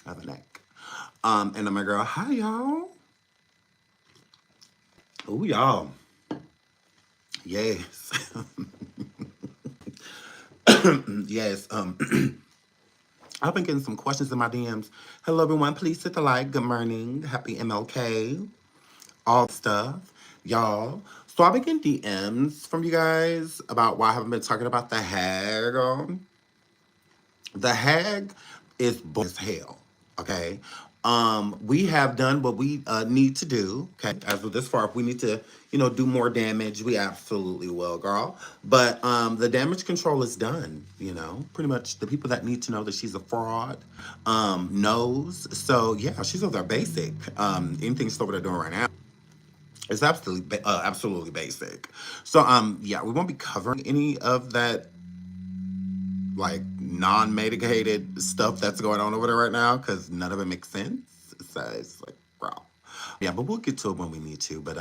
have a neck. And then my girl, hi y'all. Oh y'all. Yes. Yes. I've been getting some questions in my DMs. Hello everyone, please hit the like. Good morning. Happy MLK. All stuff. Y'all. So I've been getting DMs from you guys about why I haven't been talking about the hag. The hag is boring as hell. Okay. We have done what we need to do. Okay. As with this far, if we need to, do more damage, we absolutely will, girl. But the damage control is done, Pretty much the people that need to know that she's a fraud knows. So yeah, she's over there basic. Anything she's over there doing right now. It's absolutely basic. So yeah, we won't be covering any of that like non-medicated stuff that's going on over there right now because none of it makes sense. So it's like, bro. Yeah, but we'll get to it when we need to. But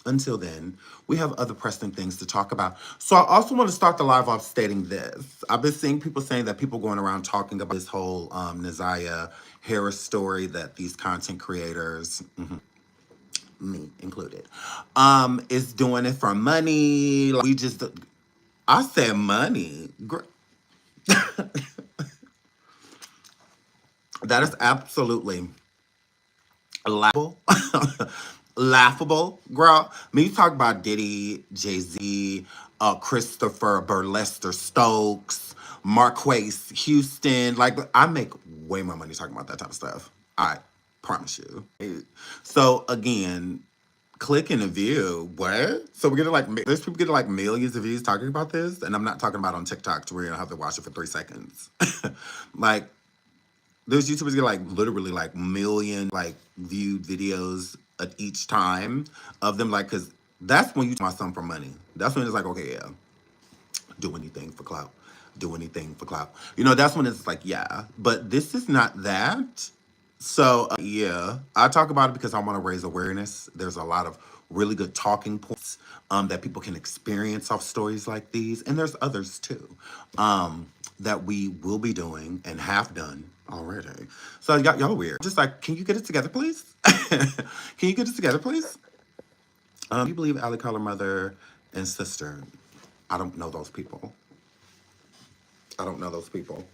until then, we have other pressing things to talk about. So I also want to start the live off stating this. I've been seeing people saying that people going around talking about this whole NaZiyah Harris story that these content creators, me included, is doing it for money. Like, I said money. That is absolutely laughable. Laughable, girl. Me talk about Diddy, Jay-Z, Christopher Burlester Stokes, Marquise Houston. Like, I make way more money talking about that type of stuff. I promise you. So again, click and view. What? So we're getting there's people getting like millions of views talking about this, and I'm not talking about on TikTok to where you don't have to watch it for 3 seconds. Like, those YouTubers get like literally like million like viewed videos at each time of them, like, because that's when you my son for money. That's when it's like, okay, yeah, do anything for clout, do anything for clout. That's when it's like, yeah, but this is not that. So yeah, I talk about it because I want to raise awareness. There's a lot of really good talking points that people can experience off stories like these, and there's others too that we will be doing and have done already. So y'all weird. Just like, can you get it together, please? Can you get it together, please? Do you believe Ali called her mother and sister? I don't know those people. I don't know those people.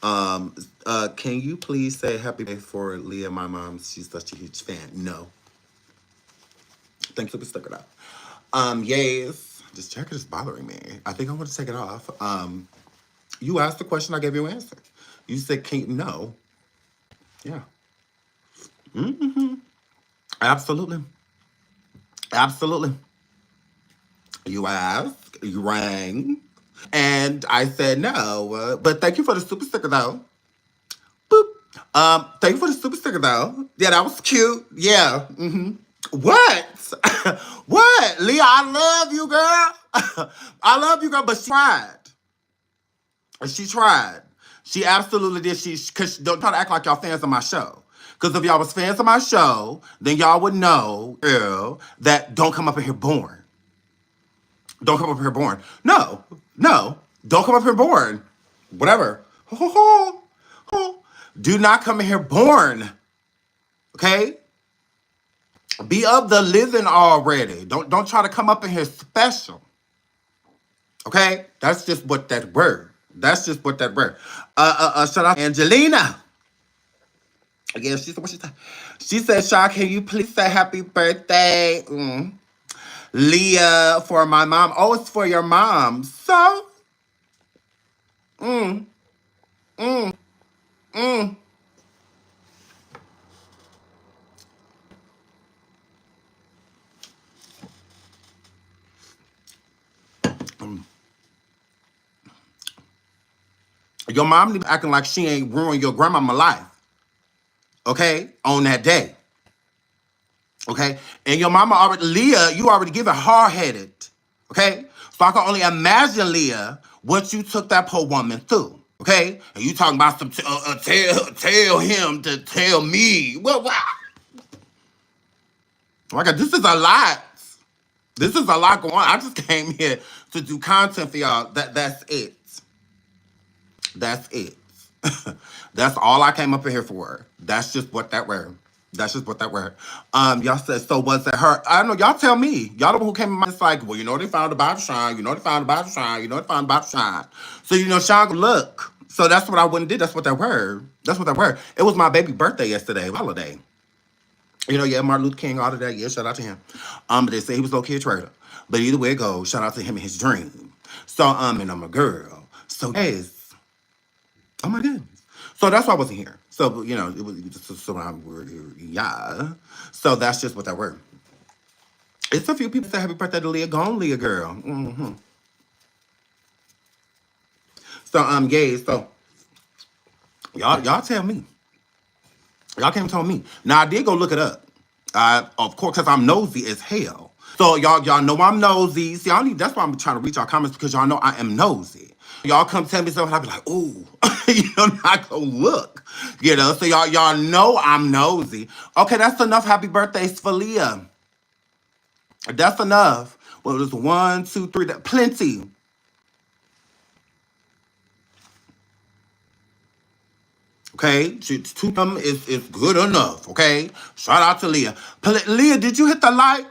Can you please say happy birthday for Leah, my mom? She's such a huge fan. No. Thanks for the sticker though. Yes. This jacket is bothering me. I think I want to take it off. You asked the question, I gave you an answer. You said, can you? No. Yeah. Absolutely. Absolutely. You asked, you rang, and I said no. But thank you for the super sticker though. Boop. Thank you for the super sticker though. Yeah, that was cute. Yeah. What? What? Leah, I love you, girl. I love you, girl, but she tried. She tried. She absolutely did. Because don't try to act like y'all fans of my show. Because if y'all was fans of my show, then y'all would know, girl, that don't come up in here born. Don't come up here born. No. Don't come up here born. Whatever. Do not come in here born. Okay? Be of the living already. Don't try to come up in here special. Okay? That's just what that word. That's just what that word. Shout out Angelina. Yeah, she said what she said. She said, Shaw, can you please say happy birthday? Leah, for my mom. Oh, it's for your mom. So, mm, mm, mm. Your mom need to be acting like she ain't ruined your grandmama life. Okay? On that day. Okay? And your mama already, Leah, you already given hard-headed. Okay? So I can only imagine, Leah, what you took that poor woman through. Okay? And you talking about some, tell him to tell me. Well, wow. Oh my God, this is a lot. This is a lot going on. I just came here to do content for y'all. That's it. That's it. That's all I came up in here for. That's just what that were. That's just what that were. Y'all said, so was it her? I don't know. Y'all tell me. Y'all the one who came in my it's like, well, you know they found the Bible shine. You know they found the Bible shine. You know they found the Bible shine. So you know, Sean, look. So that's what I went and did. That's what that were. That's what that were. It was my baby birthday yesterday, holiday. You know, yeah, Martin Luther King, all of that. Yeah, shout out to him. But they say he was low key a traitor. But either way it goes, shout out to him and his dream. So and I'm a girl. So yes. Oh my goodness. So that's why I wasn't here. So you know, it was just so I'm yeah. So that's just what that word. It's a few people say happy birthday to Leah. Go on, Leah girl. So yeah. So y'all tell me. Y'all can't tell me. Now I did go look it up. Of course, because I'm nosy as hell. So y'all know I'm nosy. See, I don't need, that's why I'm trying to reach our comments because y'all know I am nosy. Y'all come tell me something, I'll be like, ooh, you know, not go look. You know, so y'all know I'm nosy. Okay, that's enough happy birthdays for Leah. That's enough. Well, there's one, two, three, plenty. Okay, two of them is good enough. Okay, shout out to Leah. Leah, did you hit the like?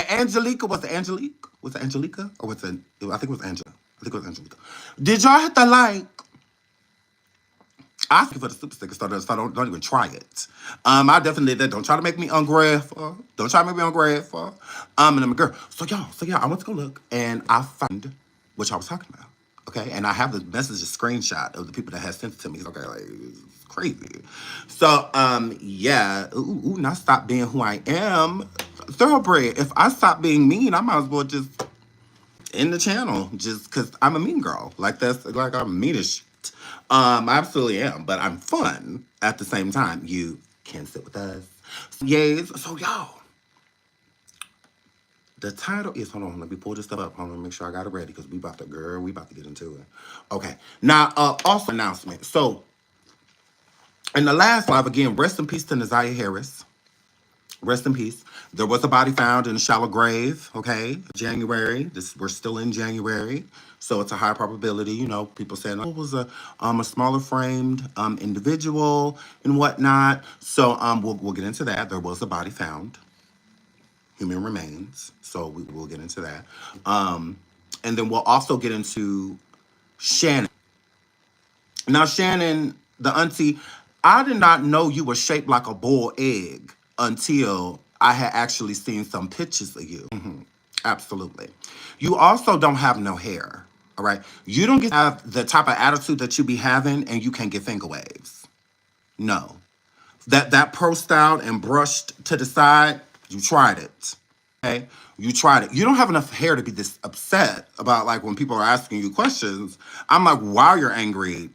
Angelica, was it Angelique? Was it Angelica? Or was it, I think it was Angela. I think it was Angelica. Did y'all hit the like? I asked you for the super sticker, so don't even try it. I definitely did that. Don't try to make me ungrateful. Don't try to make me ungrateful. And I'm a girl. So yeah, I went to go look and I found what y'all was talking about. Okay, and I have the message a screenshot of the people that had sent it to me. Okay, like it's crazy. So yeah, now stop being who I am. Thoroughbred. If I stop being mean, I might as well just end the channel just because I'm a mean girl. Like that's like I'm meanish. I absolutely am, but I'm fun at the same time. You can sit with us. Yes. So y'all, the title is, hold on, let me pull this stuff up. Hold on, make sure I got it ready because we about to get into it. Okay. Now, also announcement. So in the last live, again, rest in peace to NaZiyah Harris. Rest in peace. There was a body found in a shallow grave, okay? January. We're still in January. So it's a high probability, you know, people saying, oh, it was a smaller framed individual and whatnot. So we'll get into that. There was a body found, human remains. So we'll get into that. And then we'll also get into Shannon. Now, Shannon, the auntie, I did not know you were shaped like a boiled egg until I had actually seen some pictures of you. Absolutely. You also don't have no hair. All right. You don't get to have the type of attitude that you be having and you can't get finger waves. No. That pro styled and brushed to the side, you tried it. Okay? You tried it. You don't have enough hair to be this upset about like when people are asking you questions. I'm like, wow, you're angry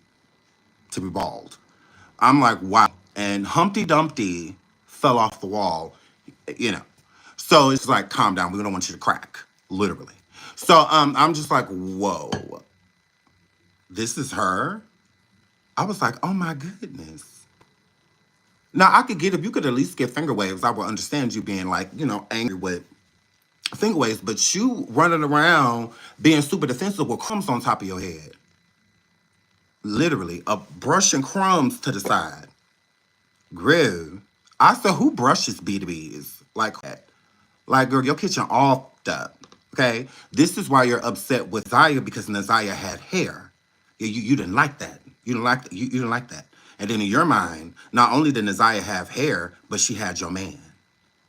to be bald. I'm like, wow. And Humpty Dumpty fell off the wall, you know. So it's like, calm down. We don't want you to crack, literally. So I'm just like, whoa, this is her? I was like, oh my goodness. Now I could get, if you could at least get finger waves, I would understand you being like, you know, angry with finger waves, but you running around being super defensive with crumbs on top of your head. Literally, a brushing crumbs to the side. Grill. I said, who brushes B2Bs like that? Like, girl, your kitchen all up. Okay? This is why you're upset with Zaya because NaZiyah had hair. Yeah, you didn't like that. You didn't like that. You didn't like that. And then in your mind, not only did NaZiyah have hair, but she had your man.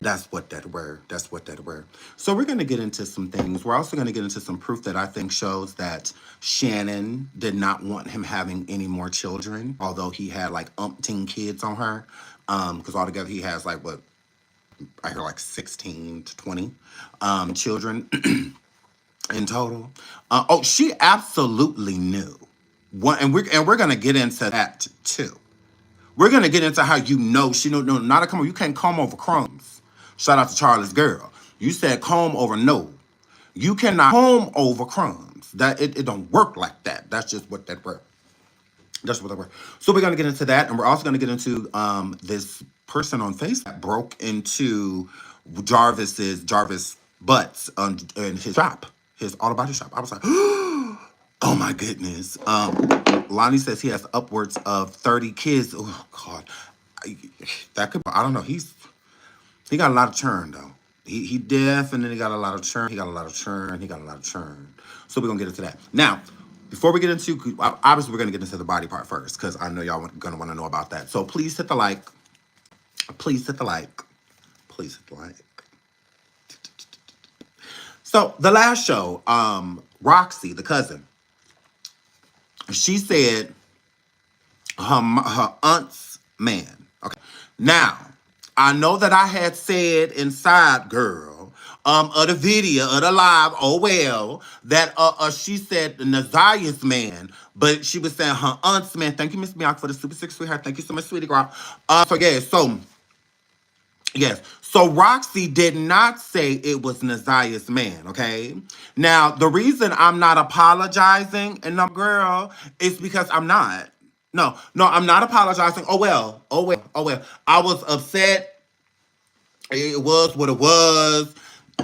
That's what that were. That's what that were. So we're going to get into some things. We're also going to get into some proof that I think shows that Shannon did not want him having any more children, although he had like umpteen kids on her. Because altogether he has like what I hear like 16 to 20 children in total. Oh, she absolutely knew. And we're gonna get into that too. We're gonna get into how you know she knew. No, not a comb. You can't comb over crumbs. Shout out to Charlie's girl. You said comb over no. You cannot comb over crumbs. That it don't work like that. That's just what that works. That's what they were. So we're gonna get into that, and we're also gonna get into this person on Facebook that broke into Jarvis Butts in his shop, his auto body shop. I was like, oh Oh my goodness. Lonnie says he has upwards of 30 kids. Oh God. I- That could, I don't know. He got a lot of churn though. He definitely got a lot of churn. He got a lot of churn. He got a lot of churn. So we're gonna get into that. Now, before we get into, obviously we're gonna get into the body part first, because I know y'all gonna want to know about that. So please hit the like. Please hit the like. Please hit the like. So the last show, Roxy, the cousin, she said her aunt's man. Okay. Now, I know that I had said inside, girl, of the video, of the live, oh well, that she said NaZiyah's man, but she was saying her aunt's man. Thank you, Miss Bianca, for the Super Six Sweetheart. Thank you so much, sweetie girl. Yes. So Roxy did not say it was Naziah's man, okay? Now, the reason I'm not apologizing, and no girl, is because I'm not. No, I'm not apologizing. Oh well. Oh well. Oh well. I was upset. It was what it was.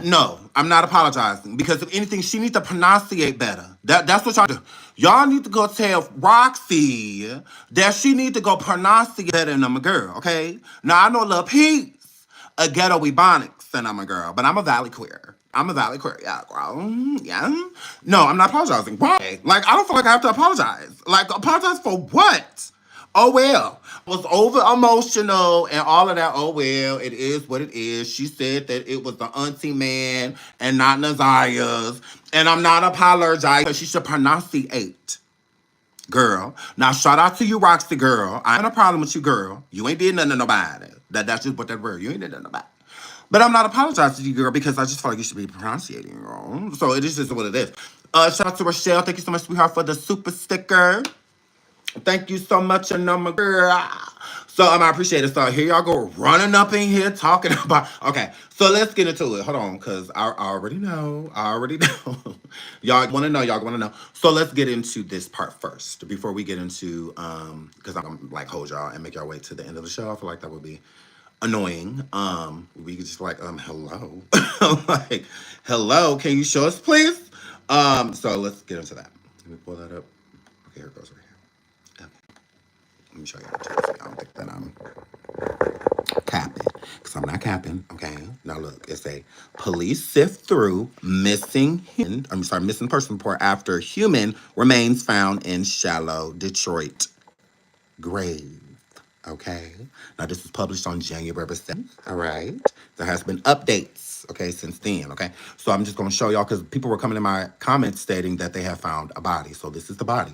No, I'm not apologizing, because if anything, she needs to pronunciate better. That's what y'all do. Y'all need to go tell Roxy that she need to go pronunciate better than I'm a girl, okay? Now I know a little piece of ghetto ebonics and I'm a girl, but I'm a valley queer. I'm a valley queer, yeah, girl. Yeah. No, I'm not apologizing. Why? Like, I don't feel like I have to apologize. Like, apologize for what? Oh well, I was over emotional and all of that. Oh well, it is what it is. She said that it was the auntie man and not Naziah's, and I'm not apologizing because she should pronunciate, girl. Now shout out to you, Roxy girl. I ain't got a problem with you, girl. You ain't did nothing to nobody. That's just what that word. You ain't did nothing to nobody. But I'm not apologizing to you, girl, because I just feel like you should be pronunciating wrong. So it is just what it is. Shout out to Rochelle. Thank you so much, sweetheart, for the super sticker. Thank you so much, and my girl. So I appreciate it. So here y'all go running up in here talking about. Okay, so let's get into it. Hold on, cause I already know. I already know. Y'all want to know. Y'all want to know. So let's get into this part first before we get into because I'm like hold y'all and make y'all wait to the end of the show. I feel like that would be annoying. We could just like hello, like hello. Can you show us, please? So let's get into that. Let me pull that up. Okay, here it goes right here. Let me show you how to do this. I don't think that I'm capping, because I'm not capping. Okay. Now look, it's a police sift through missing person report after human remains found in shallow Detroit grave. Okay. Now this was published on January 7th. All right. There has been updates. Okay, since then. Okay. So I'm just gonna show y'all because people were coming in my comments stating that they have found a body. So this is the body.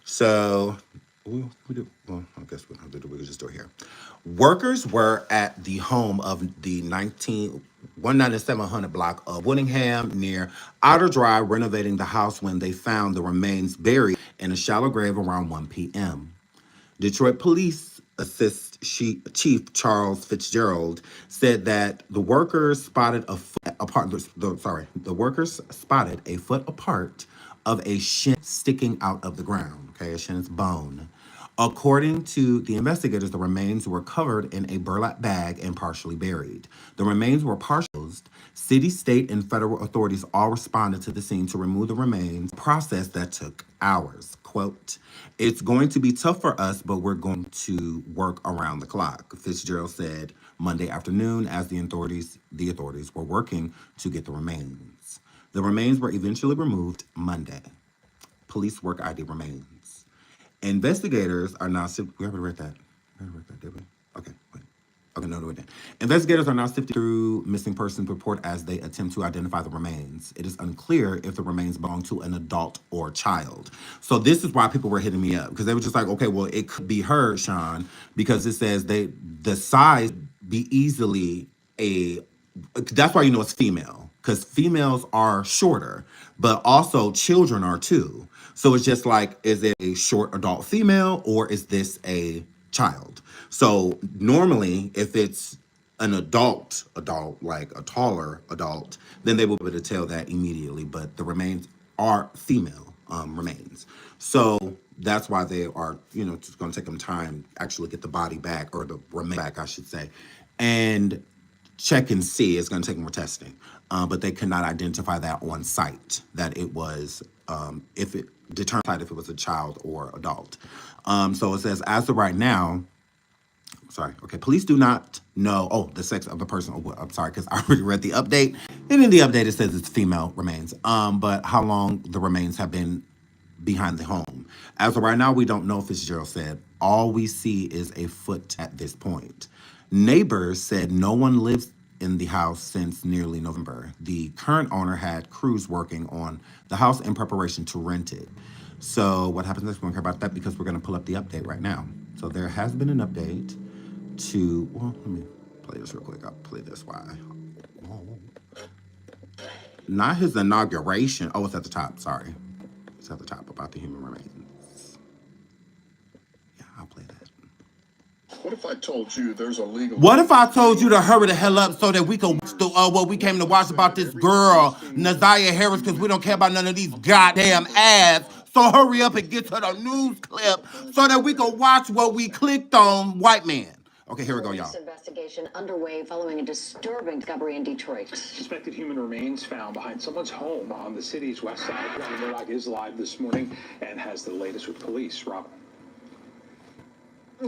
So we do. Well, I guess we could just do it here. Workers were at the home of the 19700 block of Woodingham near Outer Drive renovating the house when they found the remains buried in a shallow grave around 1 p.m. Detroit Police Chief Charles Fitzgerald said that the workers spotted a foot apart. The workers spotted a foot apart of a shin sticking out of the ground. Okay, a shin's bone. According to the investigators, the remains were covered in a burlap bag and partially buried. The remains were partially closed. City, state, and federal authorities all responded to the scene to remove the remains, a process that took hours. Quote, it's going to be tough for us, but we're going to work around the clock, Fitzgerald said Monday afternoon as the authorities were working to get the remains. The remains were eventually removed Monday. Police work ID remains. Investigators are now. We already read that. We already read that, did we? Okay, wait. Okay, no, we didn't. Investigators are now sifting through missing persons report as they attempt to identify the remains. It is unclear if the remains belong to an adult or child. So this is why people were hitting me up, because they were just like, okay, well, it could be her, Sean, because it says the size be easily a. That's why you know it's female, because females are shorter, but also children are too. So it's just like, is it a short adult female or is this a child? So normally, if it's an adult, like a taller adult, then they will be able to tell that immediately. But the remains are female remains. So that's why they are, it's going to take them time to actually get the body back, or the remain back, I should say. And check and see. It's going to take more testing. But they could not identify that on site, that it was, if it determined if it was a child or adult. So it says, as of right now, sorry, okay, police do not know, the sex of the person. Oh, I'm sorry, because I already read the update. And in the update, it says it's female remains. But how long the remains have been behind the home. As of right now, we don't know, Fitzgerald said. All we see is a foot at this point. Neighbors said no one lives in the house since nearly November. The current owner had crews working on the house in preparation to rent it. So what happens next? We don't care about that because we're going to pull up the update right now. So there has been an update to, well, let me play this real quick. I'll play this while not his inauguration. Oh, it's at the top. Sorry. It's at the top about the human remains. Yeah, I'll play that. What if I told you there's a legal... What if I told you to hurry the hell up so that we could watch what we came to watch about this girl, NaZiyah Harris, because we don't care about none of these goddamn ads. So hurry up and get to the news clip so that we can watch what we clicked on, white man. Okay, here we go, y'all. Investigation underway following a disturbing discovery in Detroit. Suspected human remains found behind someone's home on the city's west side. Robin Murdoch is live this morning and has the latest with police. Robin.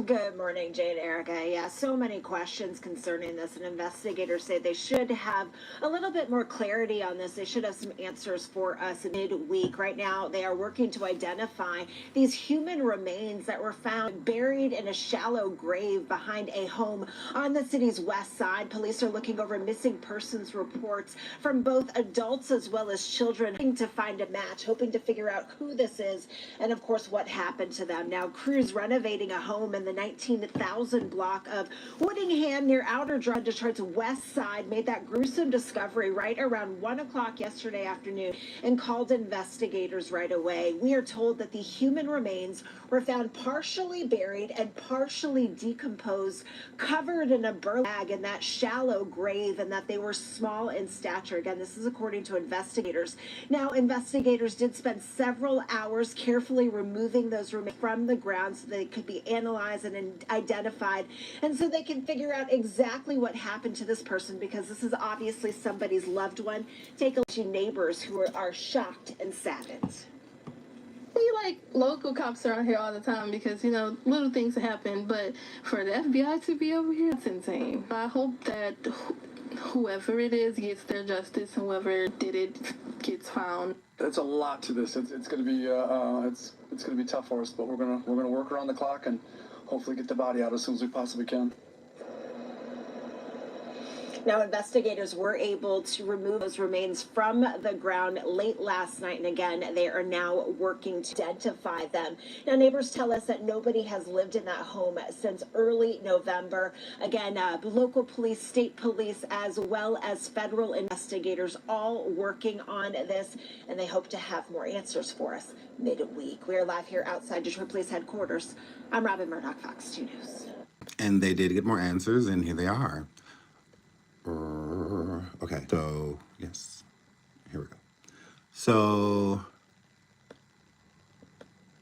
Good morning, Jay and Erica. Yeah, so many questions concerning this, and investigators say they should have a little bit more clarity on this. They should have some answers for us midweek. Right now, they are working to identify these human remains that were found buried in a shallow grave behind a home on the city's west side. Police are looking over missing persons reports from both adults as well as children, hoping to find a match, hoping to figure out who this is, and of course, what happened to them. Now, crews renovating a home in the 19,000 block of Woodingham near Outer Drive, Detroit's west side, made that gruesome discovery right around 1 o'clock yesterday afternoon and called investigators right away. We are told that the human remains were found partially buried and partially decomposed, covered in a burlap bag in that shallow grave, and that they were small in stature. Again, this is according to investigators. Now, investigators did spend several hours carefully removing those remains from the ground so they could be analyzed and identified, and so they can figure out exactly what happened to this person, because this is obviously somebody's loved one. Take a look at neighbors who are shocked and saddened. We like local cops around here all the time because, you know, little things happen, but for the FBI to be over here, it's insane. I hope that whoever it is gets their justice, and whoever did it gets found. There's a lot to this. It's going to be it's going to be tough for us, but we're going to work around the clock and hopefully get the body out as soon as we possibly can. Now, investigators were able to remove those remains from the ground late last night, and again, they are now working to identify them. Now, neighbors tell us that nobody has lived in that home since early November. Again, local police, state police, as well as federal investigators all working on this, and they hope to have more answers for us midweek. We are live here outside Detroit Police Headquarters. I'm Robin Murdoch, Fox 2 News. And they did get more answers, and here they are. Okay, so, yes, here we go. So,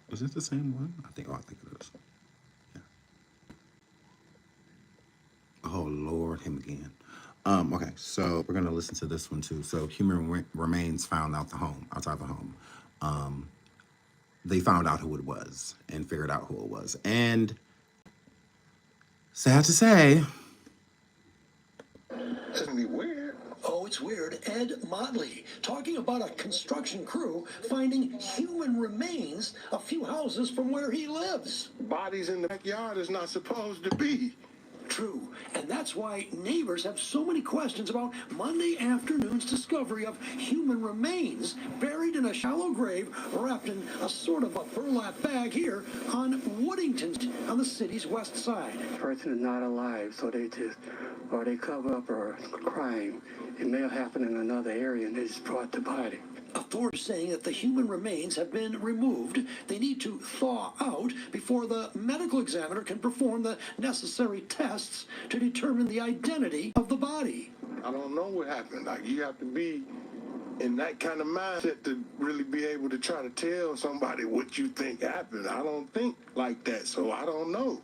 is it the same one? I think it is. Yeah. Oh, Lord, him again. Okay, so we're going to listen to this one, too. So, human remains found outside the home. They found out who it was and figured out who it was. And, sad to say... It's gonna be weird. Oh, it's weird. Ed Motley talking about a construction crew finding human remains a few houses from where he lives. Bodies in the backyard is not supposed to be. True, and that's why neighbors have so many questions about Monday afternoon's discovery of human remains buried in a shallow grave wrapped in a sort of a burlap bag here on Woodington on the city's west side. The person is not alive, so they cover up a crime. It may have happened in another area, and they just brought the body. Authorities saying that the human remains have been removed. They need to thaw out before the medical examiner can perform the necessary tests to determine the identity of the body. I don't know what happened. Like, you have to be in that kind of mindset to really be able to try to tell somebody what you think happened. I don't think like that, so I don't know.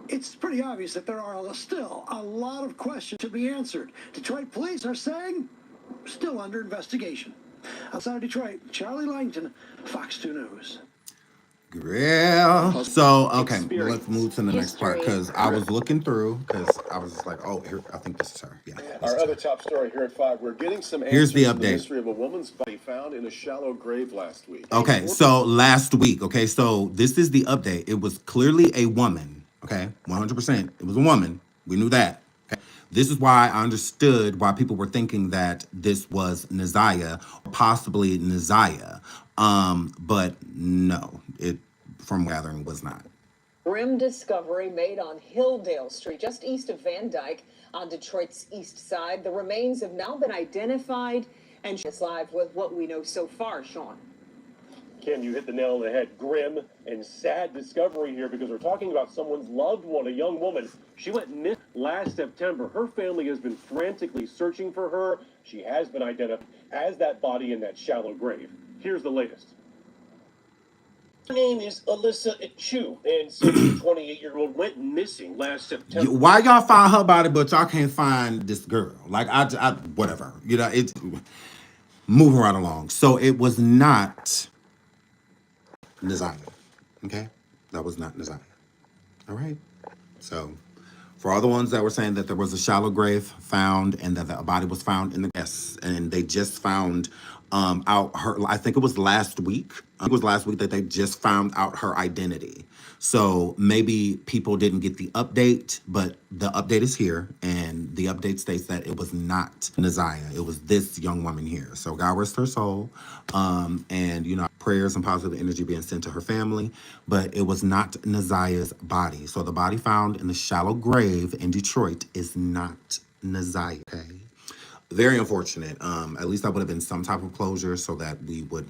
It's pretty obvious that there are still a lot of questions to be answered. Detroit police are saying still under investigation. Outside of Detroit, Charlie Langton, Fox 2 News. Girl. So, okay, let's move to the next part because I was looking through because I was just like, oh, here, I think this is her. Yeah. Our other top story here at 5, we're getting some answers Here's the to the update. mystery of a woman's body found in a shallow grave last week. Okay, so last week, okay, so this is the update. It was clearly a woman, okay, 100%. It was a woman. We knew that. Okay, this is why I understood why people were thinking that this was NaZiyah, possibly NaZiyah. But no, it from gathering was not. Grim discovery made on Hilldale Street, just east of Van Dyke, on Detroit's east side. The remains have now been identified, and she's live with what we know so far, Sean. Kim, you hit the nail on the head. Grim and sad discovery here because we're talking about someone's loved one, a young woman. She went missing last September. Her family has been frantically searching for her. She has been identified as that body in that shallow grave. Here's the latest. Her name is Alyssa Chu, and so the 28-year-old went missing last September. Why y'all find her body, but y'all can't find this girl? Like, I whatever. You know, it's moving right along. So it was not NaZiyah. Okay? That was not NaZiyah. All right? So, for all the ones that were saying that there was a shallow grave found and that the body was found in the yes, and they just found out her, I think it was last week. It was last week that they just found out her identity. So maybe people didn't get the update, but the update is here, and the update states that it was not NaZiyah. It was this young woman here. So God rest her soul, and you know, prayers and positive energy being sent to her family. But it was not NaZiyah's body. So the body found in the shallow grave in Detroit is not NaZiyah. Okay. Very unfortunate. At least that would have been some type of closure so that we would,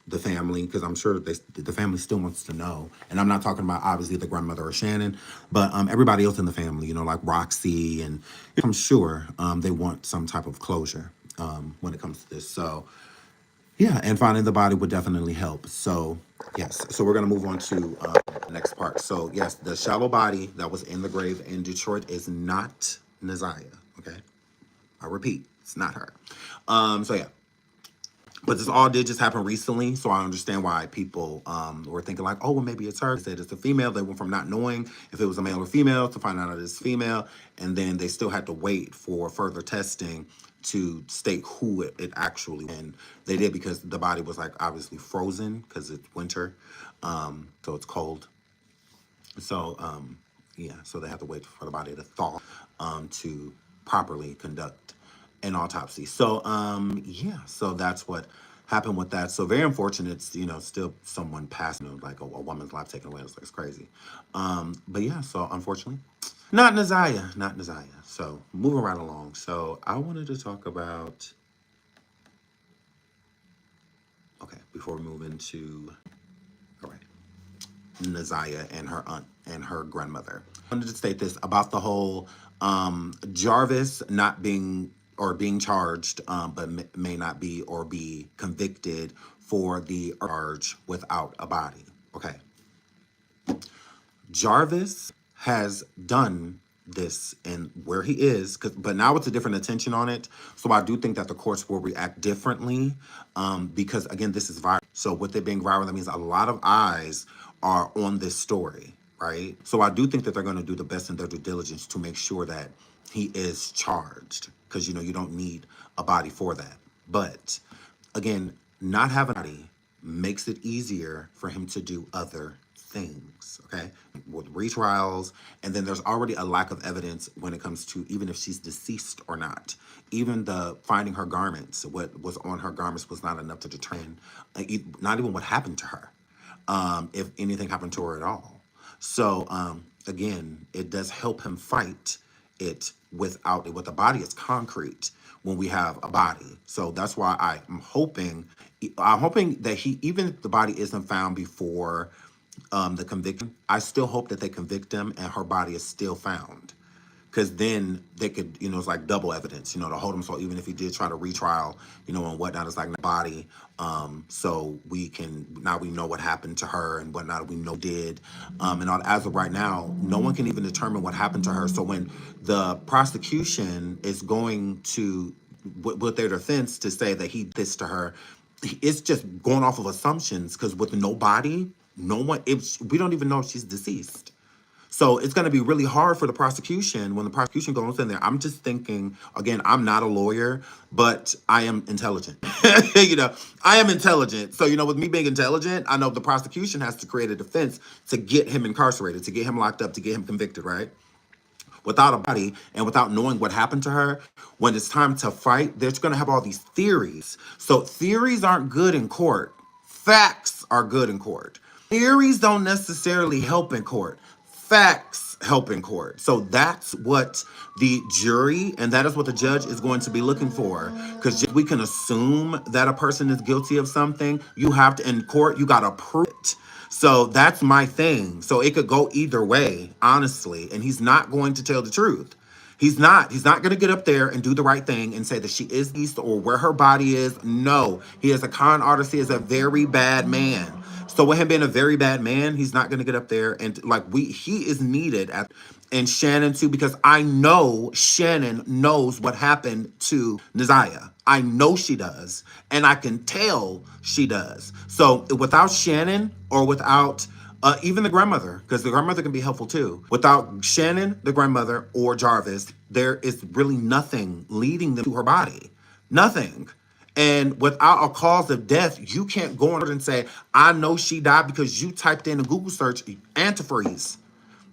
the family, because I'm sure the family still wants to know. And I'm not talking about obviously the grandmother or Shannon, but everybody else in the family, you know, like Roxy, and I'm sure they want some type of closure when it comes to this. So yeah, and finding the body would definitely help. So yes, so we're gonna move on to the next part. So yes, the shallow body that was in the grave in Detroit is not NaZiyah. Okay. I repeat, it's not her. So yeah. But this all did just happen recently, so I understand why people were thinking like, oh, well, maybe it's her. They said it's a female. They went from not knowing if it was a male or female to find out it is female, and then they still had to wait for further testing to state who it actually, and they did because the body was like obviously frozen because it's winter, so it's cold. So yeah, so they have to wait for the body to thaw to properly conduct an autopsy. So yeah, so that's what happened with that. So very unfortunate, you know, still someone passed, you know, like a woman's life taken away. It's crazy. But yeah, so unfortunately, not NaZiyah, not NaZiyah. So moving right along. So I wanted to talk about, okay, before we move into, all right, NaZiyah and her aunt and her grandmother. I wanted to state this about the whole Jarvis not being or being charged, but may not be or be convicted for the charge without a body. Okay. Jarvis has done this and where he is, but now it's a different attention on it. So I do think that the courts will react differently because, again, this is viral. So with it being viral, that means a lot of eyes are on this story, right? So I do think that they're going to do the best in their due diligence to make sure that he is charged because, you know, you don't need a body for that. But again, not having a body makes it easier for him to do other things, okay? With retrials, and then there's already a lack of evidence when it comes to even if she's deceased or not. Even the finding her garments, what was on her garments was not enough to determine, not even what happened to her, if anything happened to her at all. So again, it does help him fight it without it. With a body, it's concrete when we have a body. So that's why I'm hoping that he, even if the body isn't found before the conviction, I still hope that they convict him and her body is still found. because then they could, it's like double evidence, to hold him. So even if he did try to retrial, and whatnot, it's like the body. So now we know what happened to her and whatnot. We know did, and as of right now, no one can even determine what happened to her. So when the prosecution is going to, with their defense, to say that he did this to her, it's just going off of assumptions, because with no body, no one, we don't even know if she's deceased. So it's going to be really hard for the prosecution when the prosecution goes in there. I'm just thinking, again, I'm not a lawyer, but I am intelligent. I am intelligent. So, with me being intelligent, I know the prosecution has to create a defense to get him incarcerated, to get him locked up, to get him convicted, right? Without a body and without knowing what happened to her, when it's time to fight, they're going to have all these theories. So theories aren't good in court. Facts are good in court. Theories don't necessarily help in court. Facts help in court. So that's what the jury and that is what the judge is going to be looking for. Because we can assume that a person is guilty of something. You have to, in court, you got to prove it. So that's my thing. So it could go either way, honestly. And he's not going to tell the truth. He's not going to get up there and do the right thing and say that she is east or where her body is. No, he is a con artist. He is a very bad man. So with him being a very bad man, he's not going to get up there and he is needed and Shannon too, because I know Shannon knows what happened to NaZiyah. I know she does, and I can tell she does. So without Shannon or without even the grandmother, because the grandmother can be helpful too. Without Shannon, the grandmother, or Jarvis, there is really nothing leading them to her body. Nothing. And without a cause of death, you can't go on and say, I know she died because you typed in a Google search antifreeze.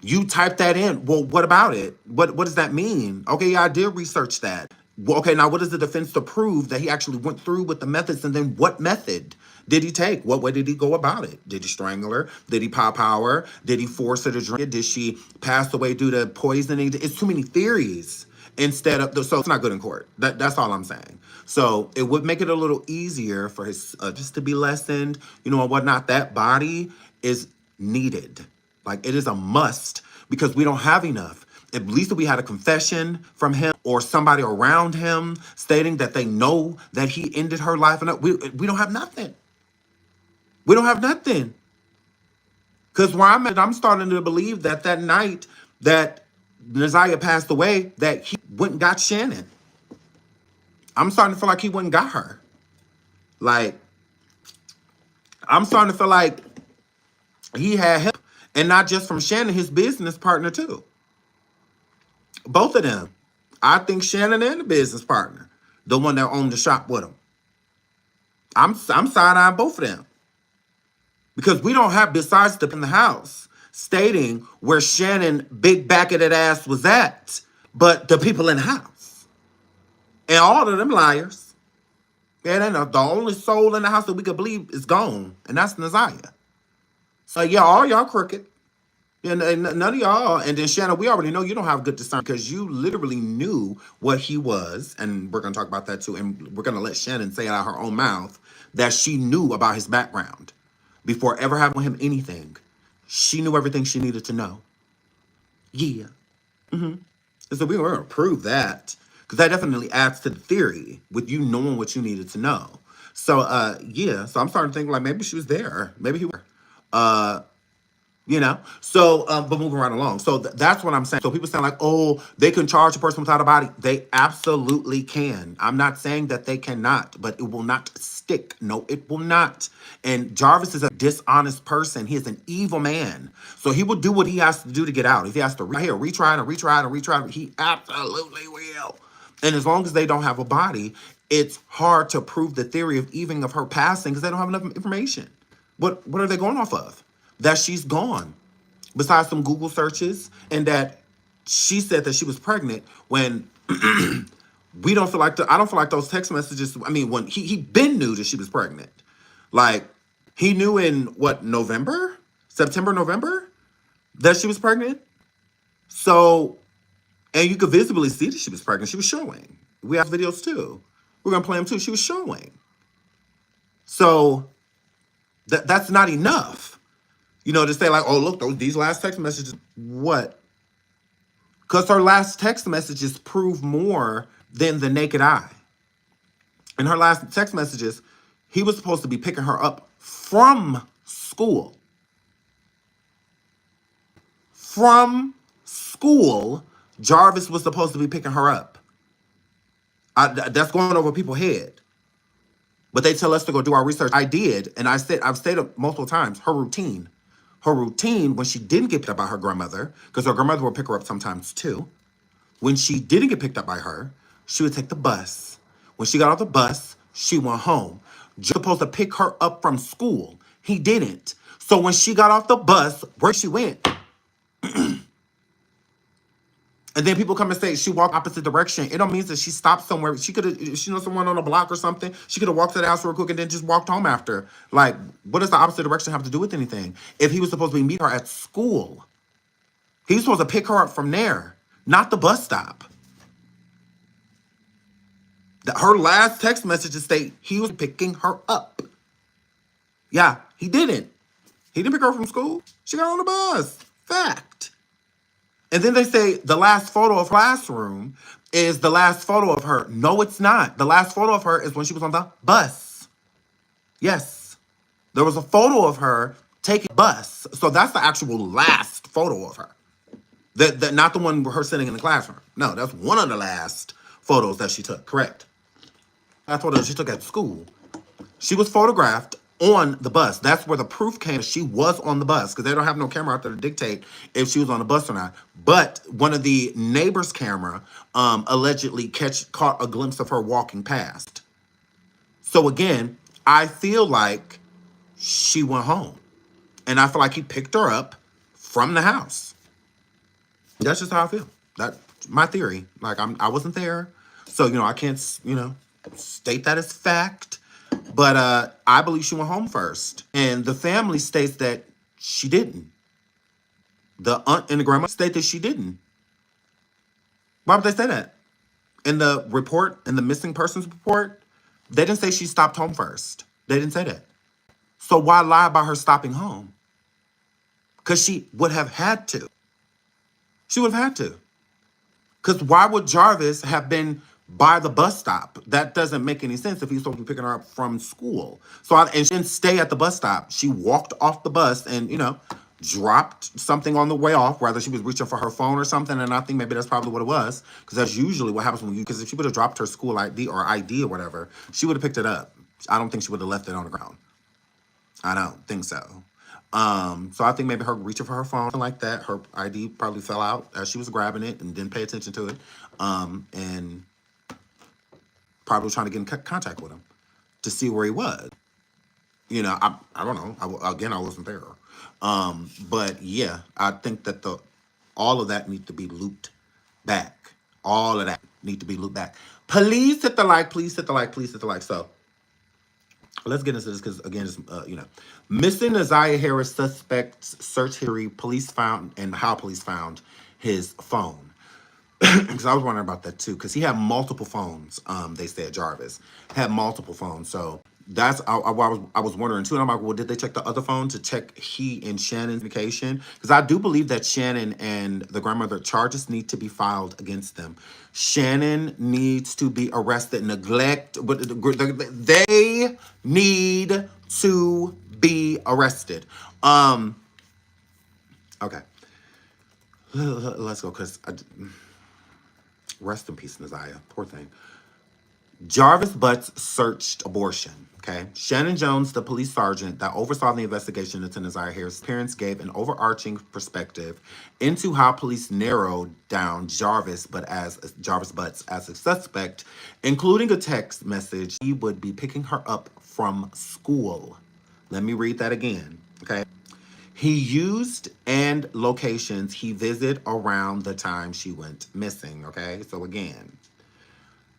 You typed that in. Well, what about it? What does that mean? Okay, yeah, I did research that. Well, okay, now what is the defense to prove that he actually went through with the methods? And then what method did he take? What way did he go about it? Did he strangle her? Did he power her? Did he force her to drink it? Did she pass away due to poisoning? It's too many theories instead of, so it's not good in court. That's all I'm saying. So it would make it a little easier for his just to be lessened, and whatnot. That body is needed. Like, it is a must because we don't have enough. At least if we had a confession from him or somebody around him stating that they know that he ended her life. And we don't have nothing. We don't have nothing. Because where I'm at, I'm starting to believe that that night that NaZiyah passed away, that he went and got Shannon. I'm starting to feel like he went and got her. Like, I'm starting to feel like he had help. And not just from Shannon, his business partner too. Both of them. I think Shannon and the business partner, the one that owned the shop with him. I'm side-eyeing both of them. Because we don't have, besides the in the house, stating where Shannon big back of that ass was at, but the people in the house. And all of them liars. And the only soul in the house that we could believe is gone. And that's NaZiyah. So yeah, all y'all crooked. And none of y'all, and then Shannon, we already know you don't have good discernment because you literally knew what he was, and we're going to talk about that too, and we're going to let Shannon say it out of her own mouth, that she knew about his background before ever having him anything. She knew everything she needed to know. Yeah. And so we were going to prove that, because that definitely adds to the theory with you knowing what you needed to know. So, yeah, so I'm starting to think like maybe she was there. Maybe he was. So but moving right along, so that's what I'm saying. So people sound like, oh, they can charge a person without a body. They absolutely can. I'm not saying that they cannot, but it will not stick. No, it will not. And Jarvis is a dishonest person. He is an evil man, so he will do what he has to do to get out. If he has to retry, he absolutely will. And as long as they don't have a body, it's hard to prove the theory of even of her passing because they don't have enough information. What are they going off of? That she's gone, besides some Google searches, and that she said that she was pregnant when we don't feel like I don't feel like those text messages. I mean, when he been knew that she was pregnant, like he knew in September, November, that she was pregnant. So, and you could visibly see that she was pregnant. She was showing. We have videos too. We're gonna play them too. She was showing. So that's not enough. To say like, oh, look, these last text messages, what? Because her last text messages prove more than the naked eye. In her last text messages, he was supposed to be picking her up from school. From school, Jarvis was supposed to be picking her up. That's going over people's head. But they tell us to go do our research. I did, and I've stated multiple times, her routine. Her routine when she didn't get picked up by her grandmother, because her grandmother would pick her up sometimes too. When she didn't get picked up by her, she would take the bus. When she got off the bus, she went home. Joe was supposed to pick her up from school. He didn't. So when she got off the bus, where she went? And then people come and say she walked opposite direction. It don't mean that she stopped somewhere. She could have, she knows someone on a block or something. She could have walked to the house real quick and then just walked home after. Like, what does the opposite direction have to do with anything? If he was supposed to be meeting her at school, he was supposed to pick her up from there, not the bus stop. Her last text messages state he was picking her up. Yeah, he didn't. He didn't pick her up from school. She got on the bus. Fact. And then they say the last photo of classroom is the last photo of her. No, it's not. The last photo of her is when she was on the bus. Yes. There was a photo of her taking a bus. So that's the actual last photo of her. Not the one with her sitting in the classroom. No, that's one of the last photos that she took. Correct. That's what she took at school. She was photographed on the bus. That's where the proof came. She was on the bus because they don't have no camera out there to dictate if she was on the bus or not. But one of the neighbors' camera allegedly caught a glimpse of her walking past. So again, I feel like she went home. And I feel like he picked her up from the house. That's just how I feel. That's my theory. Like, I wasn't there. So, I can't, state that as fact. But I believe she went home first. And the family states that she didn't. The aunt and the grandma state that she didn't. Why would they say that? In the report, in the missing persons report, they didn't say she stopped home first. They didn't say that. So why lie about her stopping home? Because she would have had to. She would have had to. Because why would Jarvis have been by the bus stop? That doesn't make any sense if he's supposed to be picking her up from school. And she didn't stay at the bus stop. She walked off the bus and, dropped something on the way off, whether she was reaching for her phone or something. And I think maybe that's probably what it was. Because that's usually what happens because if she would have dropped her school ID or whatever, she would have picked it up. I don't think she would have left it on the ground. I don't think so. So I think maybe her reaching for her phone, something like that, her ID probably fell out as she was grabbing it and didn't pay attention to it. And probably was trying to get in contact with him to see where he was. I don't know. I wasn't there. But yeah, I think that all of that needs to be looped back. All of that need to be looped back. Please hit the like. Please hit the like. Please hit the like. So let's get into this because, again, it's, missing NaZiyah Harris suspects search history. Police found and how police found his phone. Because I was wondering about that too. Because he had multiple phones. They said Jarvis had multiple phones. So that's I was wondering too. And I'm like, well, did they check the other phone to check he and Shannon's communication? Because I do believe that Shannon and the grandmother charges need to be filed against them. Shannon needs to be arrested. But they need to be arrested. Okay. Let's go. Because rest in peace, NaZiyah. Poor thing. Jarvis Butts searched abortion. Okay. Shannon Jones, the police sergeant that oversaw the investigation into NaZiyah Harris' parents, gave an overarching perspective into how police narrowed down Jarvis Butts as a suspect, including a text message he would be picking her up from school. Let me read that again. Okay. He used and locations he visited around the time she went missing. Okay, so again,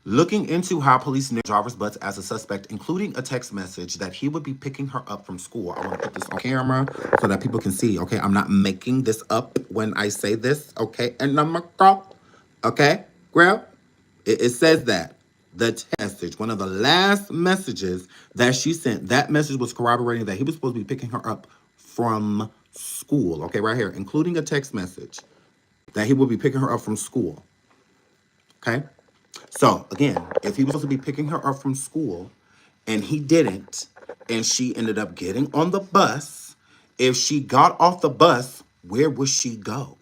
looking into how police knew Jarvis Butts as a suspect, including a text message that he would be picking her up from school. I want to put this on camera so that people can see. Okay, I'm not making this up when I say this. Okay, and I'm a girl. Okay, girl. It says that. The text message, one of the last messages that she sent, that message was corroborating that he was supposed to be picking her up from school. Okay, right here, including a text message. that he would be picking her up from school. Okay? So, again, if he was supposed to be picking her up from school and he didn't, and she ended up getting on the bus, if she got off the bus, where would she go?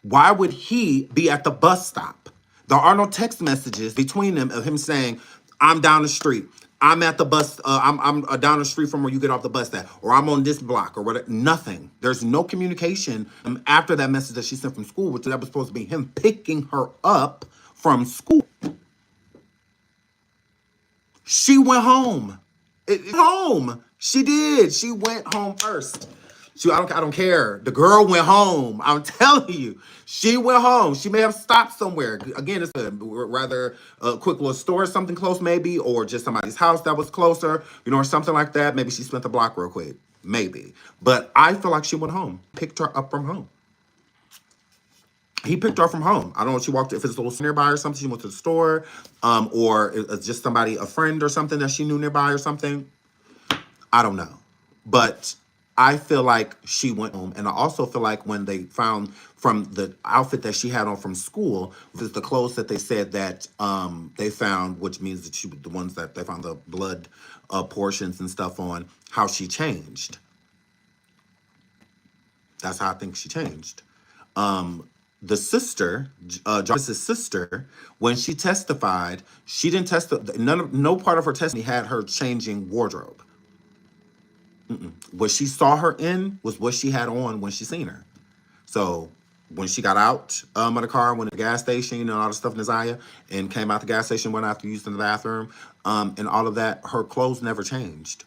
Why would he be at the bus stop? There are no text messages between them of him saying, I'm down the street. I'm at the bus. I'm down the street from where you get off the bus at, or I'm on this block, or whatever. Nothing. There's no communication after that message that she sent from school, which that was supposed to be him picking her up from school. She went home. Home. She did. She went home first. I don't care. The girl went home. I'm telling you, she went home. She may have stopped somewhere. Again, it's a rather quick little store, something close maybe, or just somebody's house that was closer, or something like that. Maybe she spent the block real quick, maybe. But I feel like she went home, picked her up from home. He picked her up from home. I don't know if she walked, if it's a little nearby or something, she went to the store, or it's just somebody, a friend or something that she knew nearby or something. I don't know. But I feel like she went home. And I also feel like when they found from the outfit that she had on from school, was the clothes that they said that they found, which means that she was the ones that they found the blood portions and stuff on, how she changed. That's how I think she changed. The sister, Jarvis' sister, when she testified, she didn't testify. No part of her testimony had her changing wardrobe. What she saw her in was what she had on when she seen her. So when she got out of the car, went to the gas station, all the stuff, NaZiyah, and came out the gas station, went after using the bathroom, and all of that, her clothes never changed.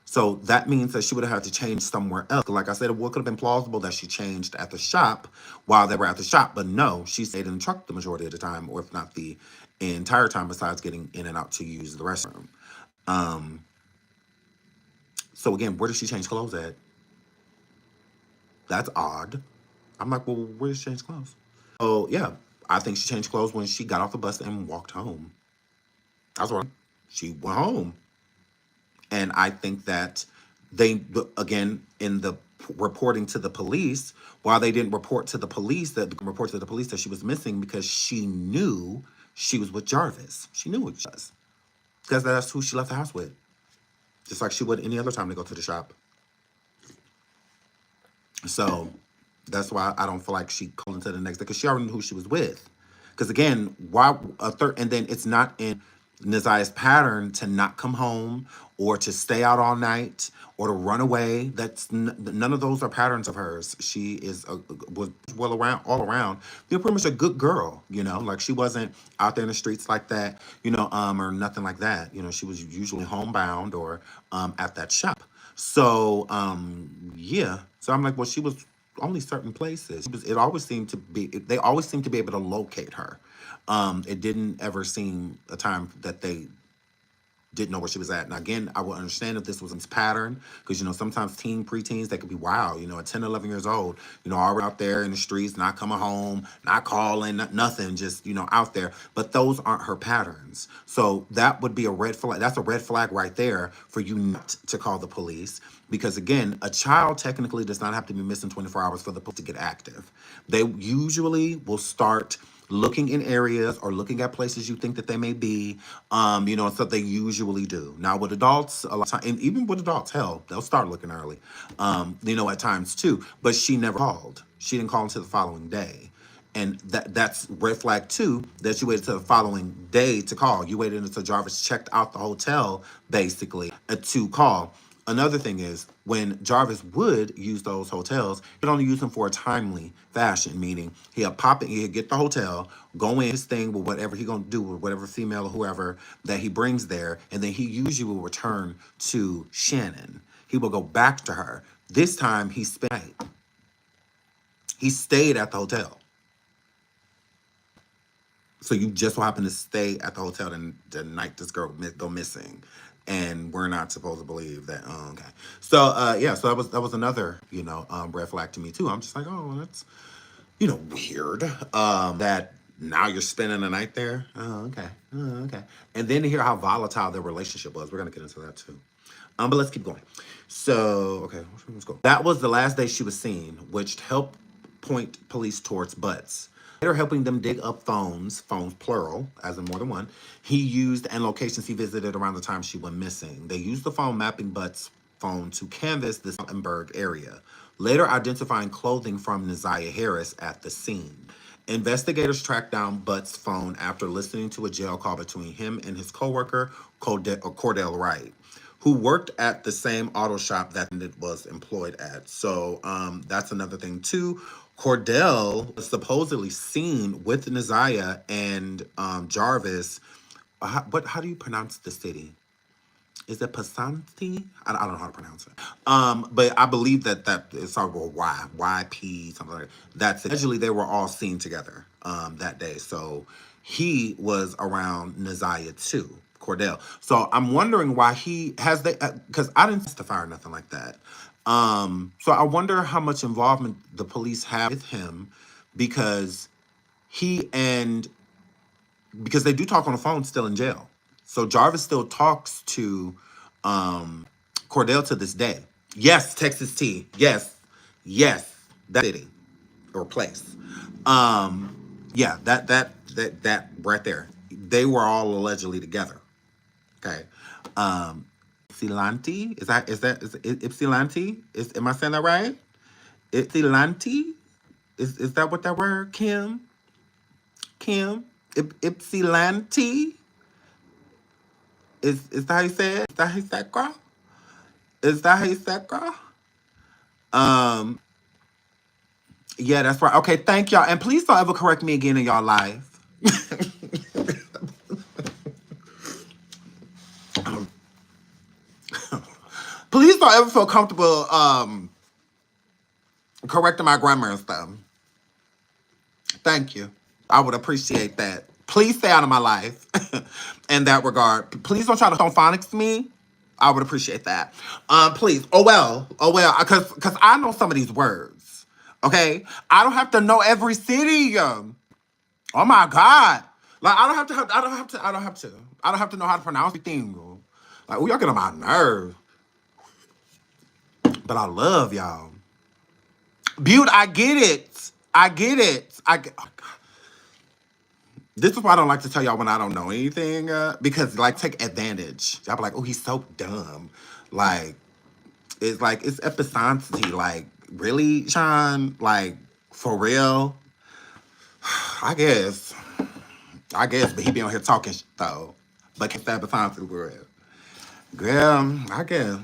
So that means that she would have had to change somewhere else. Like I said, it could have been plausible that she changed at the shop while they were at the shop. But no, she stayed in the truck the majority of the time, or if not the entire time, besides getting in and out to use the restroom. So again, where did she change clothes at? That's odd. I'm like, well, where did she change clothes? Oh, yeah. I think she changed clothes when she got off the bus and walked home. That's right. She went home. And I think that they, again, in the reporting to the police, while they didn't report to the police that she was missing, because she knew she was with Jarvis. She knew it was. Because that's who she left the house with. Just like she would any other time they go to the shop. So that's why I don't feel like she called into the next day, because she already knew who she was with. Because again, why and then it's not in NaZiyah's pattern to not come home or to stay out all night or to run away. That's none of those are patterns of hers. She was well around all around. Pretty much a good girl. Like she wasn't out there in the streets like that. Or nothing like that. She was usually homebound or at that shop. So yeah. So I'm like, well, she was only certain places. They always seemed to be able to locate her. It didn't ever seem a time that they didn't know where she was at. And again, I would understand if this was a pattern, because, sometimes preteens, they could be wild, at 10, 11 years old, already out there in the streets, not coming home, not calling, nothing, just, out there. But those aren't her patterns. So that would be a red flag. That's a red flag right there for you not to call the police. Because again, a child technically does not have to be missing 24 hours for the police to get active. They usually will start looking in areas or looking at places you think that they may be, stuff they usually do. Now with adults, a lot of time, and even with adults, hell, they'll start looking early, at times too. But she never called. She didn't call until the following day. And that's red flag too, that you waited till the following day to call. You waited until Jarvis checked out the hotel, basically, to call. Another thing is, when Jarvis would use those hotels, he'd only use them for a timely fashion, meaning he'll pop in, he'll get the hotel, go in his thing with whatever he's going to do with whatever female or whoever that he brings there, and then he usually will return to Shannon. He will go back to her. This time, he stayed at the hotel. So you just so happen to stay at the hotel the night this girl go missing. And we're not supposed to believe that. Oh, okay. So yeah, so that was another, red flag to me too. I'm just like, oh, that's, weird. That now you're spending the night there. Oh, okay. Oh, okay. And then to hear how volatile their relationship was. We're gonna get into that too. But let's keep going. So, okay, let's go. That was the last day she was seen, which helped point police towards Butts. Later helping them dig up phones plural, as in more than one, he used and locations he visited around the time she went missing. They used the phone mapping Butts' phone to canvass the Saltenberg area, later identifying clothing from NaZiyah Harris at the scene. Investigators tracked down Butts' phone after listening to a jail call between him and his coworker, Cordell Wright, who worked at the same auto shop that it was employed at. So that's another thing too. Cordell was supposedly seen with NaZiyah and Jarvis. How do you pronounce the city? Is it Pasanti? I don't know how to pronounce it. But I believe that it's started with Y, YP, something like that. That's it. Allegedly, they were all seen together that day. So he was around NaZiyah too, Cordell. So I'm wondering why he has because I didn't testify or nothing like that. So I wonder how much involvement the police have with him because because they do talk on the phone still in jail. So Jarvis still talks to Cordell to this day. Yes, Texas T. Yes, that city or place. Yeah, that right there. They were all allegedly together. Okay. Ypsilanti? Is Ypsilanti? Am I saying that right? Ypsilanti? Is that what that word? Kim? Ypsilanti? Is that how you say it? Is that how you say it, girl? Is that how you say it, girl? Yeah, that's right. Okay, thank y'all. And please don't ever correct me again in y'all life. Please don't ever feel comfortable correcting my grammar and stuff. Thank you. I would appreciate that. Please stay out of my life in that regard. Please don't try to phonics me. I would appreciate that. Please. Oh well. Because I know some of these words. Okay? I don't have to know every city. Oh my God. Like I don't have to know how to pronounce everything. Like, oh, y'all get on my nerve. But I love y'all. Butte, I get it. Oh, God. This is why I don't like to tell y'all when I don't know anything, because like take advantage. Y'all be like, oh, he's so dumb. Like it's episanity. Like, really, Sean? Like, for real? I guess, but he be on here talking though. But can't say episanity for real. Girl, I guess.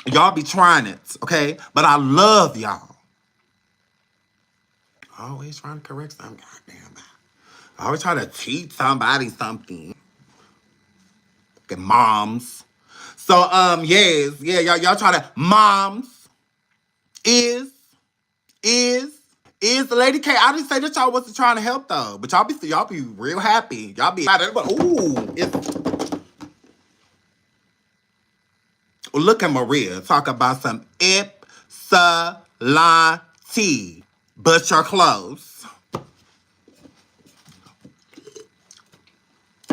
Y'all be trying it, okay? But I love y'all. Always trying to correct something. Goddamn. I always try to teach somebody something. Okay, moms. So, yes, yeah, y'all try to moms is Lady K. I didn't say that y'all wasn't trying to help though, but y'all be real happy. Y'all be excited. Ooh, look at Maria talk about some Ypsilanti, but you're close.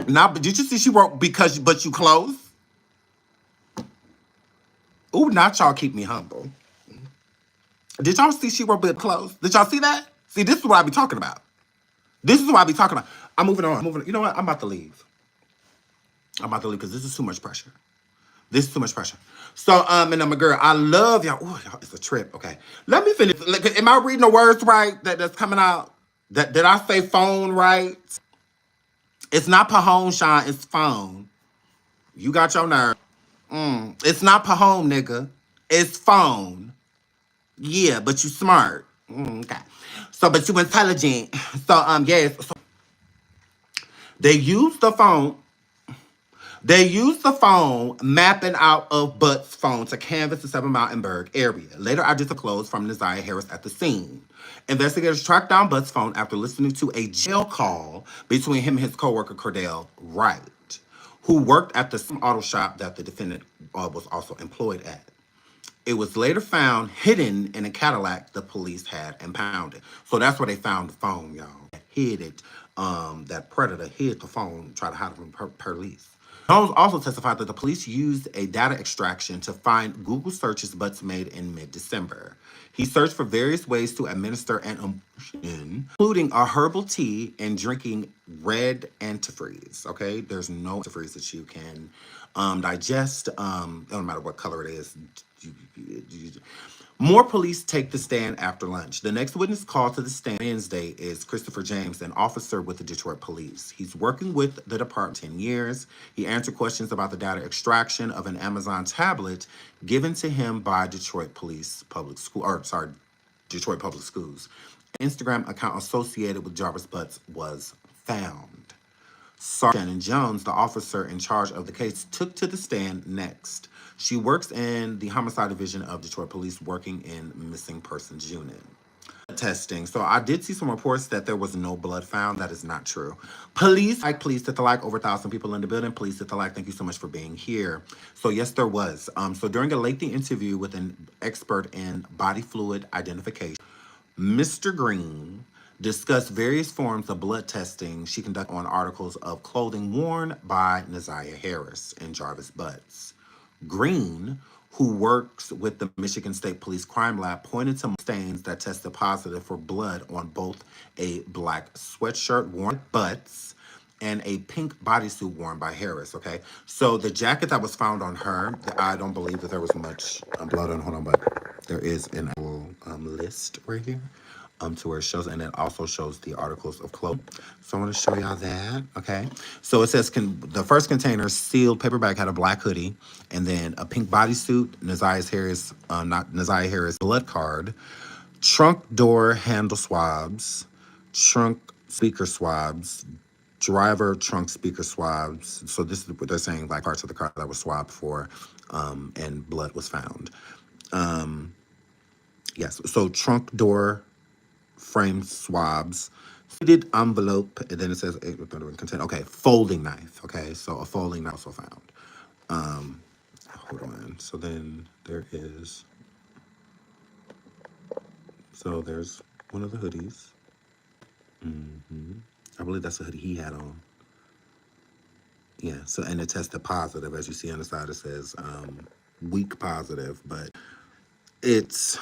Now, but did you see she wrote but you close? Ooh, not y'all keep me humble. Did y'all see she wrote but close? Did y'all see that? See, this is what I be talking about. I'm moving on. You know what? I'm about to leave. Because this is too much pressure. So, and I'm a girl. I love y'all. Ooh, y'all, it's a trip. Okay. Let me finish. Like, am I reading the words right that's coming out? Did I say phone right? It's not Pahone, Sean. It's phone. You got your nerve. It's not Pahone, nigga. It's phone. Yeah, but you smart. Okay. So, but you intelligent. So, yes. So they used the phone mapping out of Butt's phone to canvass the Seven Mountainburg area. Later, identified clothes from NaZiyah Harris at the scene. Investigators tracked down Butt's phone after listening to a jail call between him and his coworker, Cordell Wright, who worked at the same auto shop that the defendant was also employed at. It was later found hidden in a Cadillac the police had impounded. So that's where they found the phone, y'all. Hid it. That predator hid the phone, tried to hide it from police. Jones also testified that the police used a data extraction to find Google searches butts made in mid-December. He searched for various ways to administer an emotion, including a herbal tea and drinking red antifreeze. Okay, there's no antifreeze that you can digest. No matter what color it is. More police take the stand after lunch. The next witness called to the stand Wednesday is Christopher James, an officer with the Detroit Police. He's working with the department 10 years. He answered questions about the data extraction of an Amazon tablet given to him by Detroit Public Schools. An Instagram account associated with Jarvis Butts was found. Sergeant Shannon Jones, the officer in charge of the case, took to the stand next. She works in the homicide division of Detroit Police, working in missing persons unit. Testing. So I did see some reports that there was no blood found. That is not true. Police hit the like, over 1,000 people in the building. Police hit the like. Thank you so much for being here. So yes, there was. So during a lengthy interview with an expert in body fluid identification, Mr. Green discussed various forms of blood testing she conducted on articles of clothing worn by NaZiyah Harris and Jarvis Butts. Green, who works with the Michigan State Police Crime Lab, pointed to stains that tested positive for blood on both a black sweatshirt worn by Butts and a pink bodysuit worn by Harris. Okay, so the jacket that was found on her, I don't believe that there was much blood on. Hold on, but there is an actual list right here. To where it shows, and it also shows the articles of clothing. So I want to show y'all that. Okay, so it says the first container, sealed paper bag, had a black hoodie, and then a pink bodysuit, NaZiyah Harris blood card, trunk door handle swabs, trunk speaker swabs, driver trunk speaker swabs. So this is what they're saying, like parts of the car that was swabbed for, and blood was found. Yes, so trunk door frame swabs, fitted envelope, and then it says okay, folding knife. Okay, so a folding knife also found. Hold on. So then there's one of the hoodies. I believe that's the hoodie he had on. Yeah. So and it tested positive, as you see on the side. It says weak positive, but it's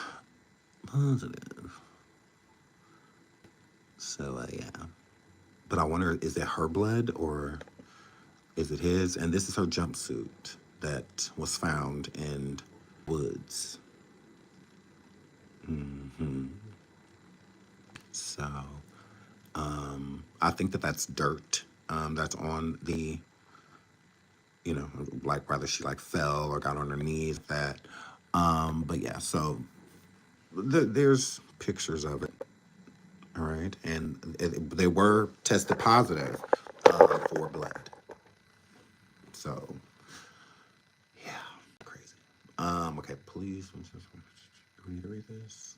positive. So yeah, but I wonder, is it her blood or is it his? And this is her jumpsuit that was found in woods. So I think that's dirt. That's on the, like whether she like fell or got on her knees. But yeah. So there's pictures of it. All right, and they were tested positive for blood. So, yeah, crazy. Okay, please. Do we need to read this?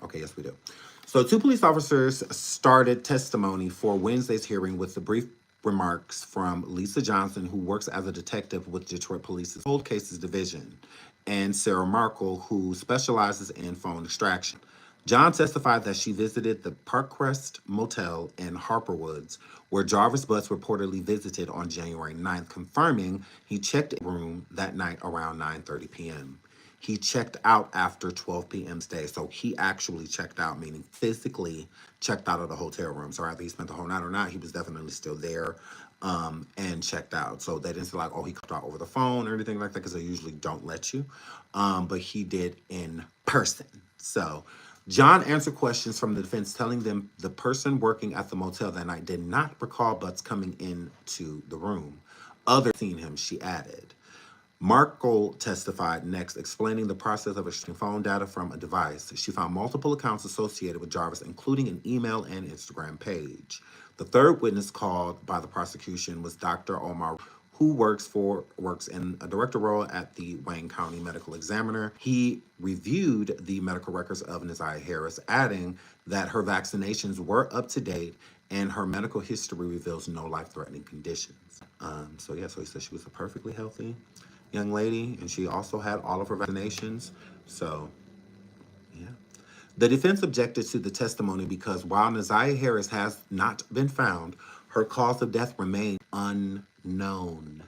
Okay, yes, we do. So, 2 police officers started testimony for Wednesday's hearing with the brief remarks from Lisa Johnson, who works as a detective with Detroit Police's Cold Cases Division, and Sarah Markle, who specializes in phone extraction. John testified that she visited the Parkcrest Motel in Harperwoods, where Jarvis Butts reportedly visited on January 9th, confirming he checked in the room that night around 9:30 p.m. He checked out after 12 p.m. day, so he actually checked out, meaning physically checked out of the hotel room. So either he spent the whole night or not, he was definitely still there and checked out. So they didn't say like, oh, he checked out over the phone or anything like that, because they usually don't let you. But he did in person. So John answered questions from the defense, telling them the person working at the motel that night did not recall Butts coming into the room. Others seen him, she added. Markle testified next, explaining the process of extracting phone data from a device. She found multiple accounts associated with Jarvis, including an email and Instagram page. The third witness called by the prosecution was Dr. Omar, who works in a director role at the Wayne County Medical Examiner. He reviewed the medical records of NaZiyah Harris, adding that her vaccinations were up to date and her medical history reveals no life-threatening conditions. So he said she was a perfectly healthy young lady, and she also had all of her vaccinations. So, yeah. The defense objected to the testimony because while NaZiyah Harris has not been found, her cause of death remained unknown.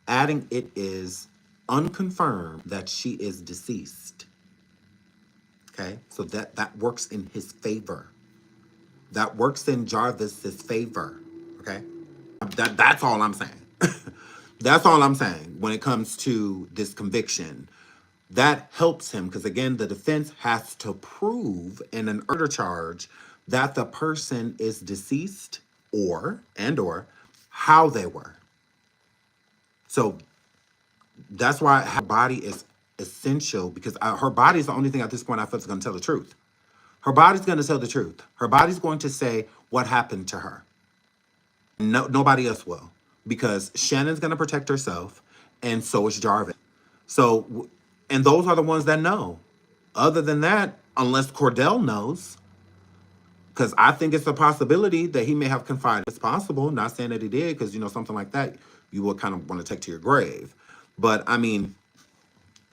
Adding it is unconfirmed that she is deceased. Okay, so that works in his favor. That works in Jarvis's favor. Okay, that's all I'm saying. That's all I'm saying when it comes to this conviction. That helps him because again, the defense has to prove in an murder charge that the person is deceased or how they were. So that's why her body is essential because her body is the only thing at this point I feel is going to tell the truth. Her body's going to tell the truth. Her body's going to say what happened to her. No, nobody else will because Shannon's going to protect herself and so is Jarvis. So, and those are the ones that know. Other than that, unless Cordell knows, because I think it's a possibility that he may have confided. It's possible, not saying that he did, because, something like that, you would kind of want to take to your grave. But, I mean,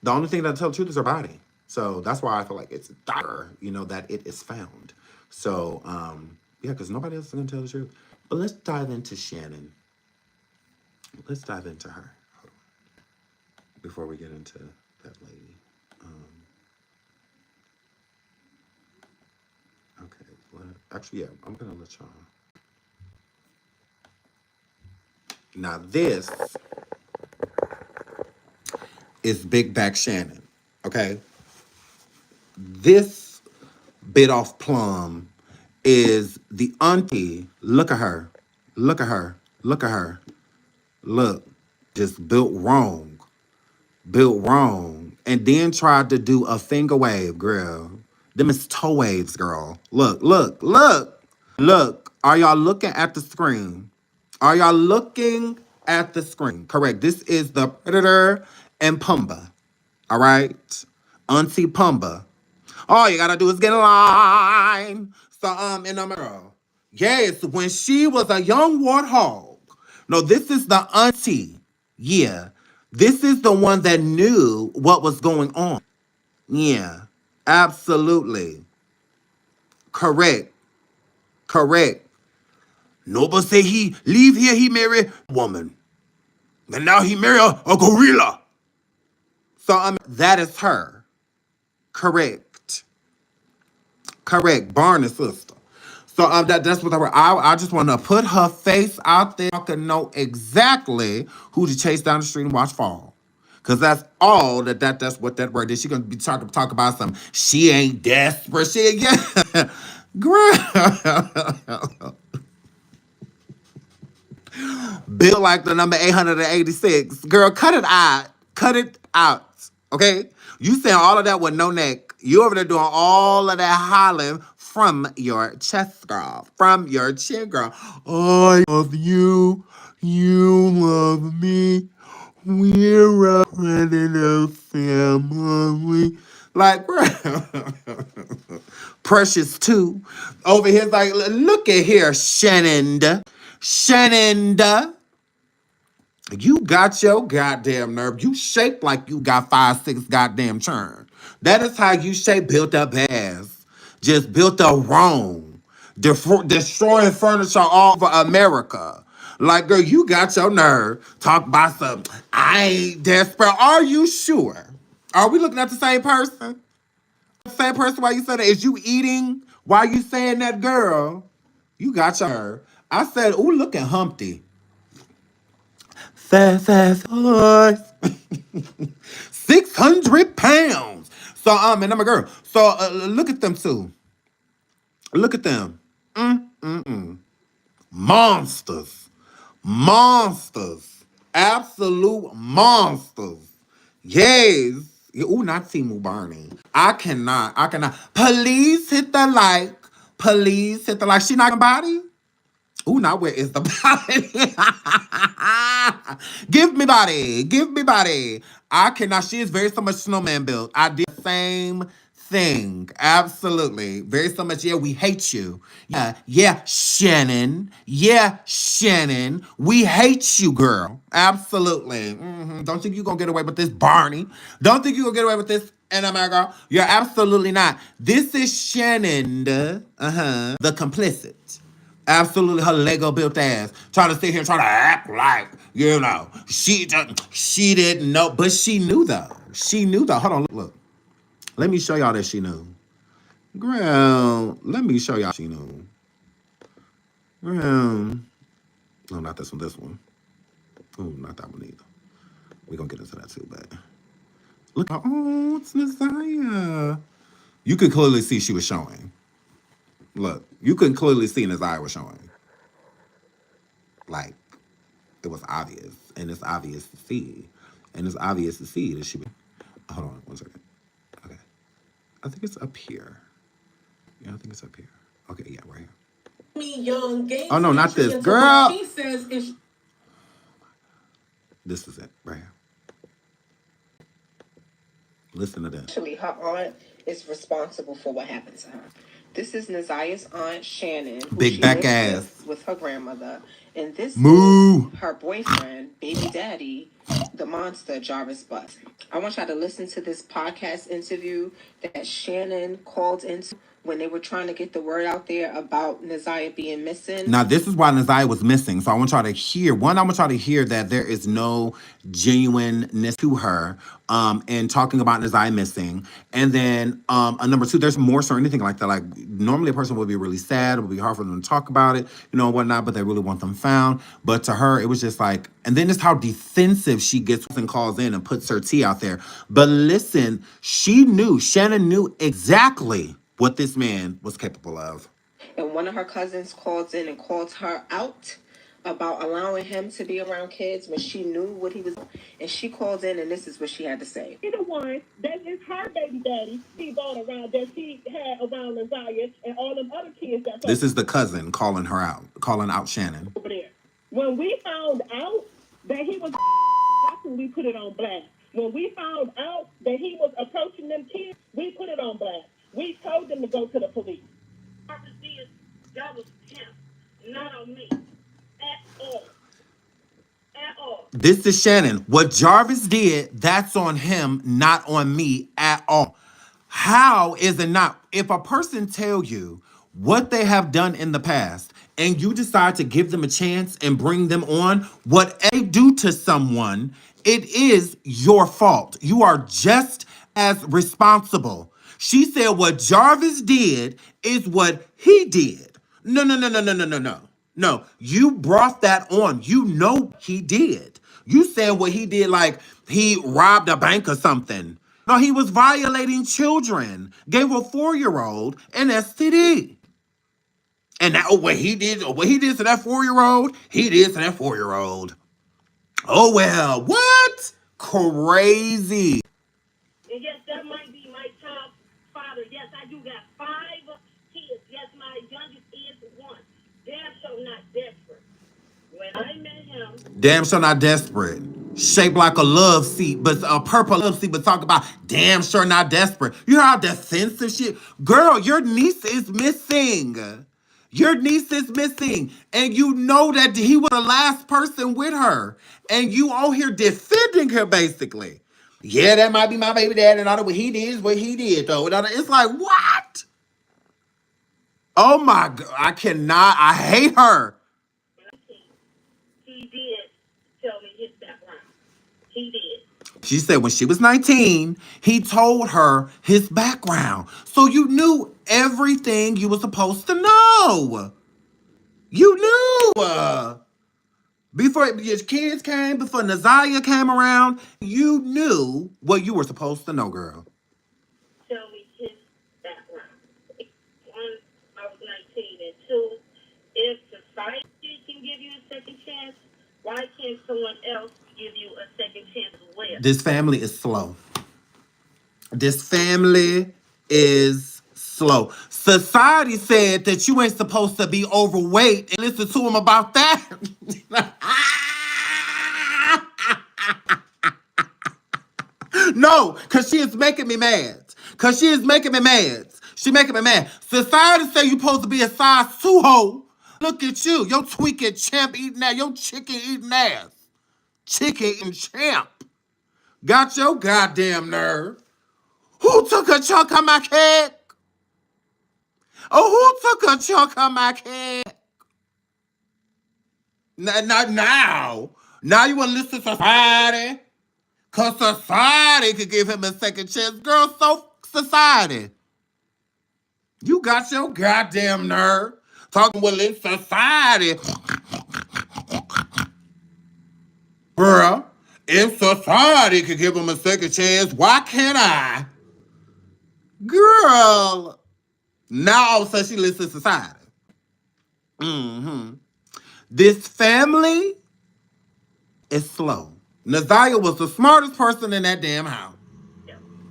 the only thing that tells the truth is her body. So that's why I feel like it's dire, that it is found. So, yeah, because nobody else is going to tell the truth. But let's dive into Shannon. Let's dive into her before we get into that lady. Okay, well, actually, yeah, I'm going to let y'all. Now, this is Big Back Shannon, okay? This bit off plum is the auntie. Look at her. Look at her. Look at her. Look, just built wrong. Built wrong. And then tried to do a finger wave, girl. Them is toe waves, girl. Look, look, look. Look, are y'all looking at the screen? Are y'all looking at the screen? Correct. This is the Predator and Pumba. All right? Auntie Pumba. All you gotta do is get in line. So, in the mirror. Yes, when she was a young warthog. No, this is the auntie. Yeah. This is the one that knew what was going on. Yeah. Absolutely. Correct. Correct. Nobody say he leave here, he marry a woman. And now he marry a gorilla. So, that is her. Correct. Correct. Barney's sister. So that's what I just want to put her face out there. I can know exactly who to chase down the street and watch fall. Cause that's all that's what that word is. She gonna be talk about some. She ain't desperate. She ain't yeah. Girl. Built like the number 886. Girl, cut it out. Cut it out. Okay? You saying all of that with no neck. You over there doing all of that hollering from your chest, girl. From your chin, girl. I love you. You love me. We're a predator family. Like, Precious too. Over here, like, look at here, Shannon. Shannon. You got your goddamn nerve. You shaped like you got 5'6" goddamn churn. That is how you shape built up ass. Just built up wrong. Destroying furniture all over America. Like, girl, you got your nerve. Talk about some, I ain't desperate. Are you sure? Are we looking at the same person? The same person while you said that? Is you eating while you saying that, girl? You got your nerve. I said, ooh, look at Humpty. Fast horse. 600 pounds. So, and I'm a girl. So, look at them two. Look at them. Monsters. Monsters. Absolute monsters. Yes. Ooh, not Timu Barney. I cannot. Please hit the like. Please hit the like. She not gonna body? Ooh, now where is the body? Give me body. Give me body. I cannot. She is very so much snowman built. I did the same thing. Absolutely. Very so much. Yeah, we hate you. Yeah, Shannon. Yeah, Shannon. We hate you, girl. Absolutely. Don't think you're going to get away with this, Barney. Don't think you're going to get away with this, Anna, my girl. You're absolutely not. This is Shannon, the complicit. Absolutely, her Lego built ass trying to sit here and try to act like she didn't know, but she knew though. She knew though. Hold on, look. Let me show y'all that she knew. Girl, let me show y'all she knew. Girl, no, not this one. This one. Oh, not that one either. We're gonna get into that too, but look. Oh, it's NaZiyah. You could clearly see she was showing. Look, you could clearly see NaZiyah was showing. Like, it was obvious, and it's obvious to see, and it's obvious to see that she was. Hold on, 1 second. Okay, I think it's up here. Yeah, I think it's up here. Okay, yeah, right here. Me young gay. Oh no, not this girl. She says is. This is it right here. Listen to this. Actually, her aunt is responsible for what happened to her. This is NaZiyah's aunt Shannon, who Big she back lives ass. with her grandmother, and this Moo. is her boyfriend, baby daddy, the monster Jarvis Butt. I want y'all to listen to this podcast interview that Shannon called into when they were trying to get the word out there about NaZiyah being missing. Now, this is why NaZiyah was missing. So I want y'all to hear, one, I want y'all to hear that there is no genuineness to her and talking about NaZiyah missing. And then number two, there's more so anything like that. Like, normally a person would be really sad. It would be hard for them to talk about it, and whatnot, but they really want them found. But to her, it was just like, and then it's how defensive she gets and calls in and puts her tea out there. But listen, Shannon knew exactly what this man was capable of. And one of her cousins calls in and calls her out about allowing him to be around kids when she knew what he was. And she calls in, and this is what she had to say. She the one that is her baby daddy she bought around, that she had around NaZiyah and all them other kids. This is the cousin calling out Shannon. Over there. When we found out that he was, that's when we put it on blast. When we found out that he was approaching them kids, we put it on blast. We told them to go to the police. That was him, not on me, at all. At all. This is Shannon. What Jarvis did, that's on him, not on me at all. How is it not? If a person tell you what they have done in the past and you decide to give them a chance and bring them on, what they do to someone, it is your fault. You are just as responsible. She said what Jarvis did is what he did. No, no, no, no, no, no, no, no. No, you brought that on. You know he did. You said what he did, like he robbed a bank or something. No, he was violating children. Gave a 4-year-old an STD. And that what he did to that 4-year-old, he did to that 4-year-old. Oh well, what? Crazy. And yes, that might be my child's father. Yes, I do got 5 kids. Yes, my youngest is 1. Damn sure not desperate. When I met him. Damn sure not desperate. Shaped like a love seat, but a purple love seat, but talk about damn sure not desperate. You know how defensive shit? Girl, your niece is missing. Your niece is missing. And you know that he was the last person with her. And you out here defending her, basically. Yeah, that might be my baby dad, and all what he did is what he did, though. It's like, what? Oh my God, I cannot. I hate her. He did tell me his background. He did. She said when she was 19, he told her his background. So you knew everything you were supposed to know. You knew. Before your kids came, before NaZiyah came around, you knew what you were supposed to know, girl. Tell me his background. 1, I was 19, and 2, if society can give you a second chance, why can't someone else give you a second chance as well? This family is slow. This family is slow. Society said that you ain't supposed to be overweight, and listen to him about that. No, because she is making me mad. She making me mad. Society say you supposed to be a size 2 hoe. Look at you. Your tweaking champ eating ass. Your chicken eating ass. Chicken eating champ. Got your goddamn nerve. Who took a chunk of my cake? Oh, who took a chunk of my cake? Not now. Now you want to listen to society? Because society could give him a second chance. Girl, so society. You got your goddamn nerve talking well in society. Girl, if society could give him a second chance, why can't I? Girl. Now all of a sudden she listens to society. Mm-hmm. This family is slow. NaZiyah was the smartest person in that damn house.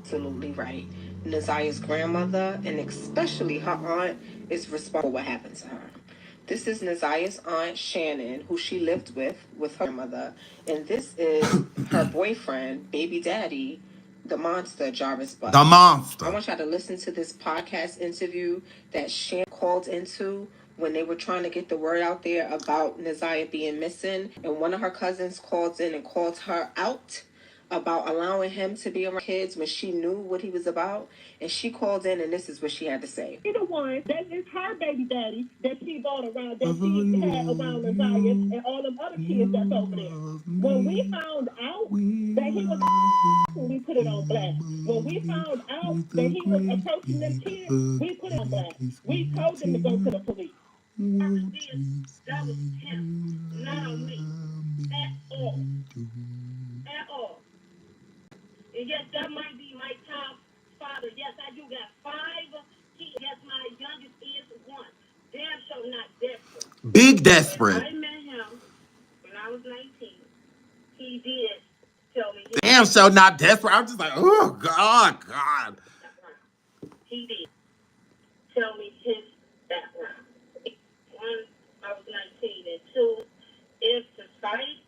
Absolutely right. NaZiyah's grandmother, and especially her aunt, is responsible for what happened to her. This is NaZiyah's aunt, Shannon, who she lived with her mother. And this is her boyfriend, baby daddy, the monster, Jarvis Buck. The monster. I want y'all to listen to this podcast interview that Shannon called into when they were trying to get the word out there about NaZiyah being missing. And one of her cousins called in and called her out about allowing him to be around kids when she knew what he was about. And she called in, and this is what she had to say. She the one that is her baby daddy that she brought around, that she had around NaZiyah and all them other kids that's over there. When we found out that he was we put it on blast. When we found out that he was approaching them kids, we put it on blast. We told them to go to the police. That was him, not on me. At all. At all. And yes, that might be my top father. Yes, I do got 5 kids. Yes, my youngest is 1. Damn sure not desperate. Big desperate. When I met him when I was 19. He did tell me. Damn sure not desperate. I'm just like, oh, God. He did tell me his background. 1, I was 19. And 2, if society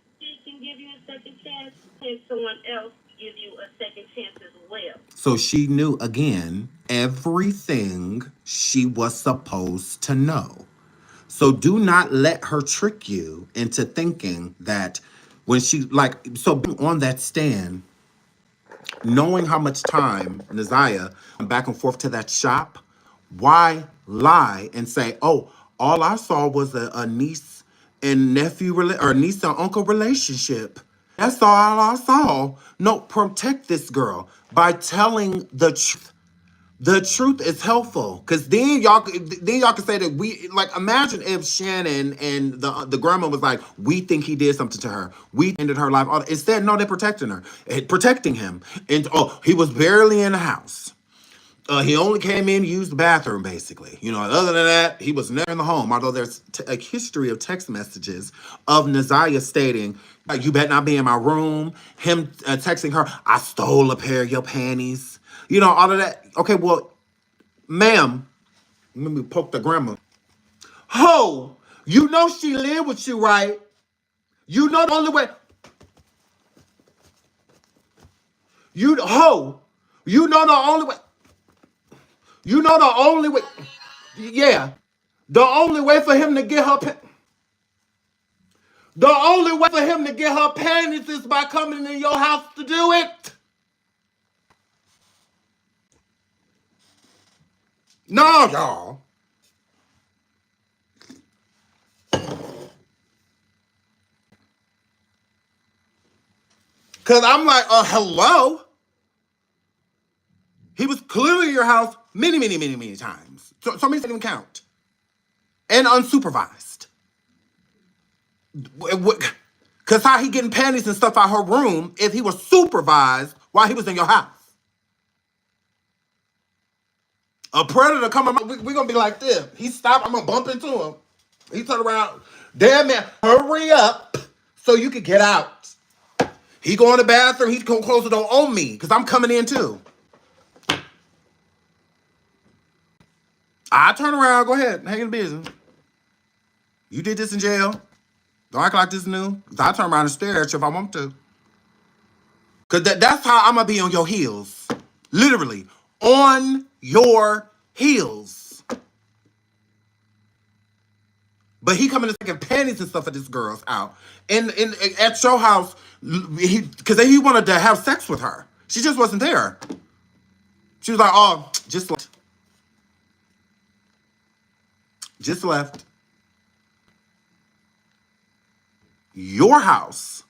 can give you a second chance, can someone else give you a second chance as well? So she knew, again, everything she was supposed to know. So do not let her trick you into thinking that when she, like, so on that stand, knowing how much time NaZiyah went back and forth to that shop, why lie and say, oh, all I saw was a niece and nephew or niece and uncle relationship. That's all I saw. No, protect this girl by telling the truth. The truth is helpful, because then y'all can say that we, like, imagine if Shannon and the grandma was like, we think he did something to her, we ended her life. Instead, no, they're protecting him, and he was barely in the house. He only came in, used the bathroom, basically. You know, other than that, he was never in the home. Although there's a history of text messages of NaZiyah stating, you better not be in my room. Him texting her, I stole a pair of your panties. You know, all of that. Okay, well, ma'am, let me poke the grandma. Ho, you know she lived with you, right? You know the only way. You know the only way. You know the only way. Yeah. The only way for him to get her panties is by coming in your house to do it. No, y'all. Because I'm like, hello? He was clearly in your house many times. So many didn't even count. And unsupervised. Because how he getting panties and stuff out her room if he was supervised while he was in your house? A predator coming, we're going to be like this. He stopped, I'm going to bump into him. He turned around. Damn man, hurry up so you can get out. He go in the bathroom, he's going to close the door on me because I'm coming in too. I turn around, go ahead, hang in the business. You did this in jail. Don't act like this new. I turn around and stare at you if I want to. Because that's how I'm going to be on your heels. Literally, on your heels. But he coming to taking panties and stuff at this girl's out. And at your house, because he wanted to have sex with her. She just wasn't there. She was like, oh, just left. Just left. your house,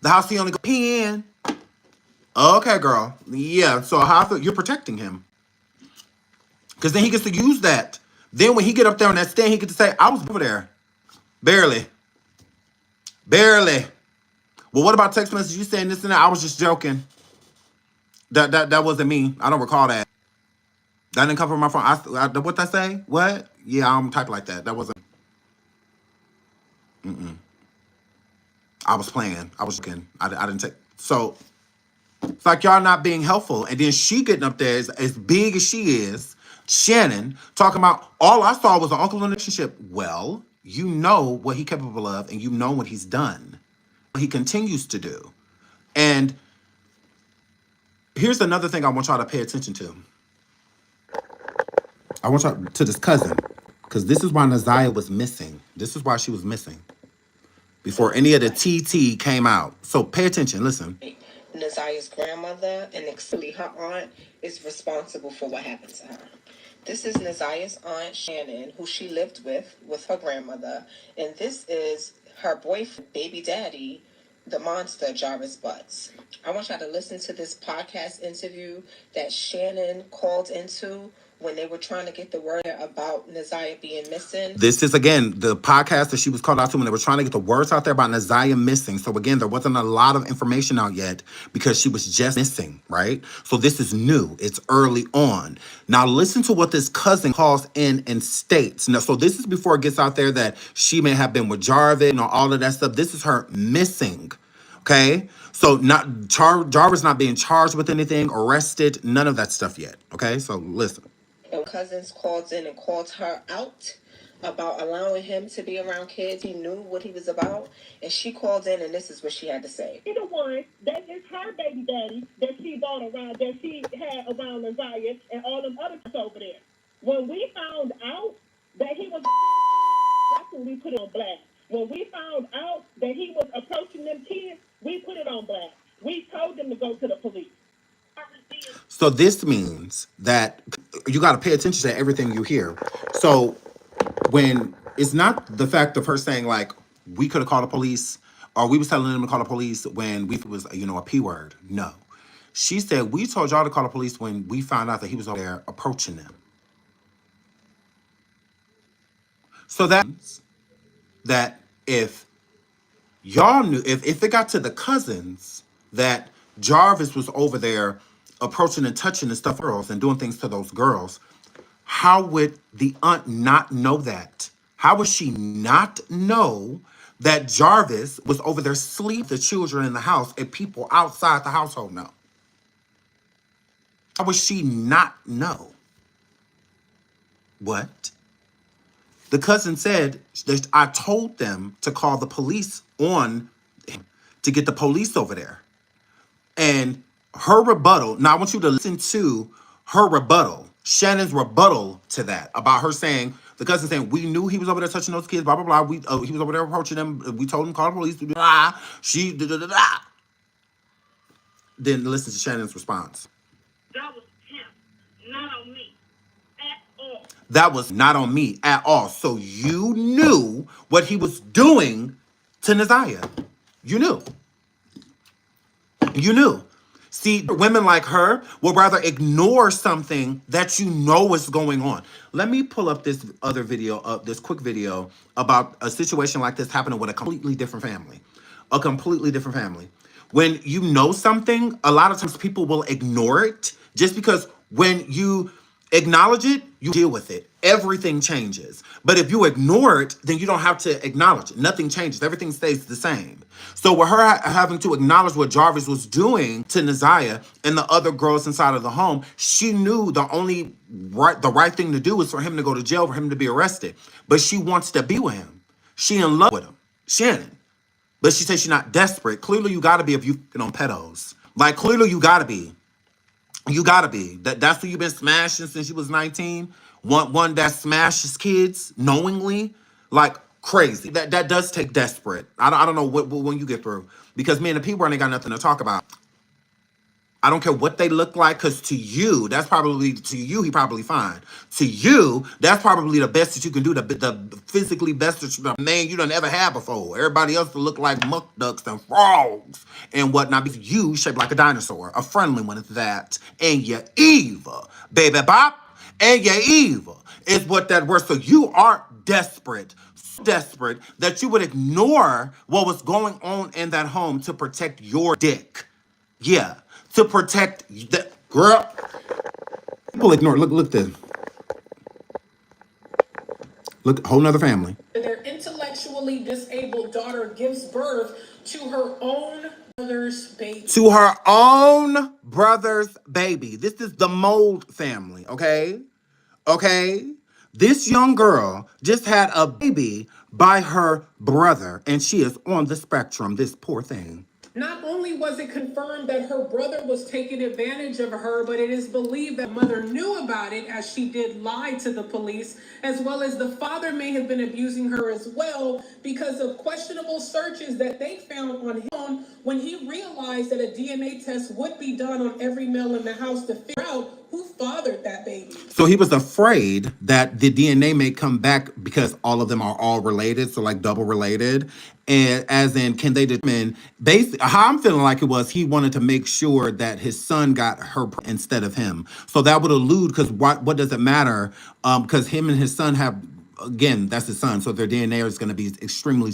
the house he only go pee in. Okay, girl. Yeah, so how you're protecting him. Because then he gets to use that. Then when he get up there on that stand, he gets to say, I was over there. Barely. Barely. Well, what about text messages? You saying this and that? I was just joking. That wasn't me. I don't recall that. That didn't come from my phone. What I say? What? Yeah, I'm type like that. That wasn't. I was playing. I was joking. I didn't take. So it's like y'all not being helpful. And then she getting up there as big as she is, Shannon, talking about all I saw was an uncle in a relationship. Well, you know what he's capable of, and you know what he's done. What he continues to do. And here's another thing I want y'all to pay attention to. I want y'all to this cousin. Because this is why NaZiyah was missing. This is why she was missing. Before any of the TT came out. So pay attention. Listen. NaZiyah's grandmother and actually her aunt is responsible for what happened to her. This is NaZiyah's aunt Shannon, who she lived with her grandmother, and this is her boyfriend, baby daddy, the monster Jarvis Butts. I want y'all to listen to this podcast interview that Shannon called into when they were trying to get the word about NaZiyah being missing. This is, again, the podcast that she was called out to when they were trying to get the words out there about NaZiyah missing. So, again, there wasn't a lot of information out yet because she was just missing, right? So this is new. It's early on. Now, listen to what this cousin calls in and states. Now, so this is before it gets out there that she may have been with Jarvis, all of that stuff. This is her missing, okay? So Jarvis not being charged with anything, arrested, none of that stuff yet, okay? So listen. And cousins called in and called her out about allowing him to be around kids. He knew what he was about. And she called in, and this is what she had to say. He the one that is her baby daddy that she bought around, that she had around NaZiyah and all them other kids over there. When we found out that he was, that's when we put it on blast. When we found out that he was approaching them kids, we put it on blast. We told them to go to the police. So this means that you got to pay attention to everything you hear. So when it's not the fact of her saying like, we could have called the police or we was telling them to call the police when we was, a P word. No. She said, we told y'all to call the police when we found out that he was over there approaching them. So that means that if y'all knew, if it got to the cousins that Jarvis was over there approaching and touching and stuff girls and doing things to those girls, how would the aunt not know that? How would she not know that Jarvis was over there sleep the children in the house and people outside the household know? How would she not know? What? The cousin said that I told them to call the police on him, to get the police over there. And her rebuttal, now I want you to listen to her rebuttal, Shannon's rebuttal to that, about her saying, the cousin saying, we knew he was over there touching those kids, blah, blah, blah. He was over there approaching them. We told him to call the police, blah, blah, blah. Then listen to Shannon's response. That was him, not on me at all. That was not on me at all. So you knew what he was doing to NaZiyah. You knew. You knew. See, women like her will rather ignore something that you know is going on. Let me pull up this other video, this quick video about a situation like this happening with a completely different family. A completely different family. When you know something, a lot of times people will ignore it just because when you acknowledge it, you deal with it. Everything changes. But if you ignore it, then you don't have to acknowledge it. Nothing changes. Everything stays the same. So with her having to acknowledge what Jarvis was doing to NaZiyah and the other girls inside of the home, she knew the right thing to do is for him to go to jail, for him to be arrested. But she wants to be with him. She in love with him. Shannon. But she says she's not desperate. Clearly you gotta be if you on pedos. Like clearly you gotta be. You gotta be. That's who you've been smashing since you was 19. One that smashes kids knowingly, like crazy. That does take desperate. I don't know what when you get through, because me and the people ain't got nothing to talk about. I don't care what they look like, because to you, he probably fine. To you, that's probably the best that you can do, the physically best that man you done ever had before. Everybody else will look like muck ducks and frogs and whatnot. Because you shaped like a dinosaur, a friendly one at that. And you're evil, baby bop. And you're evil is what that word. So you are desperate, so desperate that you would ignore what was going on in that home to protect your dick. Yeah, to protect the girl. People ignore. Look this. Look, whole nother family. Their intellectually disabled daughter gives birth to her own brother's baby. To her own brother's baby. This is the Mold family, okay? Okay? This young girl just had a baby by her brother, and she is on the spectrum, this poor thing. Not only was it confirmed that her brother was taking advantage of her, but it is believed that mother knew about it, as she did lie to the police, as well as the father may have been abusing her as well because of questionable searches that they found on him when he realized that a DNA test would be done on every male in the house to figure out who fathered that baby. So he was afraid that the DNA may come back because all of them are all related, so like double related. And as in, can they determine, basically, how I'm feeling like it was, he wanted to make sure that his son got her instead of him. So that would allude, because what does it matter? Because him and his son have, again, that's his son, so their DNA is going to be extremely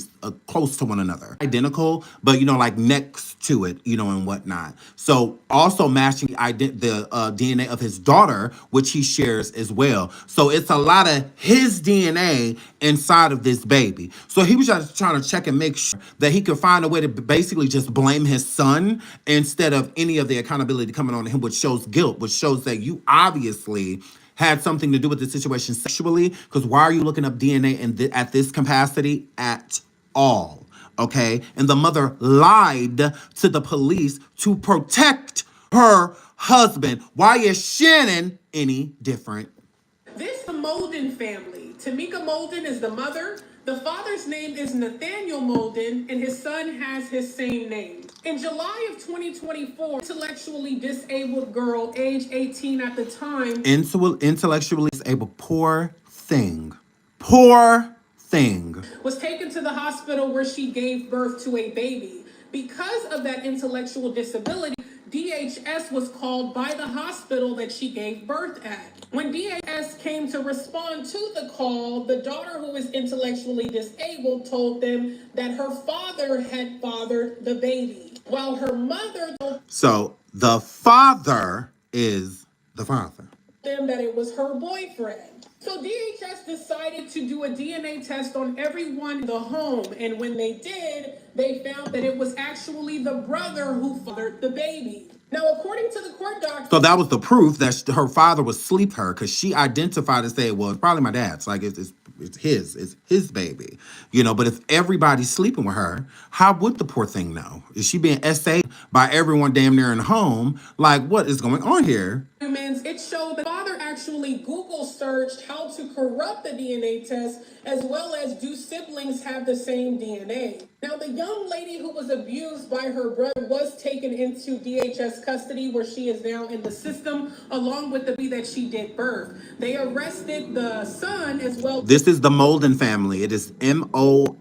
close to one another. Identical, but, like next to it, and whatnot. So also matching the DNA of his daughter, which he shares as well. So it's a lot of his DNA inside of this baby. So he was just trying to check and make sure that he could find a way to basically just blame his son instead of any of the accountability coming on him, which shows guilt, which shows that you obviously had something to do with the situation sexually, because why are you looking up DNA at this capacity at all? Okay? And the mother lied to the police to protect her husband. Why is Shannon any different? This is the Molden family. Tamika Molden is the mother. The father's name is Nathaniel Molden, and his son has his same name. In July of 2024, intellectually disabled girl, age 18 at the time, Intellectually disabled, poor thing. Poor thing. Was taken to the hospital where she gave birth to a baby. Because of that intellectual disability, DHS was called by the hospital that she gave birth at. When DHS came to respond to the call, the daughter, who is intellectually disabled, told them that her father had fathered the baby, while her mother told So the father is the father. them that it was her boyfriend. So DHS decided to do a DNA test on everyone in the home, and when they did, they found that it was actually the brother who fathered the baby. Now, according to the court documents, so that was the proof that her father was sleep her, because she identified and said, well, it's probably my dad's. Like, it's his baby. But if everybody's sleeping with her, how would the poor thing know? Is she being essayed by everyone damn near in the home? Like, what is going on here? It showed the father actually Google searched how to corrupt the DNA test, as well as do siblings have the same DNA. Now, the young lady who was abused by her brother was taken into DHS custody, where she is now in the system, along with the baby that she did birth. They arrested the son as well. This is the Molden family. It is Molden,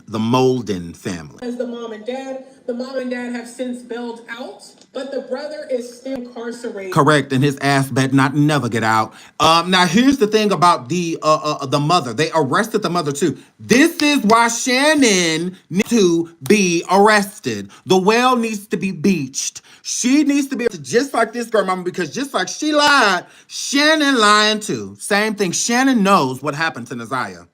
the Molden family. As the mom and dad. The mom and dad have since bailed out, but the brother is still incarcerated. Correct, and his ass bet not never get out. Now here's the thing about the mother. They arrested the mother too. This is why Shannon needs to be arrested. The whale needs to be beached. She needs to be just like this girl mama, because just like she lied, Shannon lying too. Same thing. Shannon knows what happened to NaZiyah.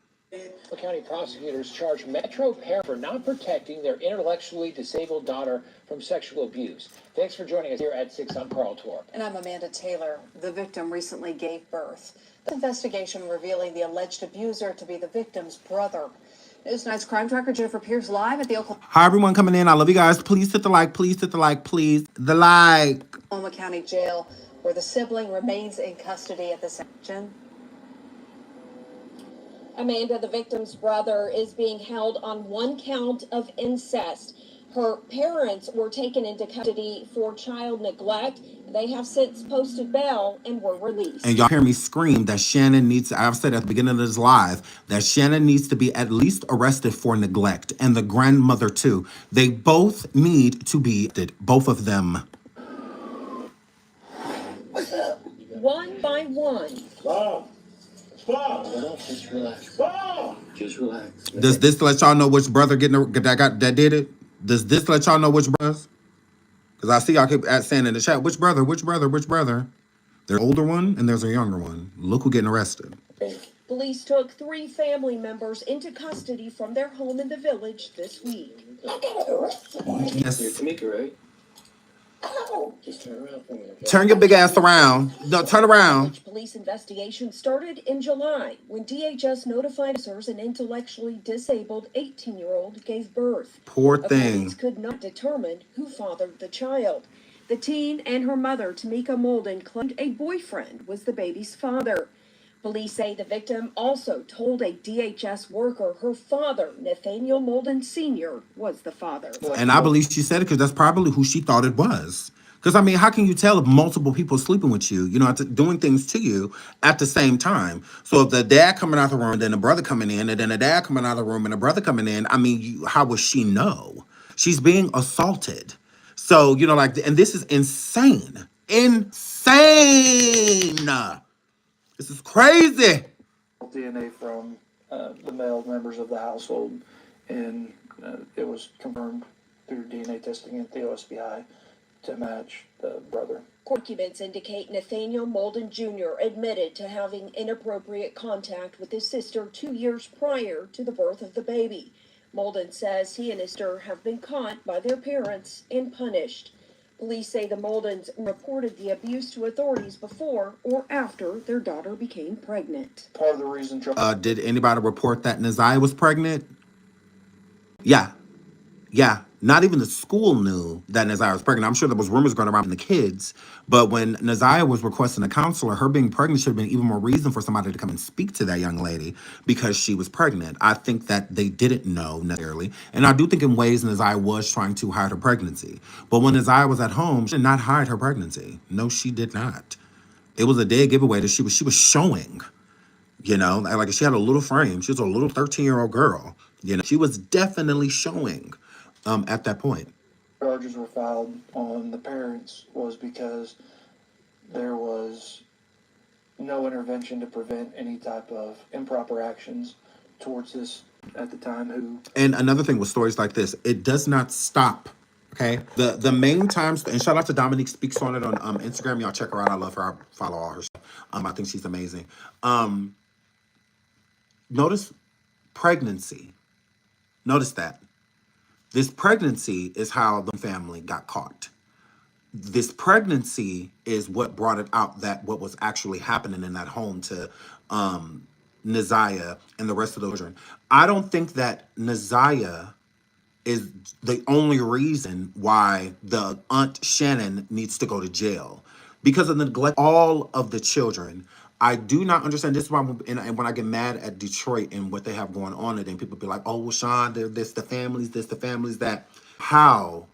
County prosecutors charged Metro parents for not protecting their intellectually disabled daughter from sexual abuse. Thanks for joining us here at 6. I'm Carl Torp. And I'm Amanda Taylor. The victim recently gave birth. The investigation revealing the alleged abuser to be the victim's brother. News Night's crime tracker Jennifer Pierce live at the Oklahoma. Hi everyone coming in. I love you guys. Please hit the like. Please hit the like. Please the like. Oklahoma County Jail, where the sibling remains in custody at the section. Amanda, the victim's brother, is being held on one count of incest. Her parents were taken into custody for child neglect. They have since posted bail and were released. And y'all hear me scream that Shannon needs, I've said at the beginning of this live, that Shannon needs to be at least arrested for neglect. And the grandmother too. They both need to be, both of them. One by one. Stop. Stop. Just relax. Stop. Just relax. Does this let y'all know which brother that did it? Does this let y'all know which brothers? Because I see y'all keep saying in the chat, which brother, which brother, which brother? There's an older one and there's a younger one. Look who getting arrested. Police took 3 family members into custody from their home in the village this week. Yes. You're Tamika, right? Just turn around for me. Okay? Turn your big ass around. No, turn around. Police investigation started in July when DHS notified officers an intellectually disabled 18-year-old gave birth. Poor thing. Police could not determine who fathered the child. The teen and her mother, Tamika Molden, claimed a boyfriend was the baby's father. Police say the victim also told a DHS worker her father, Nathaniel Molden Sr., was the father. And I believe she said it because that's probably who she thought it was. Because, I mean, how can you tell if multiple people sleeping with you, you know, doing things to you at the same time? So if the dad coming out the room and then the brother coming in and then the dad coming out of the room and the brother coming in, I mean, how would she know? She's being assaulted. So, you know, like, and this is insane. Insane. This is crazy. DNA from the male members of the household, and it was confirmed through DNA testing at the OSBI to match the brother. Documents indicate Nathaniel Molden Jr. admitted to having inappropriate contact with his sister 2 years prior to the birth of the baby. Molden says he and his sister have been caught by their parents and punished. Police say the Moldens reported the abuse to authorities before or after their daughter became pregnant. Part of the reason... Did anybody report that NaZiyah was pregnant? Yeah. Yeah. Not even the school knew that NaZiyah was pregnant. I'm sure there was rumors going around in the kids. But when NaZiyah was requesting a counselor, her being pregnant should have been even more reason for somebody to come and speak to that young lady because she was pregnant. I think that they didn't know necessarily. And I do think in ways NaZiyah was trying to hide her pregnancy. But when NaZiyah was at home, she did not hide her pregnancy. No, she did not. It was a dead giveaway that she was showing. You know, like she had a little frame. She was a little 13-year-old girl. You know, she was definitely showing. At that point, charges were filed on the parents was because there was no intervention to prevent any type of improper actions towards this at the time. And another thing with stories like this, it does not stop. Okay, the main times, and shout out to Dominique Speaks on it on Instagram. Y'all check her out. I love her. I follow all her stuff. I think she's amazing. Notice pregnancy. Notice that. This pregnancy is how the family got caught. This pregnancy is what brought it out that what was actually happening in that home to NaZiyah and the rest of the children. I don't think that NaZiyah is the only reason why the Aunt Shannon needs to go to jail. Because of the neglect of all of the children. I do not understand. This is why and when I get mad at Detroit and what they have going on, and then people be like, oh, well, Sean, this the families, that. How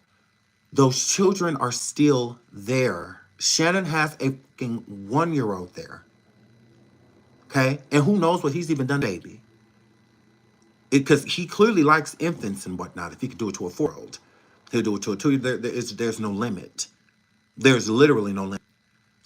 those children are still there. Shannon has a fucking 1-year-old there. Okay? And who knows what he's even done, baby. Because he clearly likes infants and whatnot. If he could do it to a 4-year-old, he'll do it to a 2-year-old. There's no limit. There's literally no limit.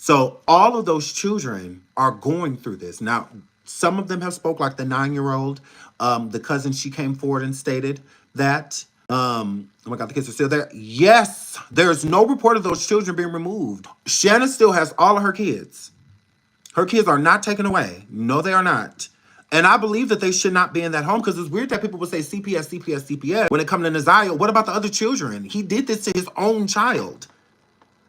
So all of those children are going through this. Now, some of them have spoke, like the 9-year-old. The cousin, she came forward and stated that, oh my God, the kids are still there. Yes, there's no report of those children being removed. Shannon still has all of her kids. Her kids are not taken away. No, they are not. And I believe that they should not be in that home because it's weird that people would say CPS, CPS, CPS. When it comes to NaZiyah, what about the other children? He did this to his own child.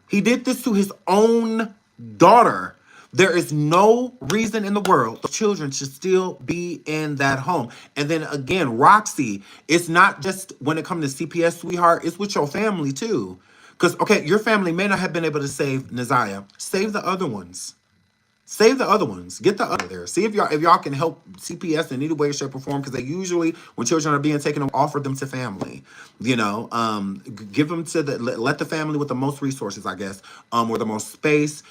He did this to his own daughter. There is no reason in the world the children should still be in that home. And then again, Roxy, it's not just when it comes to CPS, sweetheart, it's with your family too. Because, okay, your family may not have been able to save NaZiyah. Save the other ones. Save the other ones. Get the other there. See if y'all can help CPS in any way, shape, or form, because they usually, when children are being taken, offer them to family. You know, give them to let the family with the most resources, I guess, or the most space,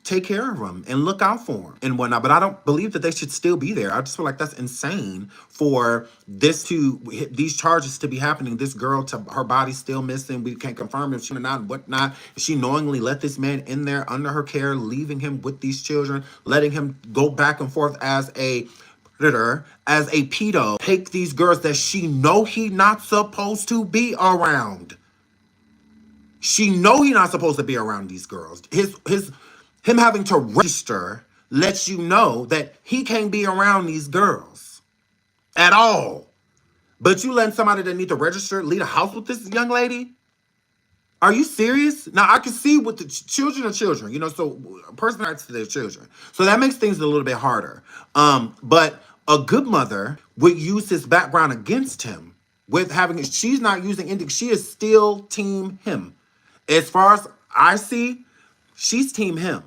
take care of them and look out for them and whatnot. But I don't believe that they should still be there. I just feel like that's insane for these charges to be happening. This girl, to her body still missing. We can't confirm if she or not and whatnot. She knowingly let this man in there under her care, leaving him with these children, letting him go back and forth as a predator, as a pedo, take these girls that she know he not supposed to be around. She know he not supposed to be around these girls. Him having to register lets you know that he can't be around these girls at all. But you letting somebody that need to register leave a house with this young lady? Are you serious? Now, I can see with the children are children, you know, so a person writes to their children. So that makes things a little bit harder. But a good mother would use his background against him with having, she's not using anything. She is still team him. As far as I see, she's team him.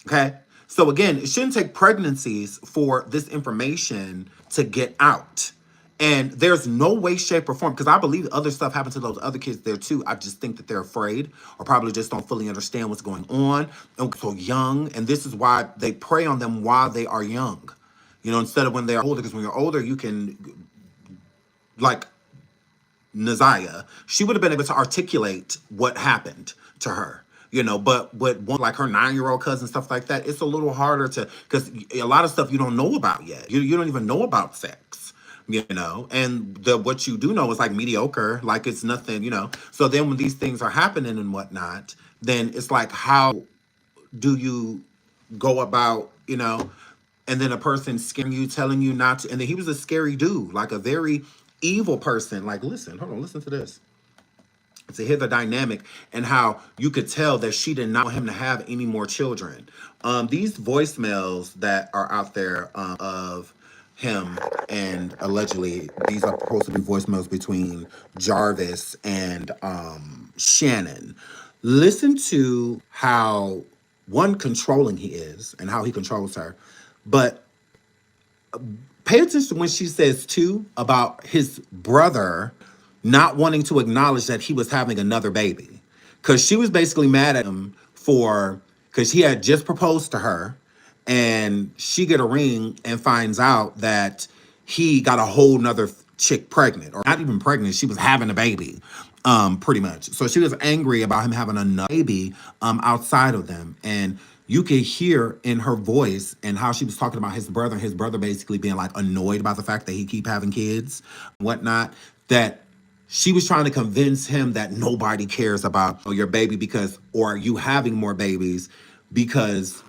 Okay. So again, it shouldn't take pregnancies for this information to get out. And there's no way, shape, or form, because I believe other stuff happened to those other kids there too. I just think that they're afraid or probably just don't fully understand what's going on. And so young, and this is why they prey on them while they are young. You know, instead of when they're older, because when you're older, you can, like NaZiyah, she would have been able to articulate what happened to her. You know, but with one like her 9-year-old cousin, stuff like that, it's a little harder to, because a lot of stuff you don't know about yet. You don't even know about sex. You know, and what you do know is like mediocre, like it's nothing, you know. So then when these things are happening and whatnot, then it's like, how do you go about, you know, and then a person scaring you, telling you not to, and then he was a scary dude, like a very evil person. Like, listen, hold on, listen to this. To hear the dynamic and how you could tell that she did not want him to have any more children. These voicemails that are out there of him, and allegedly these are supposed to be voicemails between Jarvis and Shannon. Listen to how one controlling he is and how he controls her, but pay attention when she says too about his brother not wanting to acknowledge that he was having another baby, because she was basically mad at him because he had just proposed to her and she get a ring and finds out that he got a whole nother chick pregnant, or not even pregnant, she was having a baby, pretty much. So she was angry about him having another baby outside of them. And you could hear in her voice and how she was talking about his brother basically being like annoyed about the fact that he keep having kids, whatnot, that she was trying to convince him that nobody cares about your baby or you having more babies because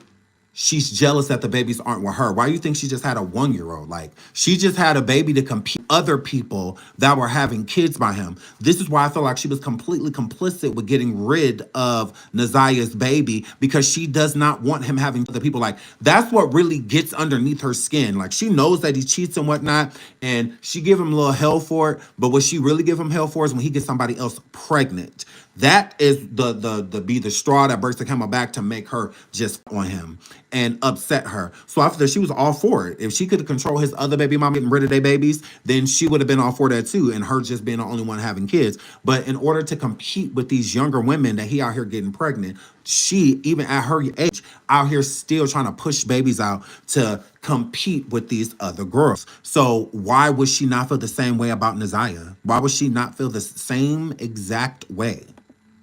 she's jealous that the babies aren't with her. Why do you think she just had a 1-year-old? Like, she just had a baby to compete with other people that were having kids by him. This is why I feel like she was completely complicit with getting rid of NaZiyah's baby, because she does not want him having other people. Like, that's what really gets underneath her skin. Like, she knows that he cheats and whatnot, and she give him a little hell for it. But what she really give him hell for is when he gets somebody else pregnant. That is the straw that breaks the camel back to make her just on him and upset her. So after that, she was all for it. If she could control his other baby mom getting rid of their babies, then she would have been all for that too, and her just being the only one having kids. But in order to compete with these younger women that he out here getting pregnant, she, even at her age, out here still trying to push babies out to compete with these other girls. So why would she not feel the same way about NaZiyah? Why would she not feel the same exact way?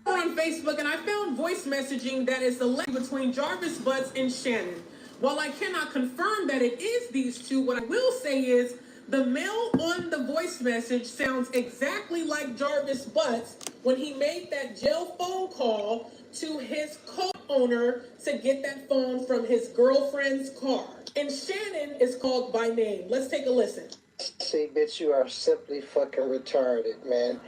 On Facebook, and I found voice messaging that is the link between Jarvis Butts and Shannon. While I cannot confirm that it is these two, what I will say is the male on the voice message sounds exactly like Jarvis Butts when he made that jail phone call to his co-owner to get that phone from his girlfriend's car. And Shannon is called by name. Let's take a listen. See, bitch, you are simply fucking retarded, man.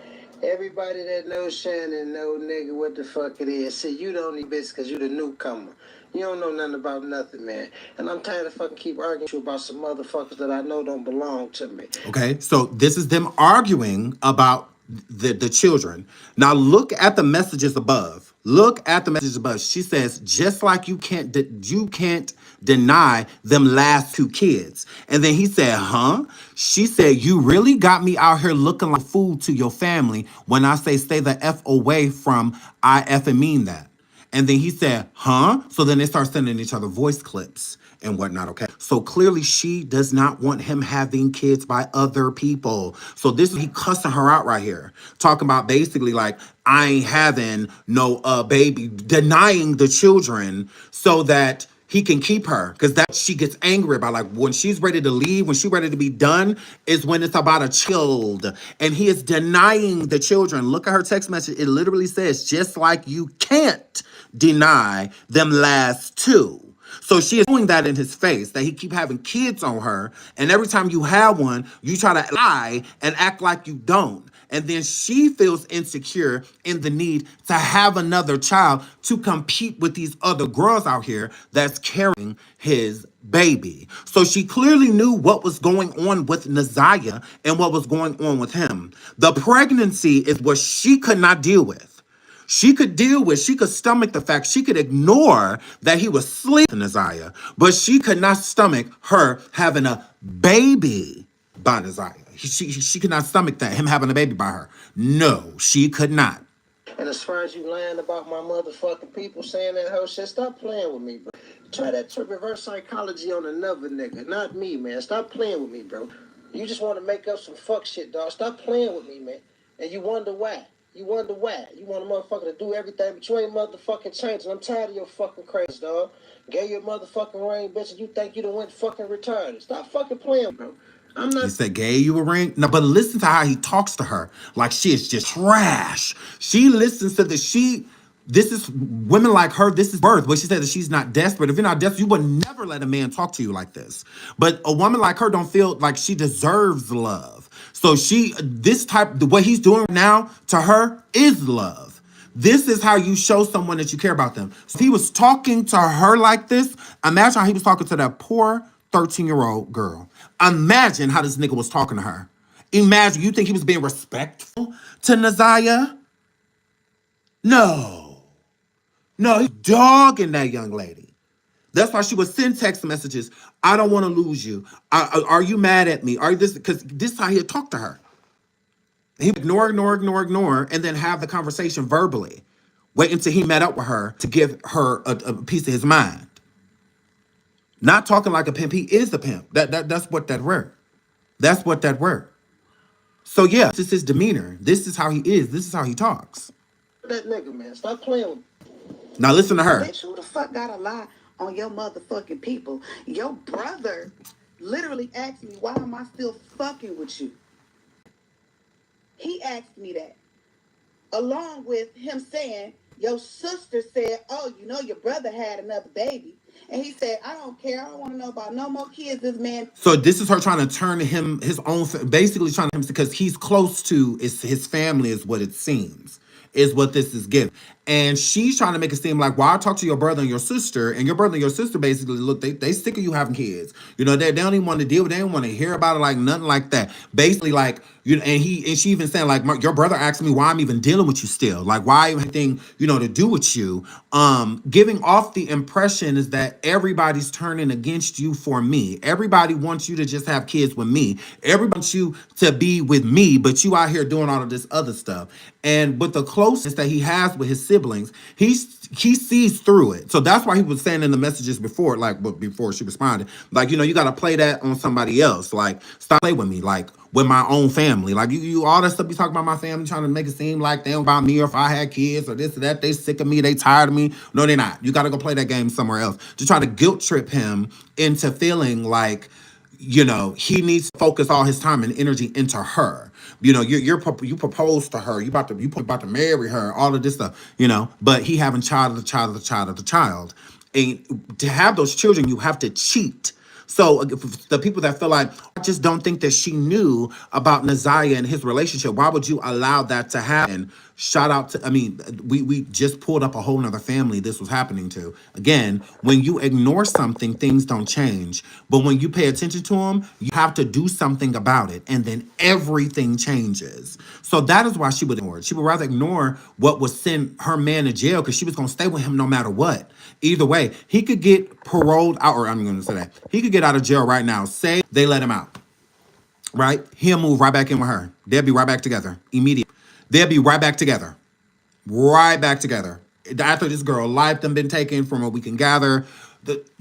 Everybody that knows Shannon know, nigga, what the fuck it is. See, you don't need bitch because you the newcomer. You don't know nothing about nothing, man. And I'm tired of fucking keep arguing with you about some motherfuckers that I know don't belong to me. Okay, so this is them arguing about the children. Now look at the messages above. Look at the message above. She says, just like you can't deny them last two kids. And then he said, huh? She said, you really got me out here looking like a fool to your family when I say stay the F away from I effing mean that. And then he said, huh? So then they start sending each other voice clips and whatnot, okay? So clearly she does not want him having kids by other people. So this is he cussing her out right here. Talking about basically like, I ain't having no baby, denying the children so that he can keep her. Because that she gets angry about. Like when she's ready to leave, when she's ready to be done, is when it's about a child. And he is denying the children. Look at her text message. It literally says, just like you can't deny them last two. So she is doing that in his face, that he keep having kids on her. And every time you have one, you try to lie and act like you don't. And then she feels insecure in the need to have another child to compete with these other girls out here that's carrying his baby. So she clearly knew what was going on with NaZiyah and what was going on with him. The pregnancy is what she could not deal with. She could stomach the fact, she could ignore that he was sleeping with NaZiyah, but she could not stomach her having a baby by NaZiyah. She could not stomach that, him having a baby by her. No, she could not. And as far as you lying about my motherfucking people saying that whole shit, stop playing with me, bro. Try that to reverse psychology on another nigga, not me, man. Stop playing with me, bro. You just want to make up some fuck shit, dog. Stop playing with me, man. And you wonder why. You wonder why. You want a motherfucker to do everything, but you ain't motherfucking changing. I'm tired of your fucking crazy, dog. Gave you a motherfucking ring, bitch, and you think you done went fucking retarded. Stop fucking playing, bro. I'm not. He said, gave you a ring? No, but listen to how he talks to her. Like she is just trash. She listens to this is women like her, this is birth. But she said that she's not desperate. If you're not desperate, you would never let a man talk to you like this. But a woman like her don't feel like she deserves love. So the way he's doing now to her is love. This is how you show someone that you care about them. So if he was talking to her like this, imagine how he was talking to that poor 13-year-old girl. Imagine how this nigga was talking to her. Imagine, you think he was being respectful to NaZiyah? No. No, he's dogging that young lady. That's why she would send text messages. I don't want to lose you. Are you mad at me? Are you this? Because this is how he'd talk to her. He would ignore, and then have the conversation verbally. Wait until he met up with her to give her a piece of his mind. Not talking like a pimp. He is a pimp. That's what that word. That's what that word. So yeah, this is his demeanor. This is how he is. This is how he talks. That nigga, man. Stop playing with me. Now listen to her. Bitch, who the fuck got a lie on your motherfucking people? Your brother literally asked me, why am I still fucking with you? He asked me that. Along with him saying, your sister said, oh, you know your brother had another baby. And he said, I don't care. I don't want to know about no more kids. This man. So this is her trying to turn him, his own, basically trying to, because he's close to his family is what it seems, is what this is giving. And she's trying to make it seem like, well, I talk to your brother and your sister, and your brother and your sister basically, look, they sick of you having kids. You know, they don't even want to deal with it. They don't want to hear about it, like nothing like that. Basically, like, you know, and she even saying, like, your brother asked me why I'm even dealing with you still. Like, why anything, you know, to do with you. Giving off the impression is that everybody's turning against you for me. Everybody wants you to just have kids with me. Everybody wants you to be with me, but you out here doing all of this other stuff. And with the closeness that he has with his siblings, he sees through it. So that's why he was saying in the messages before, like, but before she responded, like, you know, you got to play that on somebody else. Like, stop playing with me, like, with my own family. Like, you all that stuff you talk about my family, trying to make it seem like they don't about me, or if I had kids or this or that, they sick of me, they tired of me. No, they're not. You got to go play that game somewhere else. To try to guilt trip him into feeling like, you know, he needs to focus all his time and energy into her. You know, you propose to her, you about to marry her, all of this stuff, you know, but he having child of the child. And to have those children, you have to cheat. So the people that feel like, I just don't think that she knew about NaZiyah and his relationship, why would you allow that to happen? Shout out to, I mean, we just pulled up a whole nother family this was happening to. Again, when you ignore something, things don't change. But when you pay attention to them, you have to do something about it. And then everything changes. So that is why she would ignore it. She would rather ignore what would send her man to jail because she was going to stay with him no matter what. Either way, he could get paroled out, or I'm going to say that. He could get out of jail right now. Say they let him out, right? He'll move right back in with her. They'll be right back together immediately. They'll be right back together. Right back together. After this girl life done been taken from what we can gather,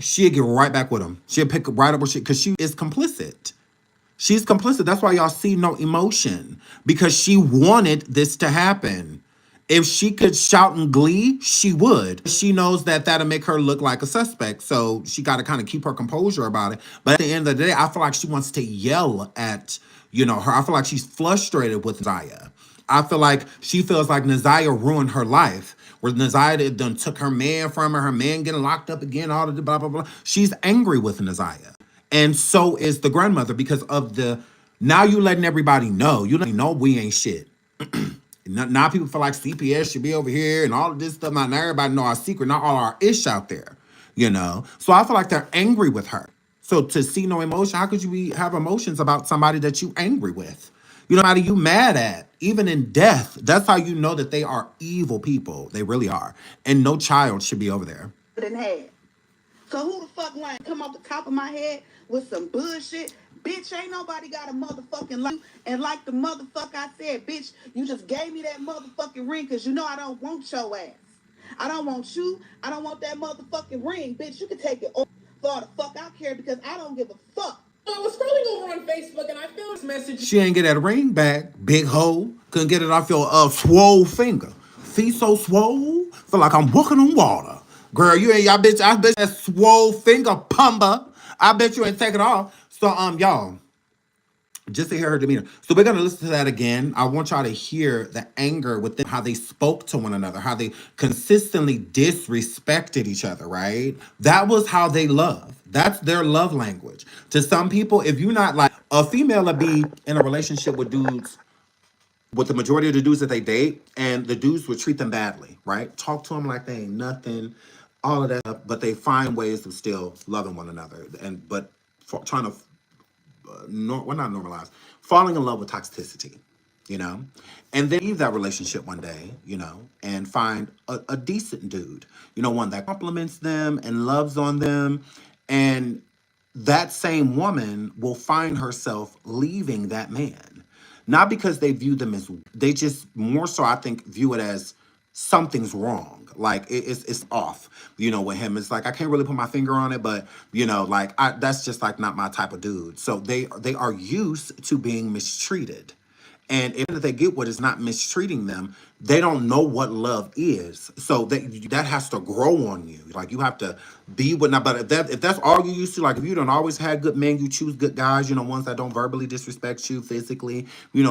she'll get right back with him. She'll pick right up with shit because she is complicit. She's complicit. That's why y'all see no emotion. Because she wanted this to happen. If she could shout in glee, she would. She knows that that'll make her look like a suspect. So she got to kind of keep her composure about it. But at the end of the day, I feel like she wants to yell at, her. I feel like she's frustrated with NaZiyah. I feel like she feels like NaZiyah ruined her life. Where NaZiyah done took her man from her man getting locked up again, all of the blah, blah, blah. She's angry with NaZiyah. And so is the grandmother because of now you letting everybody know. You letting know we ain't shit. Now people feel like CPS should be over here and all of this stuff. Not everybody know our secret, not all our ish out there, So I feel like they're angry with her. So to see no emotion, how could you have emotions about somebody that you angry with? Somebody you mad at, even in death. That's how you know that they are evil people. They really are. And no child should be over there. So who the fuck line come off the top of my head with some bullshit? Bitch, ain't nobody got a motherfucking life. And like the motherfucker I said, bitch, you just gave me that motherfucking ring because you know I don't want your ass. I don't want you. I don't want that motherfucking ring. Bitch, you can take it all for the fuck I care because I don't give a fuck. I was scrolling over on Facebook and I found this message. She ain't get that ring back, big hoe. Couldn't get it off your swole finger. Feet so swole, feel like I'm walking on water. Girl, you ain't, I bet that swole finger pumba. I bet you ain't take it off. So, y'all, just to hear her demeanor. So we're gonna listen to that again. I want y'all to hear the anger within how they spoke to one another, how they consistently disrespected each other, right? That was how they love. That's their love language. To some people, if you're not like a female to be in a relationship with dudes, with the majority of the dudes that they date, and the dudes would treat them badly, right? Talk to them like they ain't nothing, all of that, but they find ways of still loving one another, but trying to not normalize, falling in love with toxicity, and then leave that relationship one day, and find a decent dude, one that compliments them and loves on them, and that same woman will find herself leaving that man. Not because they view them as, they just more so, I think, view it as something's wrong. Like it's off, with him. It's like, I can't really put my finger on it, but that's just like not my type of dude. So they are used to being mistreated. And if they get what is not mistreating them, they don't know what love is. So that has to grow on you. Like you have to be with not. But if that's all you used to, like if you don't always had good men, you choose good guys, ones that don't verbally disrespect you physically,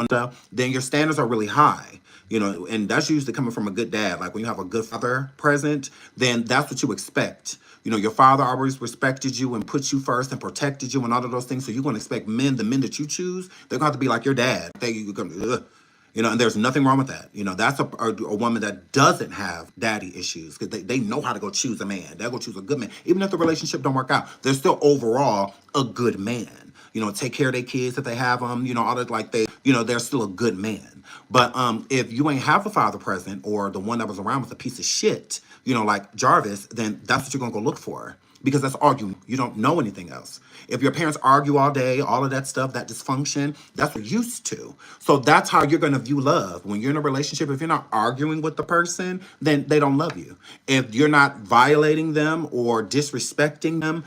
stuff, then your standards are really high. And that's usually coming from a good dad. Like when you have a good father present, then that's what you expect. Your father always respected you and put you first and protected you and all of those things. So you're going to expect the men that you choose, they're going to have to be like your dad. And there's nothing wrong with that. That's a woman that doesn't have daddy issues because they know how to go choose a man. They'll go choose a good man. Even if the relationship don't work out, they're still overall a good man. Take care of their kids if they have them, all that, like they're still a good man. But if you ain't have a father present or the one that was around was a piece of shit, like Jarvis, then that's what you're going to go look for because that's all you don't know anything else. If your parents argue all day, all of that stuff, that dysfunction, that's what you're used to. So that's how you're going to view love. When you're in a relationship, if you're not arguing with the person, then they don't love you. If you're not violating them or disrespecting them,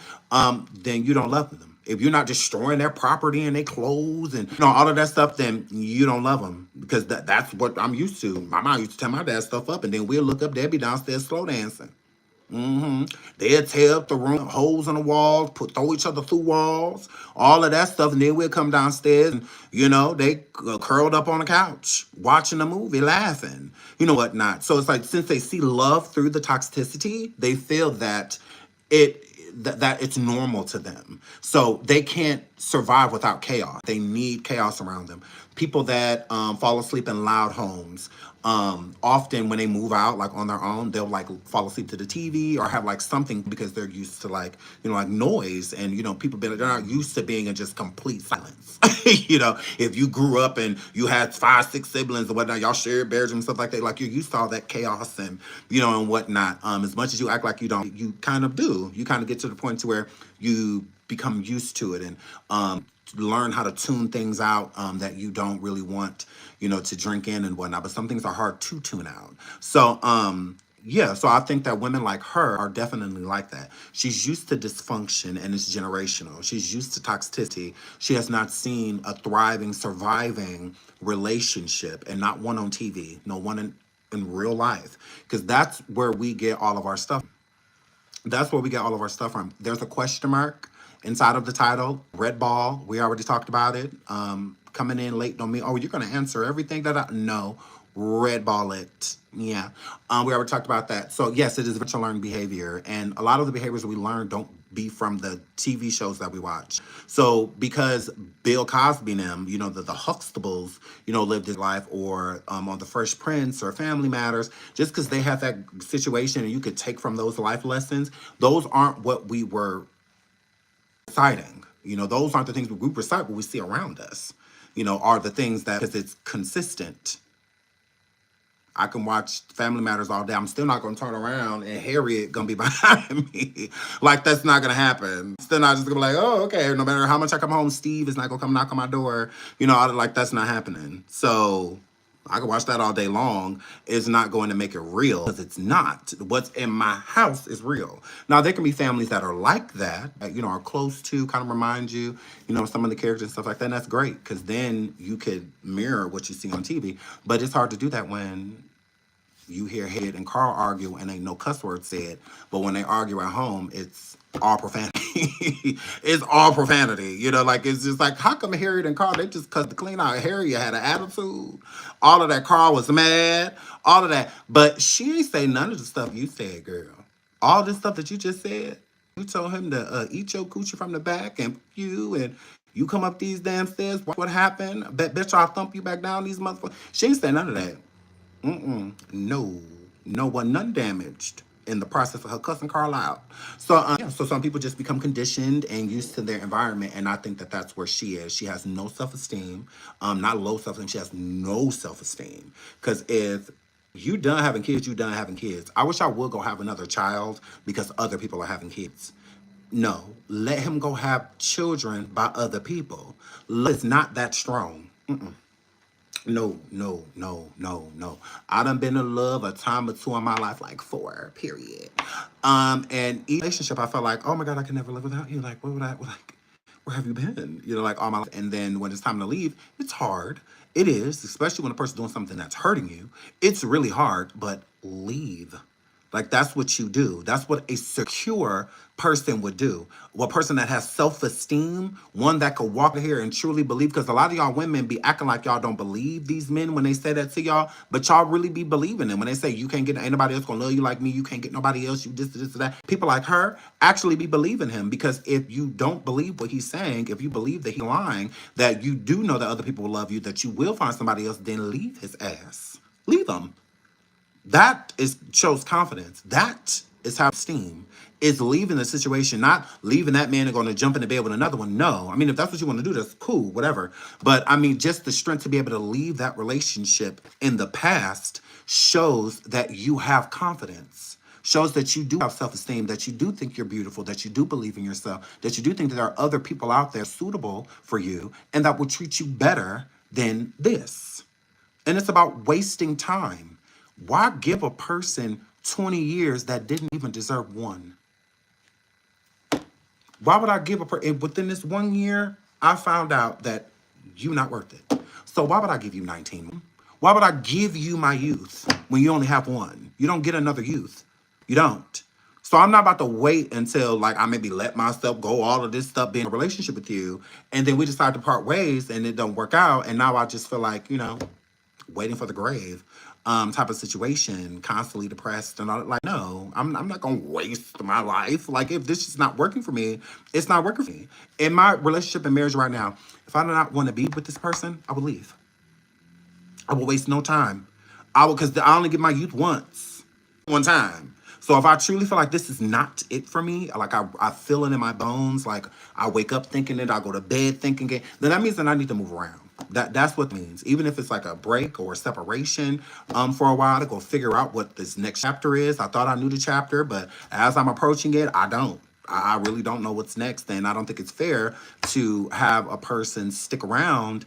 then you don't love them. If you're not destroying their property and their clothes and all of that stuff, then you don't love them because that's what I'm used to. My mom used to tear my dad stuff up, and then we'll look up, they'll be downstairs slow dancing. They'll tear up the room, holes in the walls, throw each other through walls, all of that stuff, and then we'll come downstairs and they curled up on the couch watching a movie, laughing, whatnot. So it's like since they see love through the toxicity, they feel that that it's normal to them. So they can't survive without chaos. They need chaos around them. People that fall asleep in loud homes, often when they move out, like on their own, they'll like fall asleep to the TV or have like something because they're used to like, like noise. And, people they're not used to being in just complete silence. If you grew up and you had 5, 6 siblings or whatnot, y'all shared bedrooms and stuff like that, like you're used to all that chaos and, and whatnot. As much as you act like you don't, you kind of do. You kind of get to the point to where you become used to it and learn how to tune things out that you don't really want, to drink in and whatnot. But some things are hard to tune out. So, yeah, so I think that women like her are definitely like that. She's used to dysfunction and it's generational. She's used to toxicity. She has not seen a thriving, surviving relationship, and not one on TV, no one in real life. Because that's where we get all of our stuff. That's where we get all of our stuff from. There's a question mark inside of the title. Red ball, we already talked about it. Coming in late don't mean, oh, you're going to answer everything that I know. Red ball it. Yeah. We already talked about that. So yes, it is virtual learned behavior. And a lot of the behaviors that we learn don't be from the TV shows that we watch. So because Bill Cosby and them, the Huxtables, lived his life, or on The Fresh Prince or Family Matters, just because they had that situation and you could take from those life lessons, those aren't what we were reciting. Those aren't the things we recite, but we see around us, are the things that, because it's consistent. I can watch Family Matters all day. I'm still not going to turn around and Harriet going to be behind me. Like, that's not going to happen. Still not just going to be like, oh, okay, no matter how much I come home, Steve is not going to come knock on my door. Like, that's not happening. So I can watch that all day long. It's not going to make it real, because it's not. What's in my house is real. Now, there can be families that are like that, are close to, kind of remind you, some of the characters and stuff like that. And that's great, because then you could mirror what you see on TV. But it's hard to do that when you hear Head and Carl argue and ain't no cuss word said. But when they argue at home, it's all profanity. It's all profanity. Like, it's just like, how come Harriet and Carl, they just cussed the clean out? Harriet had an attitude. All of that. Carl was mad. All of that. But she ain't say none of the stuff you said, girl. All this stuff that you just said. You told him to eat your coochie from the back and you come up these damn stairs. What happened? Bet I'll thump you back down these motherfuckers. She ain't say none of that. No one, none damaged in the process of her cussing Carl out. So, so some people just become conditioned and used to their environment, and I think that that's where she is. She has no self-esteem, not low self-esteem. She has no self-esteem. Because if you done having kids, you done having kids. I wish I would go have another child because other people are having kids. No, let him go have children by other people. It's not that strong. No. I done been in love a time or two in my life, like 4, period. And each relationship, I felt like, oh my God, I can never live without you. Like, where have you been? Like all my life. And then when it's time to leave, it's hard. It is, especially when a person's doing something that's hurting you. It's really hard, but leave. Like, that's what you do. That's what a secure person would do. Well, a person that has self-esteem, one that could walk here and truly believe, because a lot of y'all women be acting like y'all don't believe these men when they say that to y'all, but y'all really be believing them. When they say, you can't get anybody else gonna love you like me, you can't get nobody else, you this, that. People like her actually be believing him, because if you don't believe what he's saying, if you believe that he's lying, that you do know that other people will love you, that you will find somebody else, then leave his ass. Leave him. That shows confidence. That is how esteem is, leaving the situation, not leaving that man and going to jump in the bed with another one. No. I mean, if that's what you want to do, that's cool, whatever. But I mean, just the strength to be able to leave that relationship in the past shows that you have confidence. Shows that you do have self-esteem, that you do think you're beautiful, that you do believe in yourself, that you do think that there are other people out there suitable for you and that will treat you better than this. And it's about wasting time. Why give a person 20 years that didn't even deserve one? Why would I give a person, within this 1 year, I found out that you're not worth it. So why would I give you 19? Why would I give you my youth when you only have one? You don't get another youth. You don't. So I'm not about to wait until, like, I maybe let myself go, all of this stuff, be in a relationship with you, and then we decide to part ways and it don't work out, and now I just feel like, waiting for the grave type of situation, constantly depressed and all. Like, no, I'm not gonna waste my life. Like, if this is not working for me, it's not working for me. In my relationship and marriage right now, if I do not want to be with this person, I will leave. I will waste no time. I will, because I only get my youth once, one time. So if I truly feel like this is not it for me, like I feel it in my bones, like I wake up thinking it, I go to bed thinking it, then that means that I need to move around. That's what it means. Even if it's like a break or a separation for a while to go figure out what this next chapter is. I thought I knew the chapter, but as I'm approaching it, I don't. I really don't know what's next, and I don't think it's fair to have a person stick around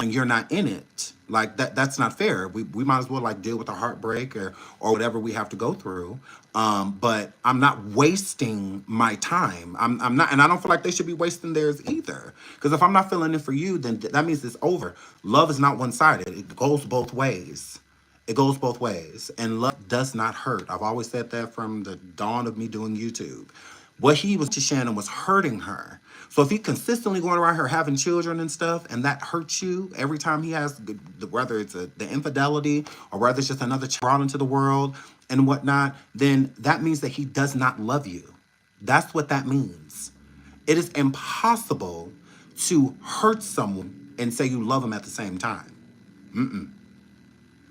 you're not in it. Like that's not fair. We might as well like deal with the heartbreak or whatever we have to go through. But I'm not wasting my time. I'm not, and I don't feel like they should be wasting theirs either. Because if I'm not feeling it for you, then that means it's over. Love is not one-sided. It goes both ways. It goes both ways. And love does not hurt. I've always said that from the dawn of me doing YouTube. What he was to Shannon was hurting her. So if he consistently going around here having children and stuff, and that hurts you every time he has, whether it's the infidelity or whether it's just another child brought into the world and whatnot, then that means that he does not love you. That's what that means. It is impossible to hurt someone and say you love them at the same time.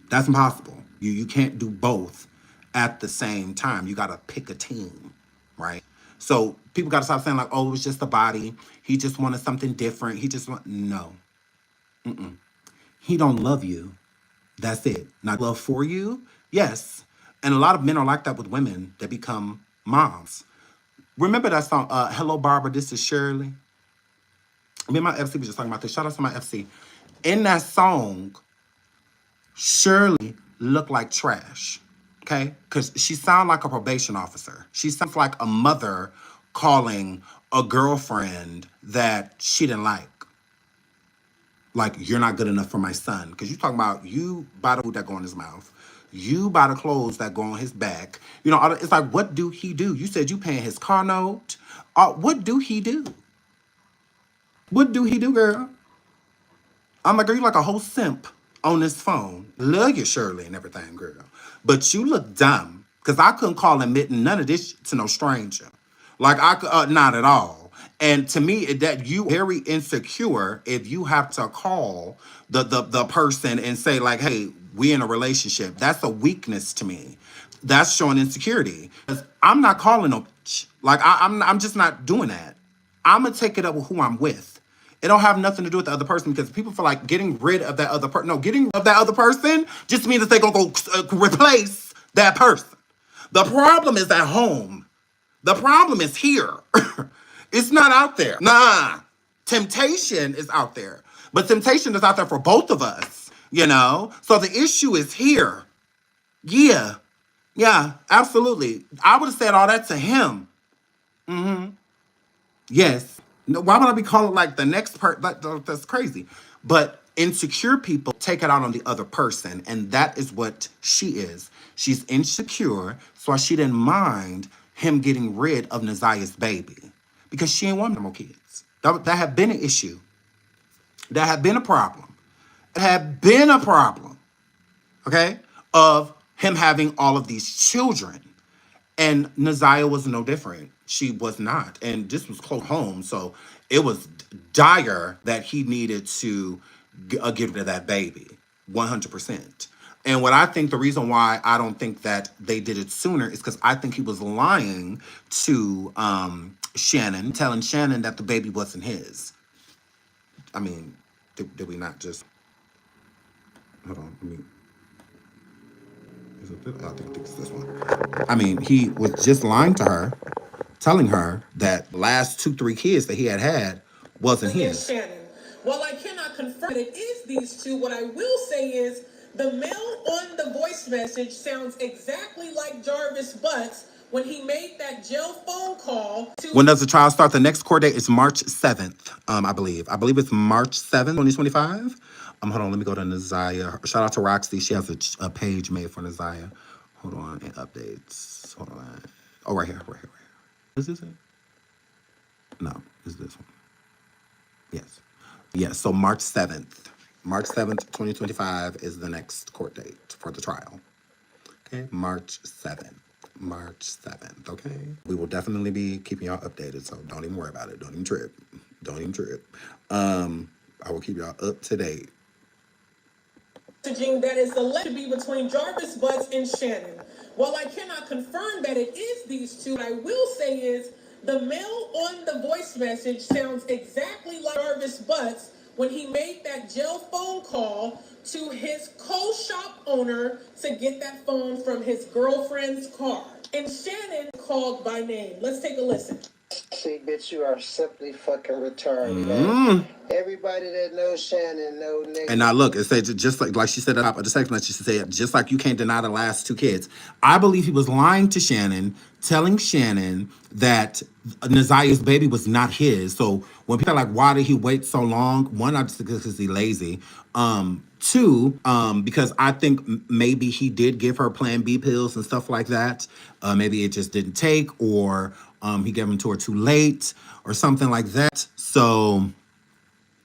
That's impossible. You can't do both at the same time. You got to pick a team, right? So people got to stop saying like, oh, it was just the body. He just wanted something different. No. He don't love you. That's it. Not love for you? Yes. And a lot of men are like that with women that become moms. Remember that song, Hello Barbara, This Is Shirley? Me and my FC was just talking about this. Shout out to my FC. In that song, Shirley looked like trash. Okay? Because she sounded like a probation officer. She sounds like a mother calling a girlfriend that she didn't like. Like, you're not good enough for my son. Because you're talking about you buy the food that go in his mouth. You buy the clothes that go on his back. You know, it's like, what do he do? You said you paying his car note. What do he do? What do he do, girl? I'm like, are you like a whole simp on this phone? Love you, Shirley, and everything, girl. But you look dumb. Because I couldn't call admitting none of this to no stranger. Like, I could, not at all. And to me, that you very insecure if you have to call the person and say, like, hey, we in a relationship. That's a weakness to me. That's showing insecurity. 'Cause I'm not calling no bitch. Like, I'm just not doing that. I'm going to take it up with who I'm with. It don't have nothing to do with the other person because people feel like getting rid of that other person. No, getting rid of that other person just means that they're going to go replace that person. The problem is at home. The problem is here. It's not out there. Nah. Temptation is out there. But temptation is out there for both of us, you know? So the issue is here. Yeah. Yeah, absolutely. I would have said all that to him. Yes. No, why would I be calling like the next part? That's crazy. But insecure people take it out on the other person. And that is what she is. She's insecure. So she didn't mind him getting rid of NaZiyah's baby. Because she ain't want no more kids. That had been an issue. That had been a problem. It had been a problem. Okay? Of him having all of these children. And NaZiyah was no different. She was not. And this was close home. So it was dire that he needed to get rid of that baby. 100%. And what I think the reason why I don't think that they did it sooner is because I think he was lying to Shannon, telling Shannon that the baby wasn't his. I mean, did we not just... Hold on. Let me... I think it's this one. I mean, he was just lying to her, telling her that the last 2-3 kids that he had wasn't his. Shannon. While I cannot confirm that it is these two, what I will say is the male on the voice message sounds exactly like Jarvis Butts when he made that jail phone call to... When does the trial start? The next court date is March 7th, I believe. I believe it's March 7th, 2025. Hold on, let me go to NaZiyah. Shout out to Roxy. She has a page made for NaZiyah. Hold on, and updates. Hold on. Oh, right here. Is this it? No, it's this one. Yes. Yes, so March 7th. March 7th, 2025 is the next court date for the trial. Okay, March 7th. March 7th, okay? We will definitely be keeping y'all updated, so don't even worry about it. Don't even trip. Don't even trip. I will keep y'all up to date. Messaging that is alleged to be between Jarvis Butts and Shannon. While I cannot confirm that it is these two, what I will say is the male on the voice message sounds exactly like Jarvis Butts when he made that jail phone call to his co-shop owner to get that phone from his girlfriend's car. And Shannon called by name. Let's take a listen. See, bitch, you are simply fucking retarded, man. Mm. Everybody that knows Shannon know nigga. And now look, it says just like she said at the top of the text message, she said, just like you can't deny the last two kids. I believe he was lying to Shannon, telling Shannon that NaZiyah's baby was not his. So when people are like, why did he wait so long? One, I just think because he's lazy. Two, because I think maybe he did give her Plan B pills and stuff like that. Maybe it just didn't take, or he gave them to her too late, or something like that. So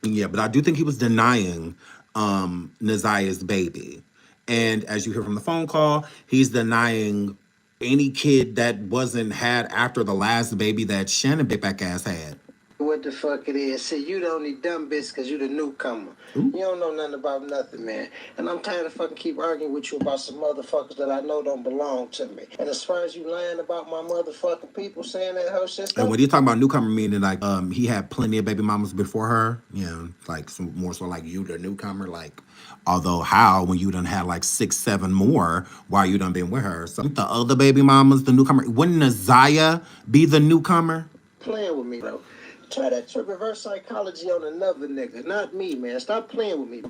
yeah, but I do think he was denying NaZiyah's baby. And as you hear from the phone call, he's denying any kid that wasn't had after the last baby that Shannon big back ass had. What the fuck it is. See, you the only dumb bitch because you the newcomer. Ooh. You don't know nothing about nothing, man. And I'm tired of fucking keep arguing with you about some motherfuckers that I know don't belong to me. And as far as you lying about my motherfucking people saying that whole shit stuff. And when you talking about newcomer, meaning like he had plenty of baby mamas before her, you know, like some more so like you the newcomer, like although how when you done had like 6, 7 more while you done been with her. So the other baby mamas, the newcomer, wouldn't NaZiyah be the newcomer? Playing with me, bro. Try that reverse psychology on another nigga, not me, man. Stop playing with me.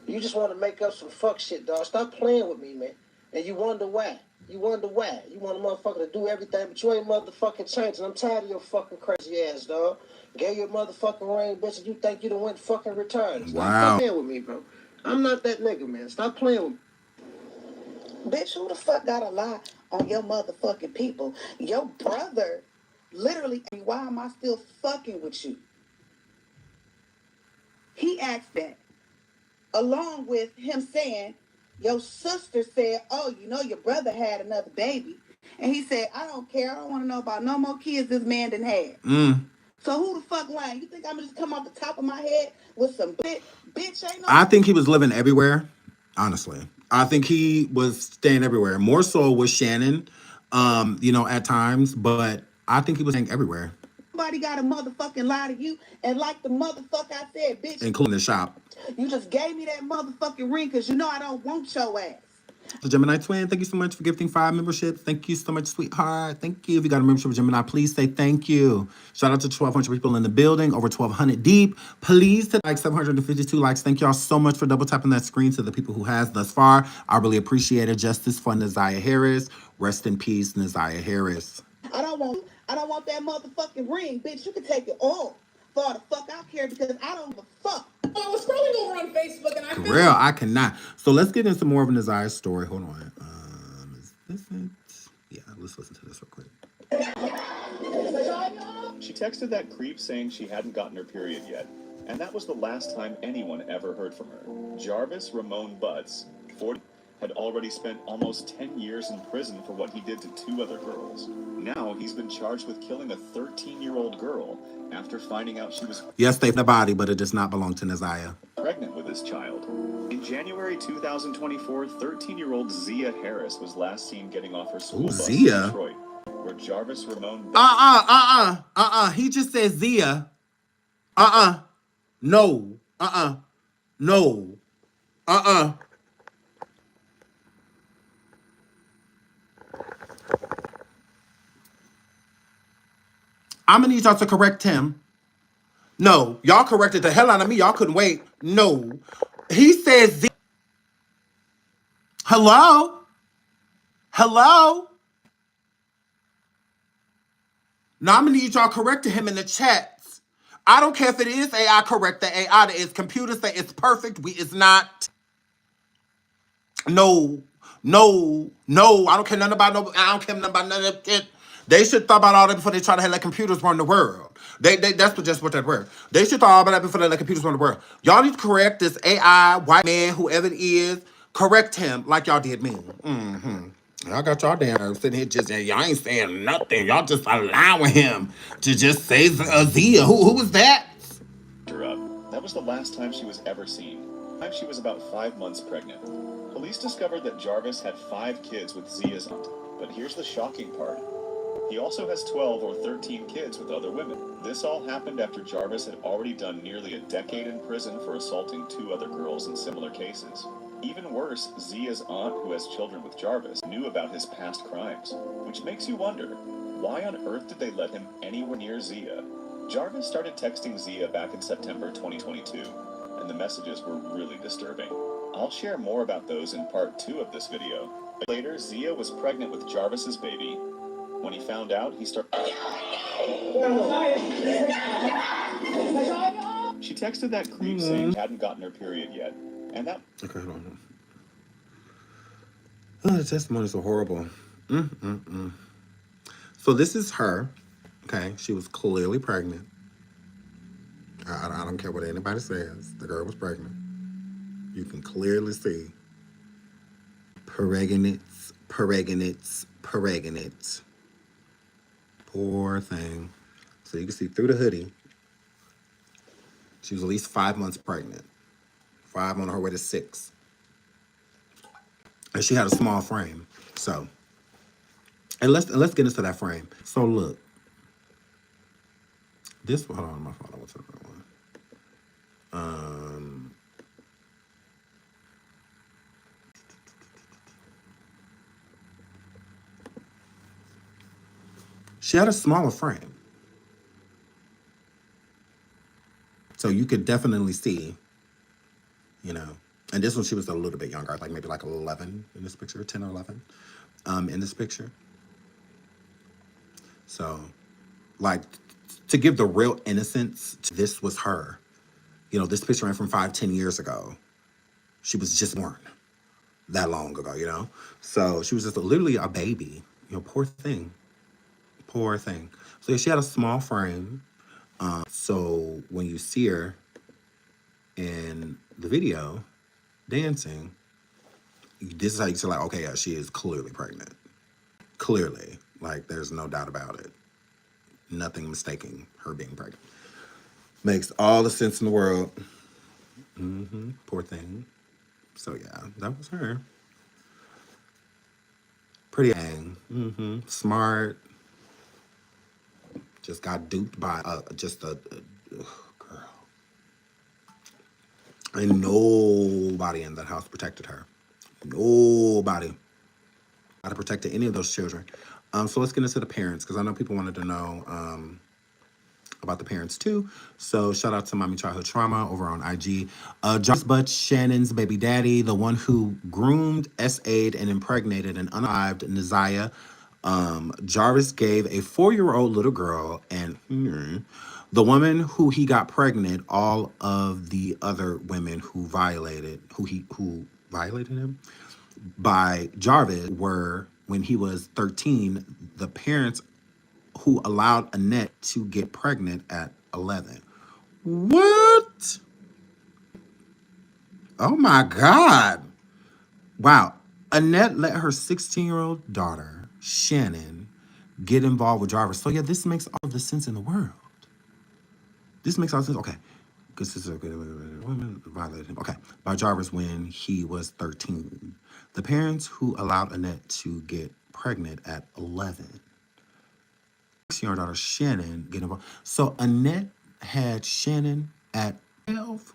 You just want to make up some fuck shit, dog. Stop playing with me, man. And you wonder why. You wonder why. You want a motherfucker to do everything, but you ain't motherfucking changing. I'm tired of your fucking crazy ass, dog. Gave you a motherfucking ring, bitch, and you think you done went fucking retarded. Stop playing with me, bro. I'm not that nigga, man. Stop playing with me. Bitch, who the fuck got a lie on your motherfucking people? Your brother literally, why am I still fucking with you? He asked that, along with him saying, your sister said, oh, you know your brother had another baby. And he said, I don't care. I don't want to know about no more kids this man done had. So who the fuck lying? You think I'm just come off the top of my head with some bitch ain't no... I think he was living everywhere, honestly. I think he was staying everywhere. More so with Shannon, you know, at times, but I think he was staying everywhere. Somebody got a motherfucking lie to you, and like the motherfucker I said, bitch. Including the shop. You just gave me that motherfucking ring because you know I don't want your ass. So Gemini Twin, thank you so much for gifting 5 memberships. Thank you so much, sweetheart. Thank you. If you got a membership with Gemini, please say thank you. Shout out to 1,200 people in the building, over 1,200 deep. Please to like 752 likes. Thank y'all so much for double tapping that screen to the people who has thus far. I really appreciate it. Justice for NaZiyah Harris. Rest in peace, NaZiyah Harris. I don't want that motherfucking ring, bitch. You can take it all. For the fuck I care because I don't give a fuck. I was scrolling over on Facebook and I found... Real, I cannot. So let's get into more of NaZiyah's story. Hold on. Is this it? Yeah, let's listen to this real quick. She texted that creep saying she hadn't gotten her period yet. And that was the last time anyone ever heard from her. Jarvis Ramon Butts, 40, had already spent almost 10 years in prison for what he did to 2 other girls. Now he's been charged with killing a 13-year-old girl after finding out she was... Yes, they the body, but it does not belong to NaZiyah. ...pregnant with his child. In January 2024, 13-year-old Zia Harris was last seen getting off her school bus in Detroit, where Jarvis Ramon... He just said Zia. No. No. I'm gonna need y'all to correct him. No, y'all corrected the hell out of me. Y'all couldn't wait. No. He says, hello? Hello? Now I'm gonna need y'all correcting him in the chats. I don't care if it is AI, correct the AI. That is computer say it's perfect. It's not. No. I don't care nothing about no. I don't care nothing about none of it. They should thought about all that before they try to let computers run the world. That's just what that word. They should thought about that before they let computers run the world. Y'all need to correct this AI, white man, whoever it is. Correct him like y'all did me. Y'all got y'all damn sitting here just, y'all ain't saying nothing. Y'all just allowing him to just say Zia. Who was that? Her up. That was the last time she was ever seen. She was about 5 months pregnant. Police discovered that Jarvis had 5 kids with Zia's aunt. But here's the shocking part. He also has 12 or 13 kids with other women. This all happened after Jarvis had already done nearly a decade in prison for assaulting 2 other girls in similar cases. Even worse, Zia's aunt, who has children with Jarvis, knew about his past crimes, which makes you wonder, why on earth did they let him anywhere near Zia? Jarvis started texting Zia back in September 2022, and the messages were really disturbing. I'll share more about those in part 2 of this video. Later, Zia was pregnant with Jarvis's baby. When he found out, he started... She texted that creep saying she hadn't gotten her period yet, and that... Okay, hold on. Oh, the testimonies are horrible. So this is her. Okay, she was clearly pregnant. I don't care what anybody says. The girl was pregnant. You can clearly see. Pregnant. Poor thing. So you can see through the hoodie. She was at least 5 months pregnant. 5 on her way to 6. And she had a small frame. So, and let's get into that frame. So look. This, hold on, my phone. What's the other one? She had a smaller frame. So you could definitely see, and this one she was a little bit younger, like maybe like 11 in this picture, 10 or 11 in this picture. So, like, to give the real innocence, this was her. This picture ran from 5-10 years ago. She was just born that long ago, So she was just literally a baby. Poor thing. Poor thing. So yeah, she had a small frame. So when you see her in the video dancing, this is how you say, like, okay, yeah, she is clearly pregnant. Clearly. Like, there's no doubt about it. Nothing mistaking her being pregnant. Makes all the sense in the world. Poor thing. So yeah, that was her. Pretty dang. Smart. Just got duped by just a girl. And nobody in that house protected her. Nobody. Not protected any of those children. So let's get into the parents, because I know people wanted to know about the parents too. So shout out to Mommy Childhood Trauma over on IG. Jarvis Butch, Shannon's baby daddy, the one who groomed, SA'd, and impregnated an unalived NaZiyah. Jarvis gave a 4-year-old little girl and the woman who he got pregnant, all of the other women who violated him by Jarvis were, when he was 13, the parents who allowed Annette to get pregnant at 11. What? Oh my God. Wow. Annette let her 16-year-old daughter, Shannon, get involved with Jarvis. So yeah, this makes all the sense in the world. This makes all the sense. Okay. Because this is a good woman violated him. Okay. By Jarvis when he was 13. The parents who allowed Annette to get pregnant at 11. 16-year-old daughter Shannon get involved. So Annette had Shannon at 12.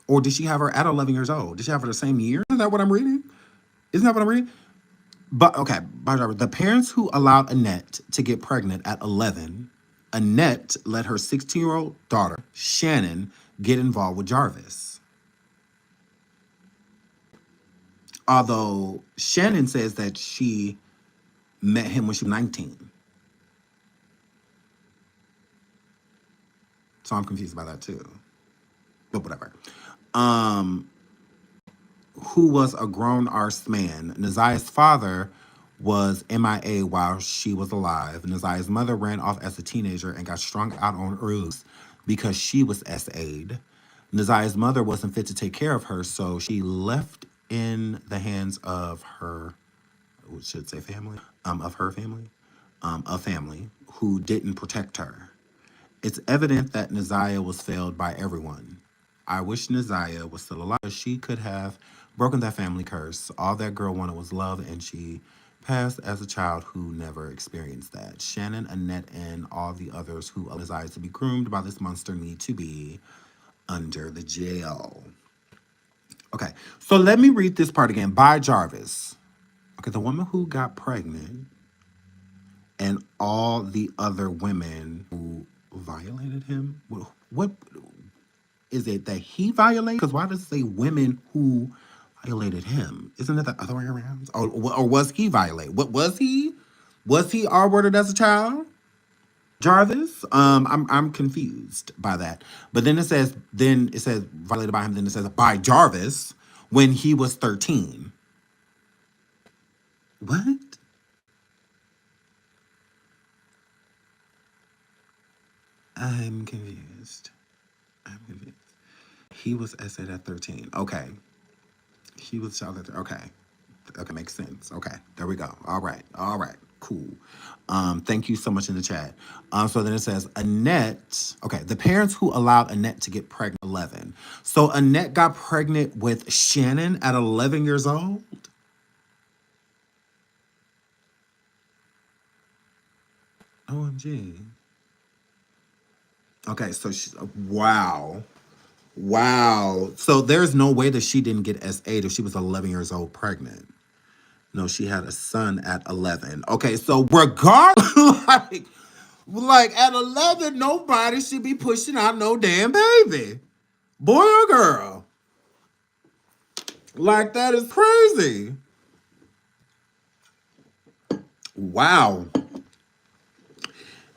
Or did she have her at 11 years old? Did she have her the same year? Isn't that what I'm reading? Isn't that what I'm reading? But okay, by Jarvis, the parents who allowed Annette to get pregnant at 11, Annette let her 16-year-old daughter, Shannon, get involved with Jarvis. Although Shannon says that she met him when she was 19. So I'm confused by that too. But whatever. Who was a grown arse man. NaZiyah's father was MIA while she was alive. NaZiyah's mother ran off as a teenager and got strung out on ruse because she was SA'd. NaZiyah's mother wasn't fit to take care of her, so she left in the hands of her, we should say family, of her family, a family who didn't protect her. It's evident that NaZiyah was failed by everyone. I wish NaZiyah was still alive. She could have broken that family curse. All that girl wanted was love, and she passed as a child who never experienced that. Shannon, Annette, and all the others who allow NaZiyah to be groomed by this monster need to be under the jail. Okay, so let me read this part again. By Jarvis. Okay, the woman who got pregnant and all the other women who violated him. What is it that he violated? Because why does it say women who violated him? Isn't it the other way around? Or was he violated? What was he? Was he R-worded as a child? Jarvis? I'm confused by that. But then it says violated by him, then it says by Jarvis when he was 13. What? I'm confused. He was essayed at 13. Okay. He was child at 13. Okay. Okay, makes sense. Okay, there we go. All right. Cool. Thank you so much in the chat. So then it says Annette. Okay, the parents who allowed Annette to get pregnant at 11. So Annette got pregnant with Shannon at 11 years old. OMG. Okay, so wow. So there's no way that she didn't get S8 if she was 11 years old pregnant. No, she had a son at 11. Okay, so regardless, like at 11, nobody should be pushing out no damn baby. Boy or girl. Like, that is crazy. Wow.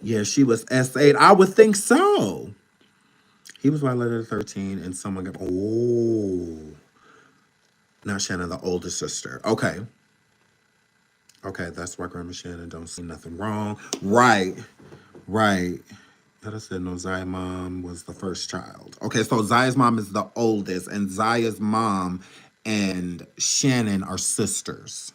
Yeah, she was S8. I would think so. He was violated at 13 and someone got, now Shannon, the older sister. Okay, that's why Grandma Shannon don't see nothing wrong. Right. That I said no, Ziya's mom was the first child. Okay, so Ziya's mom is the oldest, and Ziya's mom and Shannon are sisters.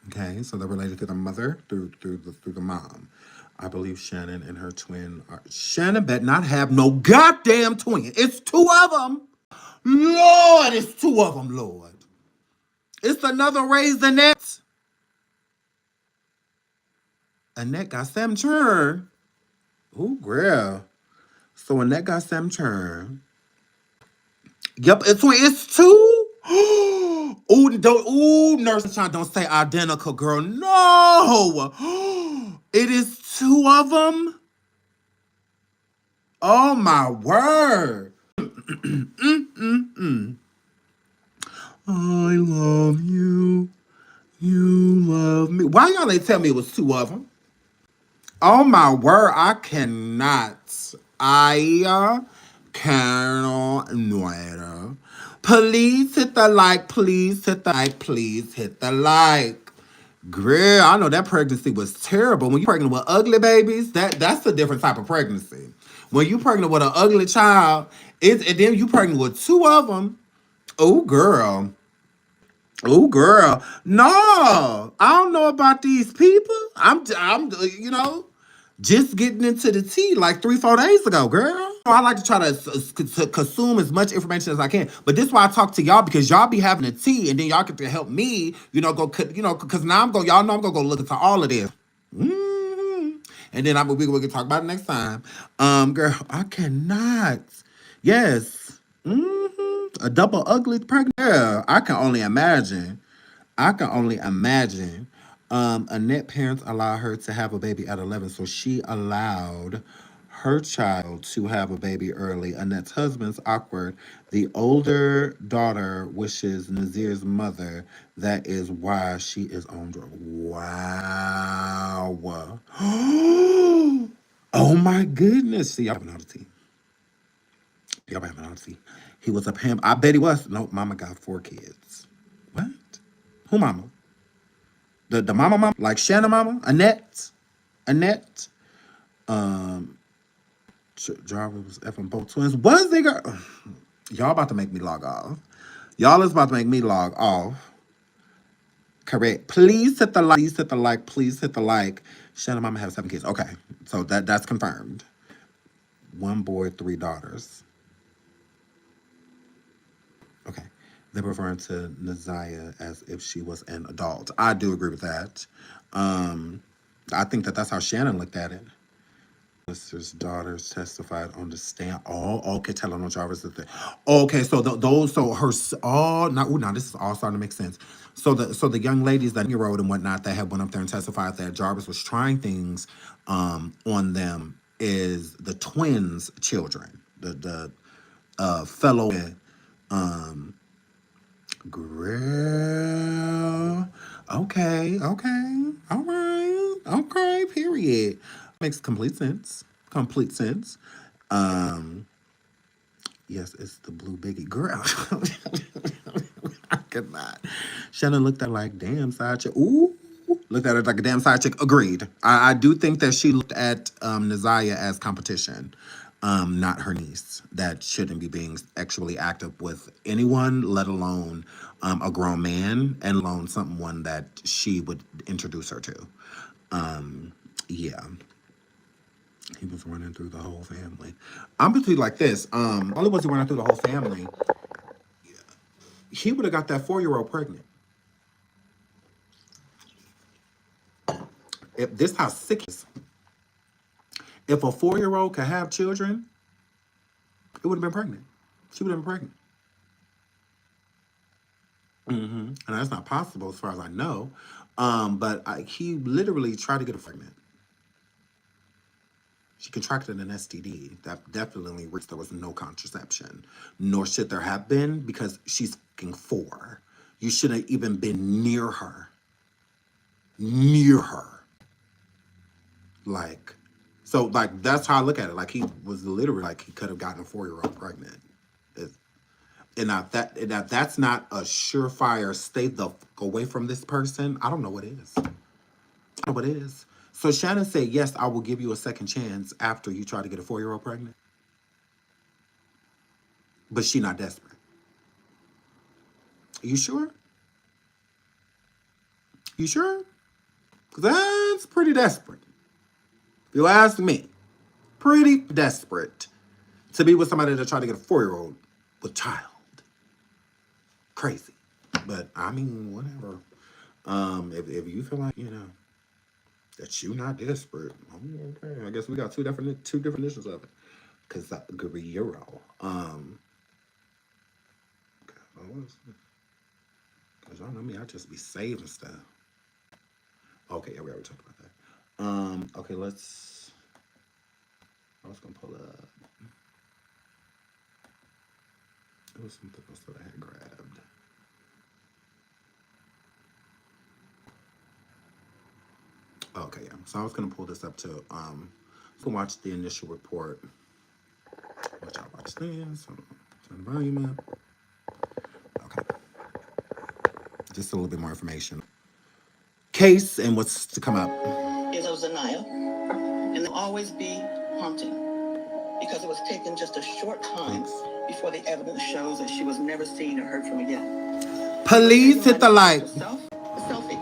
Okay, so they're related to the mother through the mom. I believe Shannon and her twin are. Shannon bet not have no goddamn twin. It's two of them. Lord, it's two of them, Lord. It's another raised Annette. Annette got some churn. Ooh, girl. So Annette got some churn. Yep, it's two. Nurse Sean, don't say identical, girl. No, it is two of them. Oh my word. I love you. You love me. Why y'all ain't tell me it was two of them? Oh my word, I cannot. I cannot. No. Please hit the like. Please hit the like. Please hit the like. Girl, I know that pregnancy was terrible. When you're pregnant with ugly babies, that's a different type of pregnancy. When you're pregnant with an ugly child, and then you pregnant with two of them. Oh, girl. No, I don't know about these people. I'm, just getting into the tea like 3-4 days ago, girl. I like to try to consume as much information as I can. But this is why I talk to y'all, because y'all be having a tea and then y'all get to help me, because now y'all know I'm going to go look into all of this. And then we can talk about it next time. Girl, I cannot. Yes. A double ugly pregnant girl. I can only imagine. Annette parents allowed her to have a baby at 11, so she allowed her child to have a baby early. Annette's husband's awkward. The older daughter wishes NaZiyah's mother. That is why she is on drugs. Wow. Oh my goodness. See, y'all having all the tea. He was a pimp. I bet he was. No, mama got 4 kids. What? Who mama? The mama? Like Shannon mama? Annette? Jarvis was effing both twins. Was they got? Y'all about to make me log off. Y'all is about to make me log off. Correct. Please hit the like. Please hit the like. Please hit the like. Shannon mama have 7 kids. Okay, so that's confirmed. 1 boy, 3 daughters. Okay. They're referring to NaZiyah as if she was an adult. I do agree with that. I think that's how Shannon looked at it. Sister's daughters testified on the stand. Oh, okay, telling on Jarvis. Okay, so those, so her, now this is all starting to make sense. So the young ladies that year old and whatnot that had went up there and testified that Jarvis was trying things on them is the twins' children, the fellow girl. Okay, all right, okay, period. Makes complete sense. Complete sense. Yes, it's the blue biggie girl. I could not. Shannon looked at her like, damn, side chick. Ooh. Looked at her like a damn side chick. Agreed. I do think that she looked at NaZiyah as competition, not her niece. That shouldn't be being sexually active with anyone, let alone a grown man, and alone someone that she would introduce her to. Yeah. He was running through the whole family. I'm gonna tell you like this. Only was he running through the whole family. He would have got that 4-year-old pregnant. If this how sick he is. If a 4-year-old could have children, it would have been pregnant. She would have been pregnant. And that's not possible as far as I know. But he literally tried to get her pregnant. She contracted an STD. That definitely reached. There was no contraception, nor should there have been, because she's fucking 4. You shouldn't have even been near her. Near her. Like, so like that's how I look at it. Like he was literally like he could have gotten a 4-year-old pregnant. And if that's not a surefire stay the fuck away from this person, I don't know what is. I don't know what is. So Shannon said, yes, I will give you a second chance after you try to get a 4-year-old pregnant. But she not desperate. Are you sure? You sure? Because that's pretty desperate. If you ask me, pretty desperate to be with somebody that tried to get a 4-year-old with child. Crazy. But I mean, whatever. If you feel like, that you're not desperate, okay. I guess we got two definitions of it. Because that could be Euro. Because y'all know me, I just be saving stuff. Okay, yeah, we already talked about that. Okay, I was gonna pull up. It was something else that I had grabbed. Okay, yeah. So I was gonna pull this up to watch the initial report. Watch out, watch this. Turn the volume up. Okay. Just a little bit more information. Case and what's to come up. Is of denial, and they'll always be haunting because it was taken just a short time before the evidence shows that she was never seen or heard from again. Please hit the like. Selfie.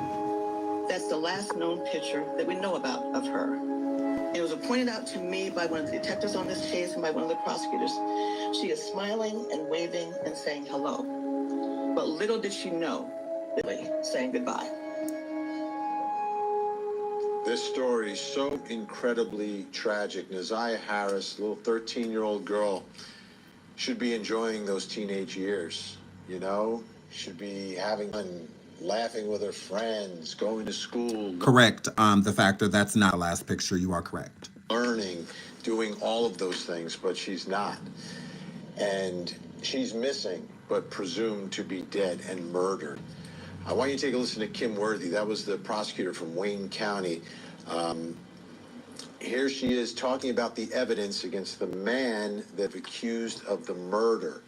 That's the last known picture that we know about of her. It was pointed out to me by one of the detectives on this case and by one of the prosecutors. She is smiling and waving and saying hello. But little did she know, Lily saying goodbye. This story is so incredibly tragic. NaZiyah Harris, little 13-year-old girl, should be enjoying those teenage years, Should be having fun, laughing with her friends, going to school. Correct. The factor that's not the last picture. You are correct. Learning, doing all of those things, but she's not. And she's missing, but presumed to be dead and murdered. I want you to take a listen to Kim Worthy. That was the prosecutor from Wayne County. Here she is talking about the evidence against the man that's accused of the murder.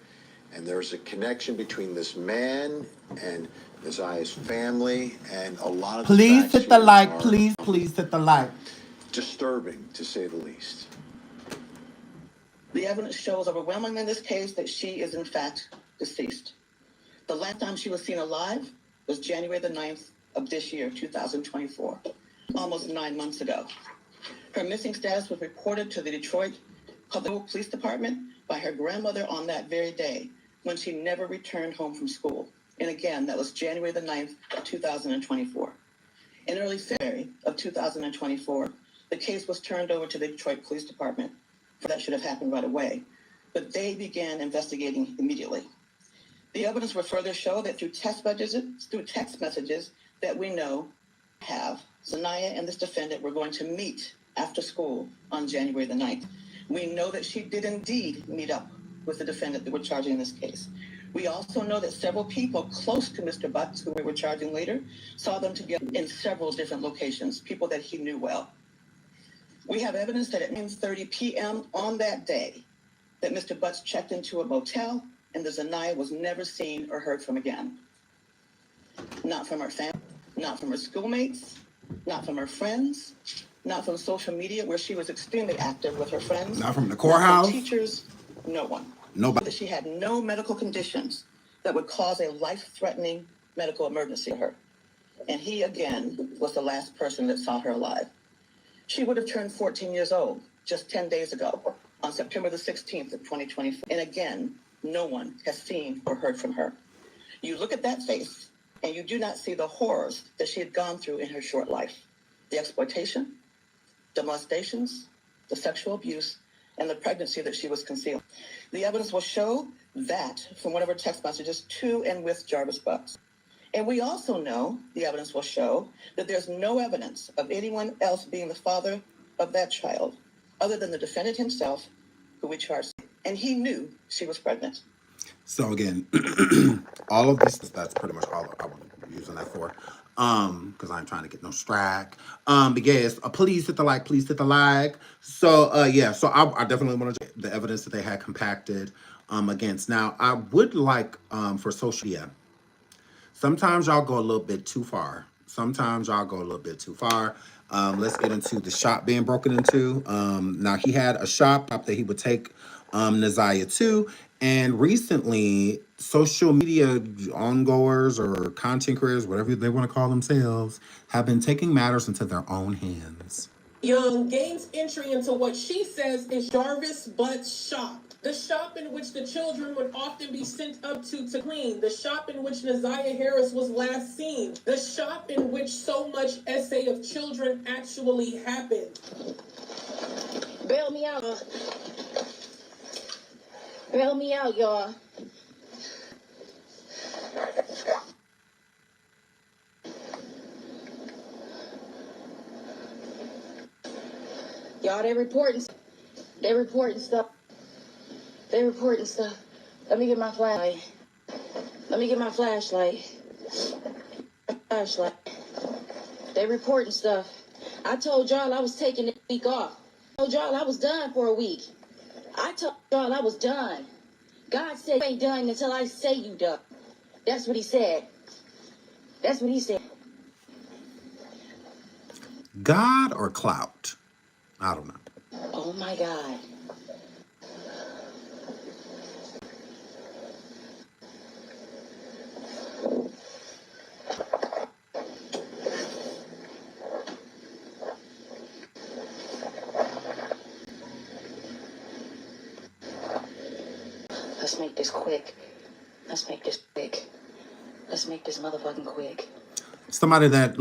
And there's a connection between this man and NaZiyah's family and a lot of Please hit the like. Please hit the like. Disturbing, to say the least. The evidence shows overwhelmingly in this case that she is in fact deceased. The last time she was seen alive was January the 9th of this year, 2024, almost 9 months ago. Her missing status was reported to the Detroit Public Police Department by her grandmother on that very day when she never returned home from school. And again, that was January the 9th of 2024. In early February of 2024, the case was turned over to the Detroit Police Department. That should have happened right away, but they began investigating immediately. The evidence will further show that through text messages that we know have, NaZiyah and this defendant were going to meet after school on January the 9th. We know that she did indeed meet up with the defendant that we're charging in this case. We also know that several people close to Mr. Butts, who we were charging later, saw them together in several different locations, people that he knew well. We have evidence that at 9:30 p.m. on that day, that Mr. Butts checked into a motel and that NaZiyah was never seen or heard from again. Not from her family, not from her schoolmates, not from her friends, not from social media where she was extremely active with her friends. Not from the courthouse. Not from teachers, no one. Nobody. That she had no medical conditions that would cause a life-threatening medical emergency to her. And he, again, was the last person that saw her alive. She would have turned 14 years old just 10 days ago on September the 16th of 2024. And again, no one has seen or heard from her. You look at that face and you do not see the horrors that she had gone through in her short life. The exploitation, the molestations, the sexual abuse, and the pregnancy that she was concealing. The evidence will show that from one of her text messages to and with Jarvis Butts. And we also know, the evidence will show, that there's no evidence of anyone else being the father of that child other than the defendant himself, who we charged. And he knew she was pregnant. So again, all of this, that's pretty much all I was using that for. Because I'm trying to get no strike. But yes, please hit the like, please hit the like. So yeah, so I definitely want to the evidence that they had compacted against. Now I would like for social media. Sometimes y'all go a little bit too far. Sometimes y'all go a little bit too far. Let's get into the shop being broken into. Now he had a shop that he would take NaZiyah to. And recently, social media ongoers or content creators, whatever they want to call themselves, have been taking matters into their own hands. Young gains entry into what she says is Jarvis Butts' shop. The shop in which the children would often be sent up to clean. The shop in which NaZiyah Harris was last seen. The shop in which so much essay of children actually happened. Bail me out. Bail me out, y'all. Y'all, they reporting stuff. They reporting stuff. Let me get my flashlight. They reporting stuff. I told y'all I was taking a week off. I told y'all I was done for a week. I told y'all I was done. God said you ain't done until I say you done. That's what he said. God or clout? I don't know. Oh my God. Let's make this quick. Let's make this motherfucking quick. Somebody that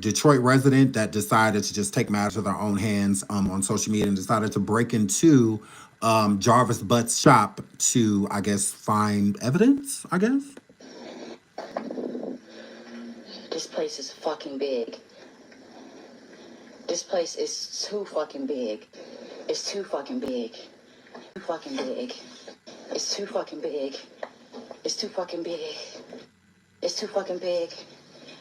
Detroit resident that decided to just take matters to their own hands on social media and decided to break into Jarvis Butts' shop to, I guess, find evidence, I guess. This place is fucking big. This place is too fucking big. It's too fucking big. It's too fucking big.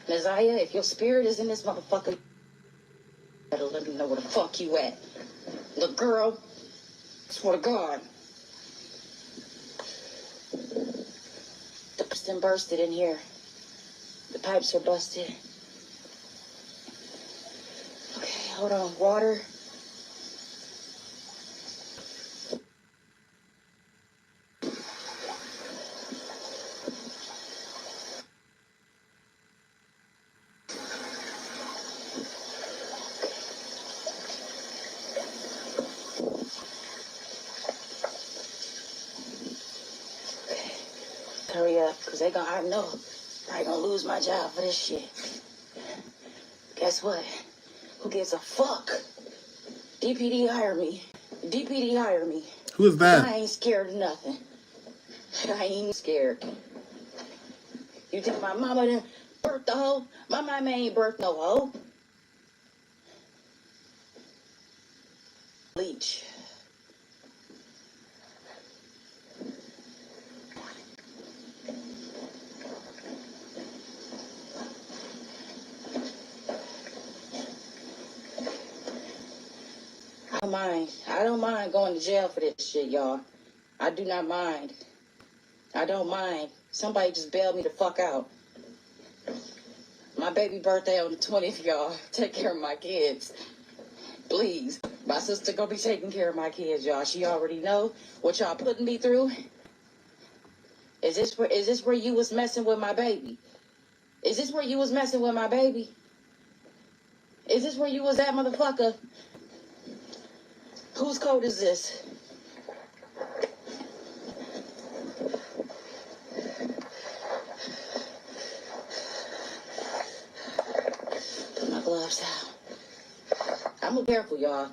NaZiyah, if your spirit is in this motherfucker, you better let me know where the fuck you at. Little girl, swear to God. The pipes done bursted in here. The pipes are busted. Okay, hold on. Water. left because I know I ain't gonna lose my job for this shit. Guess what? Who gives a fuck? DPD hire me. DPD hire me. Who is that? I ain't scared of nothing. I ain't even scared. You think my mama done birthed the hoe? My mama ain't birthed no hoe. Leech. I don't mind going to jail for this shit, y'all. I do not mind. I don't mind. Somebody just bail me the fuck out. My baby birthday on the 20th, y'all. Take care of my kids. Please. My sister gonna be taking care of my kids, y'all. She already know what y'all putting me through. Is this where you was messing with my baby? Is this where you was messing with my baby? Is this where you was at, motherfucker? Whose code is this? Put my gloves out. I'm careful, y'all.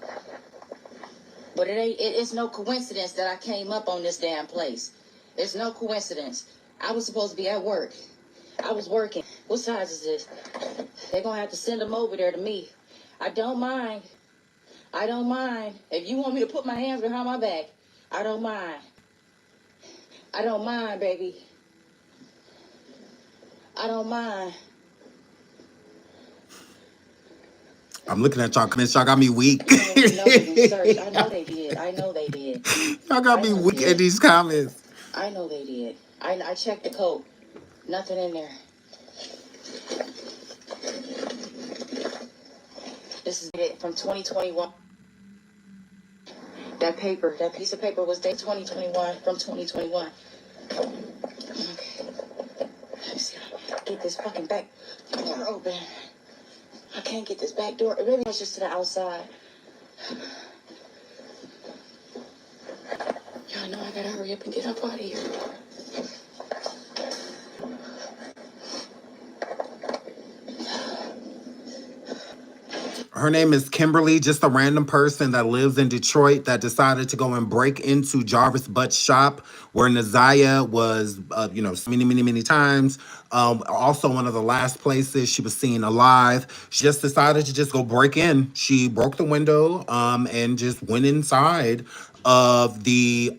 But it's no coincidence that I came up on this damn place. It's no coincidence. I was supposed to be at work. I was working. What size is this? They're gonna have to send them over there to me. I don't mind. I don't mind. If you want me to put my hands behind my back, I don't mind. I don't mind, baby. I don't mind. I'm looking at y'all comments. Y'all got me weak. I know they did. I know they did. Y'all got me weak in these comments. I know they did. I checked the code. Nothing in there. This is it from 2021. That piece of paper was dated 2021 from 2021. Okay. Let me see. Get this fucking back door open. I can't get this back door. Maybe it's just to the outside. Y'all know I gotta hurry up and get up out of here. Her name is Kimberly, just a random person that lives in Detroit that decided to go and break into Jarvis Butt's shop where NaZiyah was, many times. Also, one of the last places she was seen alive. She just decided to just go break in. She broke the window and just went inside of the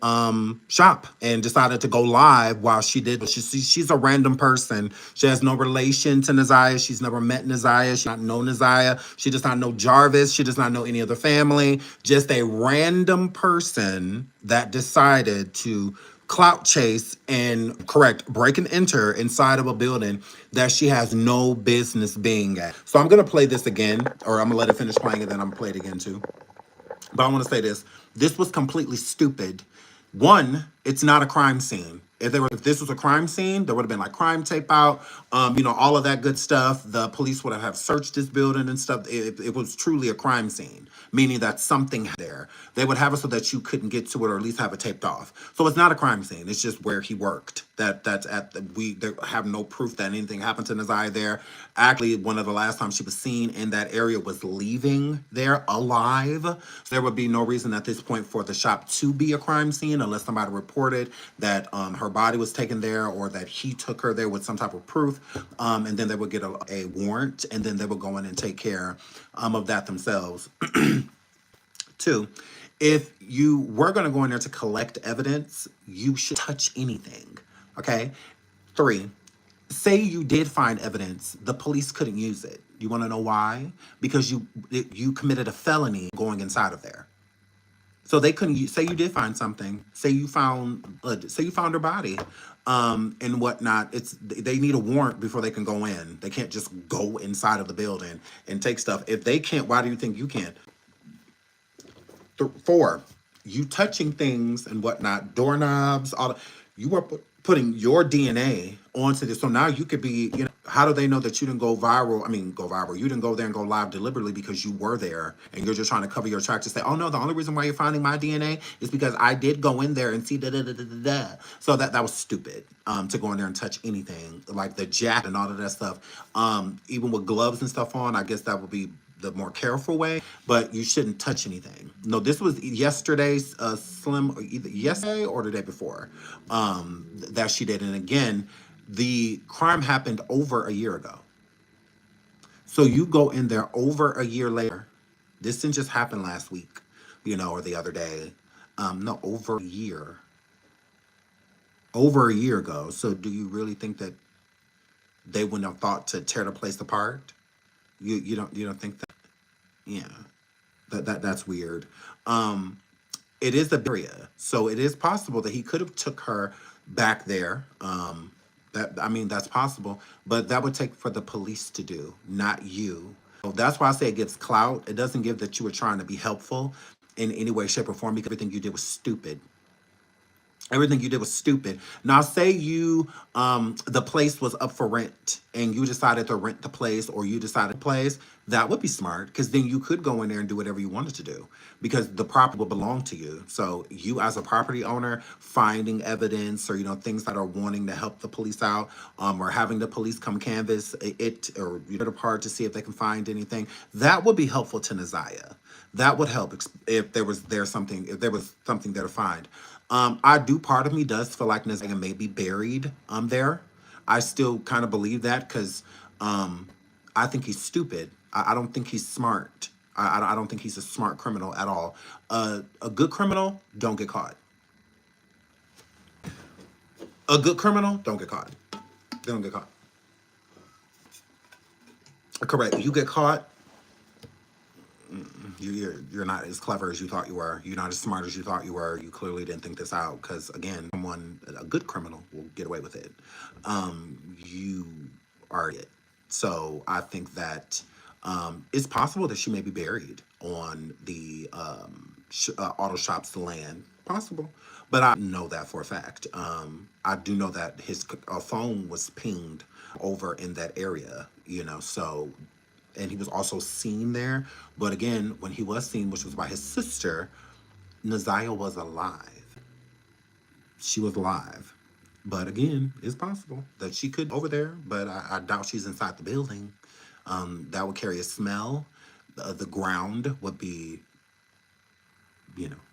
shop and decided to go live while she did. She's a random person. She has no relation to NaZiyah. She's never met NaZiyah. She does not know NaZiyah. She does not know Jarvis. She does not know any of the family. Just a random person that decided to clout chase and break and enter inside of a building that she has no business being at. So I'm gonna play this again, or I'm gonna let it finish playing it, then I'm gonna play it again too. But I want to say this. This was completely stupid. One, it's not a crime scene. If this was a crime scene, there would have been like crime tape out, all of that good stuff. The police would have searched this building and stuff. It was truly a crime scene, meaning that something there. They would have it so that you couldn't get to it or at least have it taped off. So it's not a crime scene. It's just where he worked. They have no proof that anything happened to NaZiyah there. Actually, one of the last times she was seen in that area was leaving there alive. So there would be no reason at this point for the shop to be a crime scene unless somebody reported that her body was taken there or that he took her there with some type of proof. And then they would get a warrant and then they would go in and take care of that themselves. Two, if you were going to go in there to collect evidence, you should touch anything. Okay. Three, say you did find evidence, the police couldn't use it. You want to know why? Because you committed a felony going inside of there. So they couldn't say you did find something. Say you found her body, and whatnot. They need a warrant before they can go in. They can't just go inside of the building and take stuff. If they can't, why do you think you can't? Four, you touching things and whatnot, doorknobs, you are putting your DNA onto this. So now you could be, How do they know that you didn't go viral? I mean, go viral. You didn't go there and go live deliberately because you were there and you're just trying to cover your tracks to say, oh no, the only reason why you're finding my DNA is because I did go in there and see da da da da da da. So that was stupid. To go in there and touch anything like the jack and all of that stuff. Even with gloves and stuff on, I guess that would be the more careful way, but you shouldn't touch anything. No, this was yesterday's Slim, either yesterday or the day before, that she did. And again, the crime happened over a year ago. So you go in there over a year later. This didn't just happen last week, or the other day. No, over a year. Over a year ago. So do you really think that they wouldn't have thought to tear the place apart? You don't think that? Yeah. That's weird. It is a area, so it is possible that he could have took her back there. That's possible, but that would take for the police to do, not you. So that's why I say it gives clout. It doesn't give that you were trying to be helpful in any way, shape, or form because everything you did was stupid. Everything you did was stupid. Now, say you, the place was up for rent and you decided to rent the place or you decided to place, that would be smart because then you could go in there and do whatever you wanted to do because the property will belong to you. So you as a property owner finding evidence or, things that are wanting to help the police out or having the police come canvass it or the part to see if they can find anything, that would be helpful to NaZiyah. That would help if there was something there to find. Part of me does feel like NaZiyah may be buried there. I still kind of believe that because I think he's stupid. I don't think he's smart. I don't think he's a smart criminal at all. A good criminal don't get caught. A good criminal don't get caught. They don't get caught. Correct. You get caught, you're not as clever as you thought you were. You're not as smart as you thought you were. You clearly didn't think this out because, again, a good criminal will get away with it. You are it. So I think that it's possible that she may be buried on the auto shop's land. Possible. But I know that for a fact. I do know that his phone was pinged over in that area, so... And he was also seen there. But again, when he was seen, which was by his sister, NaZiyah was alive. She was alive. But again, it's possible that she could over there, but I doubt she's inside the building. That would carry a smell. The ground would be,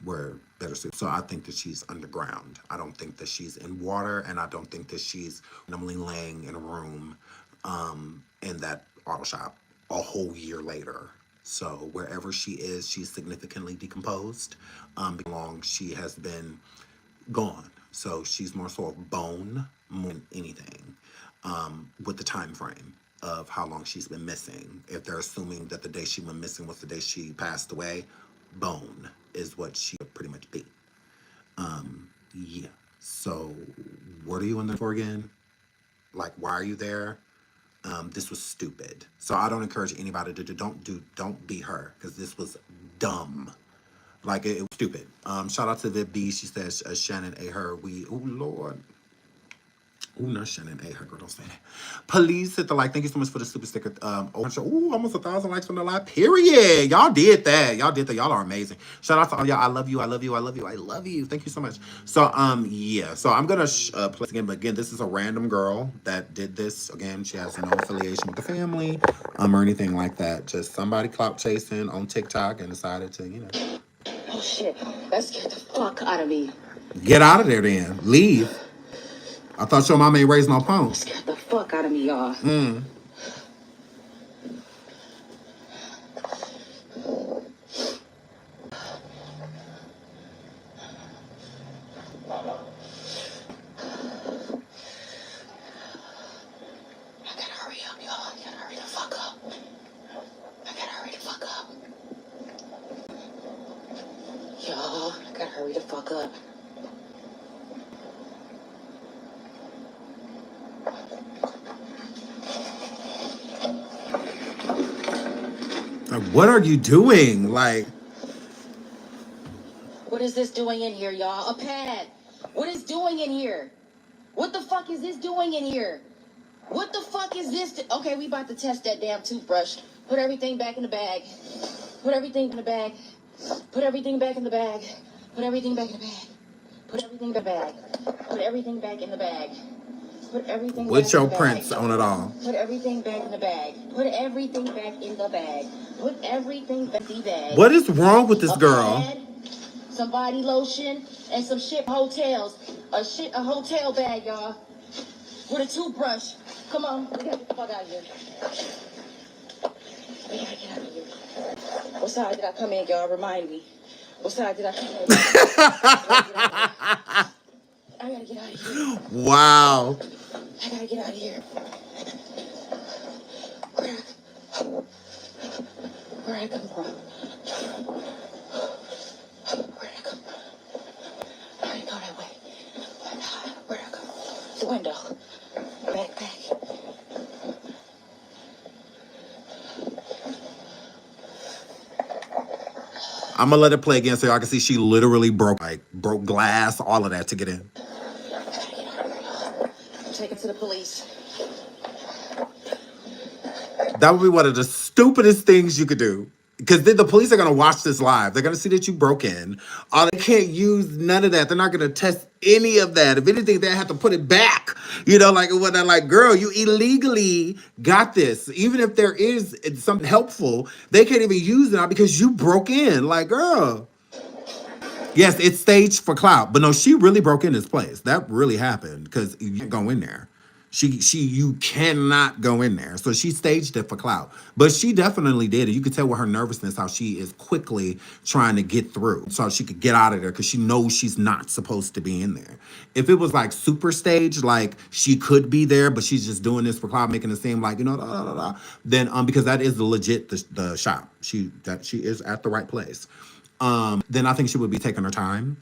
where better suit. So I think that she's underground. I don't think that she's in water, and I don't think that she's randomly laying in a room in that auto shop a whole year later. So wherever she is, she's significantly decomposed. Long she has been gone. So she's more so of bone more than anything. With the time frame of how long she's been missing. If they're assuming that the day she went missing was the day she passed away, bone is what she would pretty much be. Yeah. So what are you in there for again? Like, why are you there? This was stupid. So I don't encourage anybody to don't be her because this was dumb. Like it was stupid. Shout out to the B. She says Shannon ate her. Oh Lord. Oh, no, Shannon ate her. Girl, don't say that. Please hit the like. Thank you so much for the super sticker. Almost 1,000 likes on the live. Period. Y'all did that. Y'all are amazing. Shout out to all y'all. I love you. I love you. I love you. I love you. Thank you so much. So yeah. So I'm gonna play again. But again, this is a random girl that did this. Again, she has no affiliation with the family, or anything like that. Just somebody clout chasing on TikTok and decided to, Oh shit, that scared the fuck out of me. get out of there. Then leave. I thought your mama ain't raised no phone. Scared the fuck out of me, y'all. Y'all, I gotta hurry the fuck up. Like, what are you doing? Like, What is this doing in here, y'all? A pad. What is doing in here? What the fuck is this doing in here? What the fuck is this? Okay, we about to test that damn toothbrush. Put everything back in the bag. Put everything in the bag. Put everything back in the bag. Put everything back in the bag. Put everything in the bag. Put everything back in the bag. Put everything With back in your the prints bag. on it all. Put everything back in the bag. Put everything back in the bag. Put everything back in the bag. What is wrong with this A girl? pad, some body lotion, and some shit hotels. A hotel bag, y'all. With a toothbrush. Come on, we gotta get the fuck out of here. We gotta get out of here. What side did I come in, y'all? Remind me. What side did I come in? I gotta get out of here. Wow. I gotta get out of here. Where I come from? Where'd I come from? I didn't go that way. Where'd I come from? The window. Backpack. I'm gonna let it play again so y'all can see she literally broke glass, all of that to get in. Take it to the police. That would be one of the stupidest things you could do. Because then the police are going to watch this live. They're going to see that you broke in. They can't use none of that. They're not going to test any of that. If anything, they have to put it back. You know, like when they're like, girl, you illegally got this. Even if there is something helpful, they can't even use it now because you broke in. Like, girl. Yes, it's staged for clout. But no, she really broke in this place. That really happened because you can't go in there. You cannot go in there. So she staged it for clout. But she definitely did it. You could tell with her nervousness how she is quickly trying to get through so she could get out of there because she knows she's not supposed to be in there. If it was like super staged, like she could be there, but she's just doing this for clout, making it seem like, you know, then because that is the legit the shop. She is at the right place. Then I think she would be taking her time.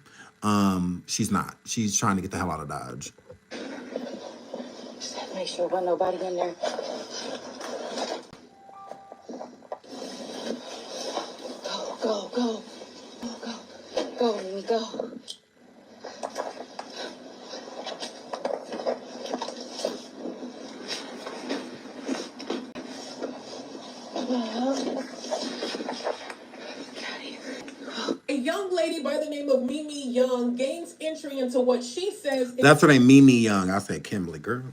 She's not. She's trying to get the hell out of Dodge. Just have to make sure there wasn't nobody in there. Go, go, go. Go, go. Go, Mimi, go. A young lady by the name of Mimi Young gains entry into what she says is— That's her name, Mimi Young. I said Kimberly, girl.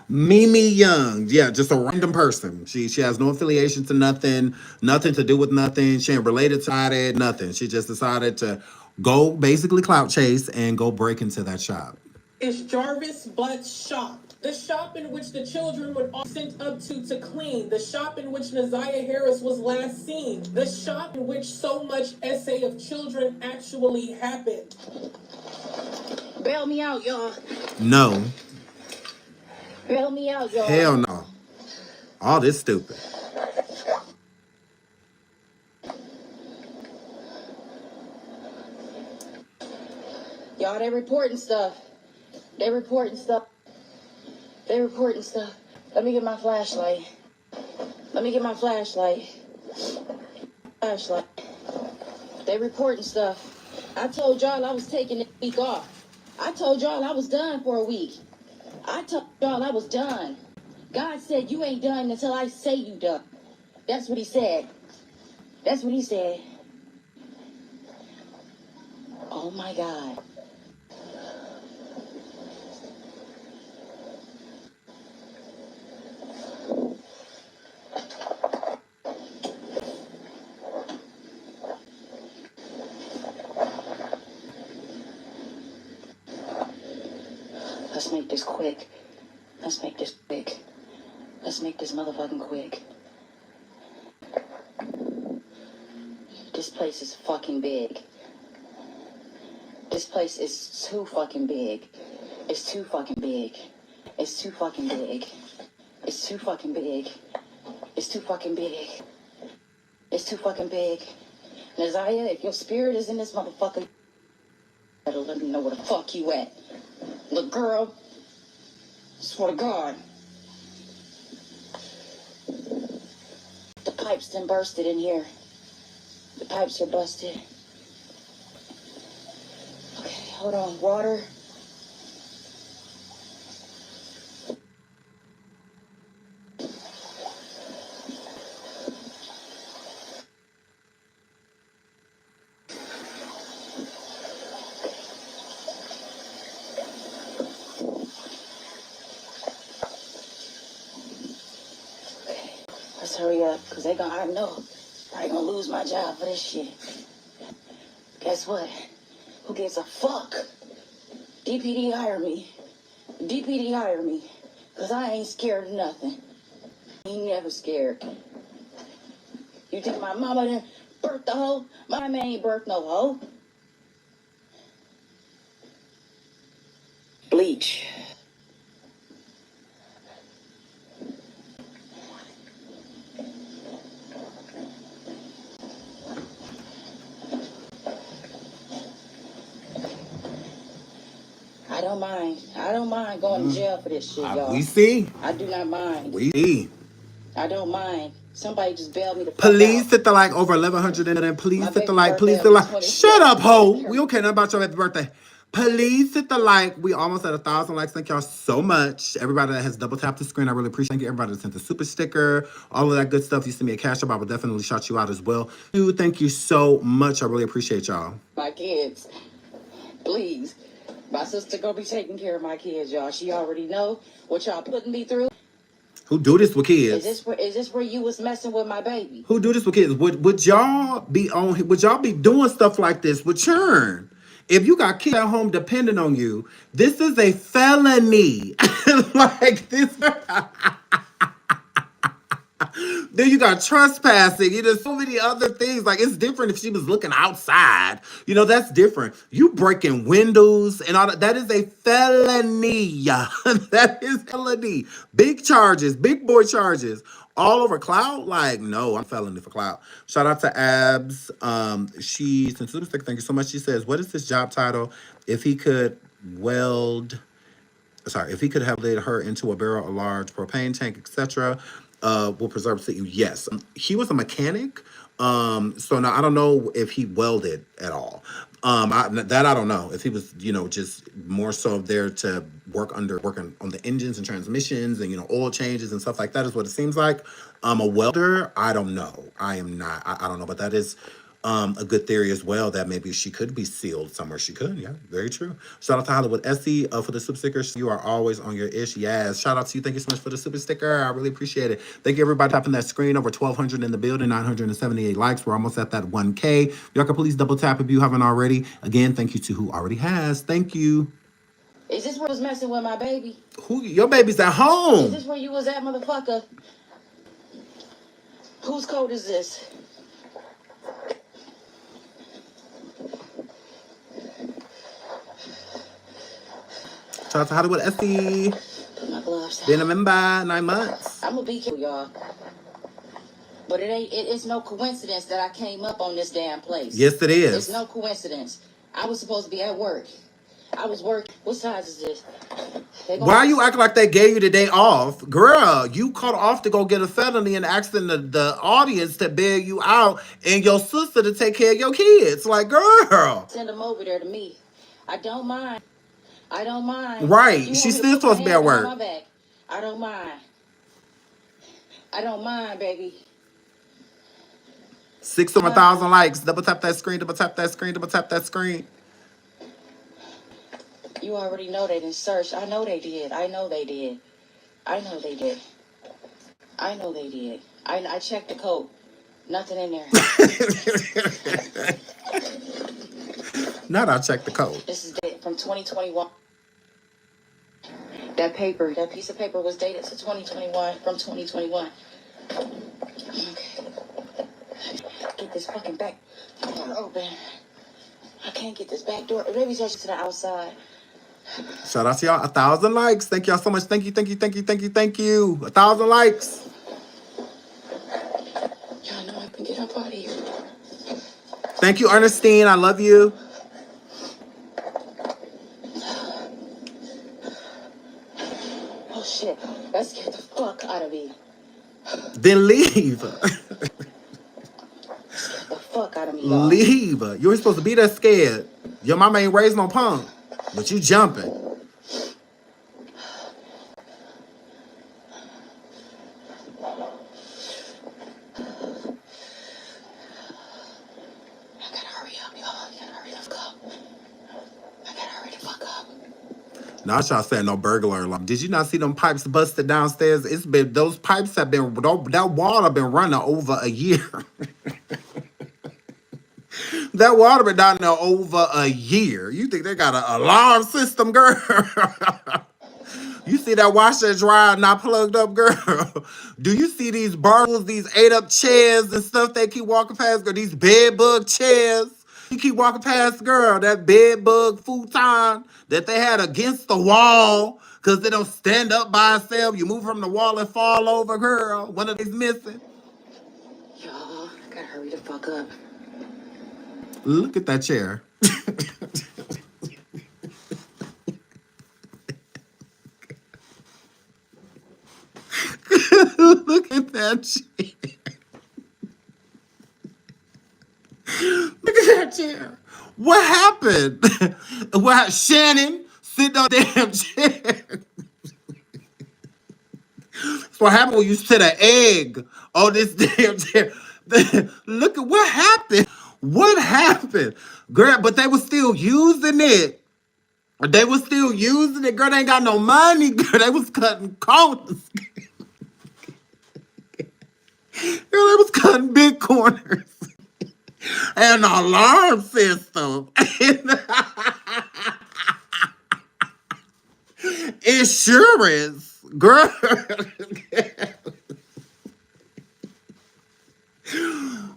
Mimi Young. Yeah, just a random person. She has no affiliation to nothing to do with nothing. She ain't related to it, nothing. She just decided to go basically clout chase and go break into that shop. Is Jarvis Black's shop. The shop in which the children were all sent up to clean. The shop in which NaZiyah Harris was last seen. The shop in which so much essay of children actually happened. Bail me out, y'all. No. Bail me out, y'all. Hell no. All this stupid. Y'all, they reporting stuff. They reporting stuff. Let me get my flashlight. They reporting stuff. I told y'all I was taking a week off. I told y'all I was done for a week. I told y'all I was done. God said you ain't done until I say you done. That's what he said. Oh my God. Let's make this quick. Let's make this motherfucking quick. This place is fucking big. This place is too fucking big. It's too fucking big. It's too fucking big. It's too fucking big. It's too fucking big. It's too fucking big. NaZiyah, if your spirit is in this motherfucker, you better let me know where the fuck you at. Look, girl, swear to God. The pipes done bursted in here. The pipes are busted. Okay, hold on. Water. Let's hurry up, because I know I gonna lose my job for this shit. Guess what? Who gives a fuck? DPD hire me. DPD hire me. Because I ain't scared of nothing. Ain't never scared. You think my mama done birthed the hoe? My mama ain't birthed no hoe. Bleach. I don't mind. I don't mind going to jail for this shit, y'all. We see. I do not mind. We see. I don't mind. Somebody just bailed me the fuck Please out. hit the like over 1,100 and then please My hit the baby like. Please birthday hit the on the like. 25th. Shut up, ho. We don't care nothing about your happy birthday. Please hit the like. We almost at 1,000 likes. Thank y'all so much. Everybody that has double tapped the screen, I really appreciate it. Thank you. Everybody that sent the super sticker, all of that good stuff. You send me a cash up, I will definitely shout you out as well. Dude, thank you so much. I really appreciate y'all. My kids. Please. My sister gonna be taking care of my kids, y'all. She already know what y'all putting me through. Who do this with kids? Is this where you was messing with my baby? Who do this with kids? Would y'all be on? Would y'all be doing stuff like this with churn? If you got kids at home depending on you, this is a felony. Like this. Then you got trespassing. There's so many other things. Like, it's different if she was looking outside. That's different. You breaking windows and all that. That is a felony. That is felony. Big charges, big boy charges. All over cloud? Like, no, I'm felony for cloud. Shout out to Abs. She, since thank you so much. She says, what is this job title? If he could if he could have laid her into a barrel, a large propane tank, etc., will preserve to you. Yes, he was a mechanic. So now I don't know if he welded at all. I don't know if he was, just more so there to working on the engines and transmissions and oil changes and stuff like that is what it seems like. A welder, I don't know. I am not. I don't know, but that is a good theory as well that maybe she could be sealed somewhere. She could, yeah, very true. Shout out to Hollywood Essie for the super stickers. You are always on your ish. Yes. Shout out to you. Thank you so much for the super sticker. I really appreciate it. Thank you everybody tapping that screen. Over 1,200 in the building, 978 likes. We're almost at that 1K. Y'all can please double tap if you haven't already. Again, thank you to who already has. Thank you. Is this where you was messing with my baby? Who? Your baby's at home. Is this where you was at, motherfucker? Whose code is this? Shout out to Hollywood Essie. Put my gloves on. Been a member 9 months. I'm gonna be careful, y'all. But it's no coincidence that I came up on this damn place. Yes, it is. It's no coincidence. I was supposed to be at work. I was working. What size is this? Why you acting like they gave you the day off? Girl, you called off to go get a felony and asking the audience to bail you out and your sister to take care of your kids. Like, girl. Send them over there to me. I don't mind. I don't mind. Right. She's still supposed to be at work. I don't mind. I don't mind, baby. 6 over 1,000 likes. Double tap that screen. Double tap that screen. Double tap that screen. You already know they didn't search. I know they did. I know they did. I know they did. I know they did. I checked the code. Nothing in there. Not I checked the code. This is dated from 2021. That piece of paper was dated to 2021, from 2021. Okay. Get this fucking back door open. I can't get this back door. Maybe just to the outside. Shout out to y'all. 1,000 likes. Thank y'all so much. Thank you, thank you, thank you, thank you, thank you. 1,000 likes. Y'all know I can get up out of here. Thank you, Ernestine. I love you. Oh shit. That scared the fuck out of me. Then leave. Scared the fuck out of me, y'all. Leave. You ain't supposed to be that scared. Your mama ain't raised no punk. But you jumping. Not y'all saying no burglar alarm. Did you not see them pipes busted downstairs? It's been those pipes have been that water been running over a year. That water been down there over a year. You think they got an alarm system, girl? You see that washer and dryer not plugged up, girl? Do you see these barbels, these ate up chairs and stuff they keep walking past, girl? These bed bug chairs. You keep walking past, girl, that bed bug futon that they had against the wall because they don't stand up by itself. You move from the wall and fall over, girl. One of these missing. Y'all, I gotta hurry the fuck up. Look at that chair. Look at that chair. Look at that chair. What happened? What Shannon sitting on the damn chair? That's what happened when you sit an egg on this damn chair. Look at what happened. What happened? Girl, but they were still using it. They was still using it. Girl, they ain't got no money. Girl, they was cutting corners. Girl, they was cutting big corners. And an alarm system. Insurance. Girl.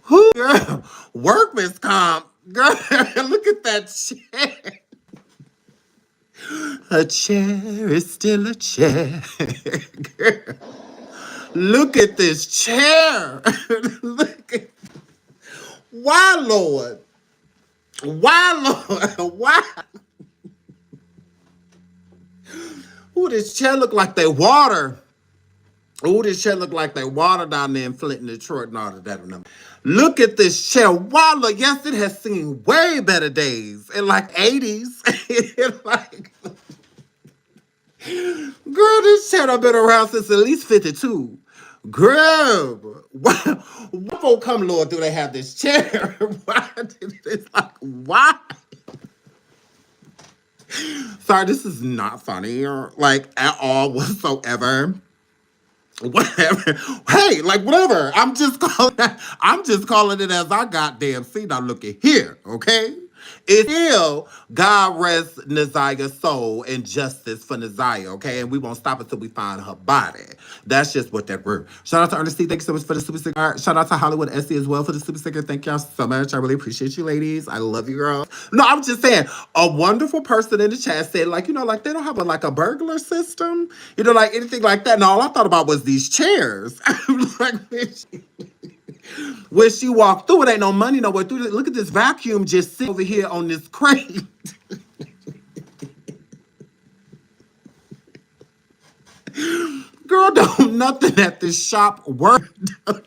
Who? Girl. Workman's comp. Girl, look at that chair. A chair is still a chair. Girl. Look at this chair. Look at. Why, Lord? Why, Lord? Why? Ooh, this chair look like they water. Ooh, this chair look like they water down there in Flint, Detroit, and all of that. Look at this chair. Why, look, yes, it has seen way better days in like 80s. In like, girl, this chair done been around since at least 52. Girl, why folk come, Lord, do they have this chair? Why did this, like, why? Sorry, this is not funny, or like, at all whatsoever. Whatever. Hey, like, whatever. I'm just calling it as I goddamn see. Now look at here, okay? It's still God rest NaZiyah's soul and justice for NaZiyah, okay? And we won't stop until we find her body. That's just what that word. Shout out to Ernestine. Thank you so much for the super sticker. Shout out to Hollywood Essie as well for the super sticker. Thank y'all so much. I really appreciate you, ladies. I love you, girls. No, I'm just saying, a wonderful person in the chat said, like, like they don't have a burglar system, like anything like that. And all I thought about was these chairs. Like, when she walked through, it ain't no money nowhere through it. Look at this vacuum just sitting over here on this crate. Girl, don't nothing at this shop work. Look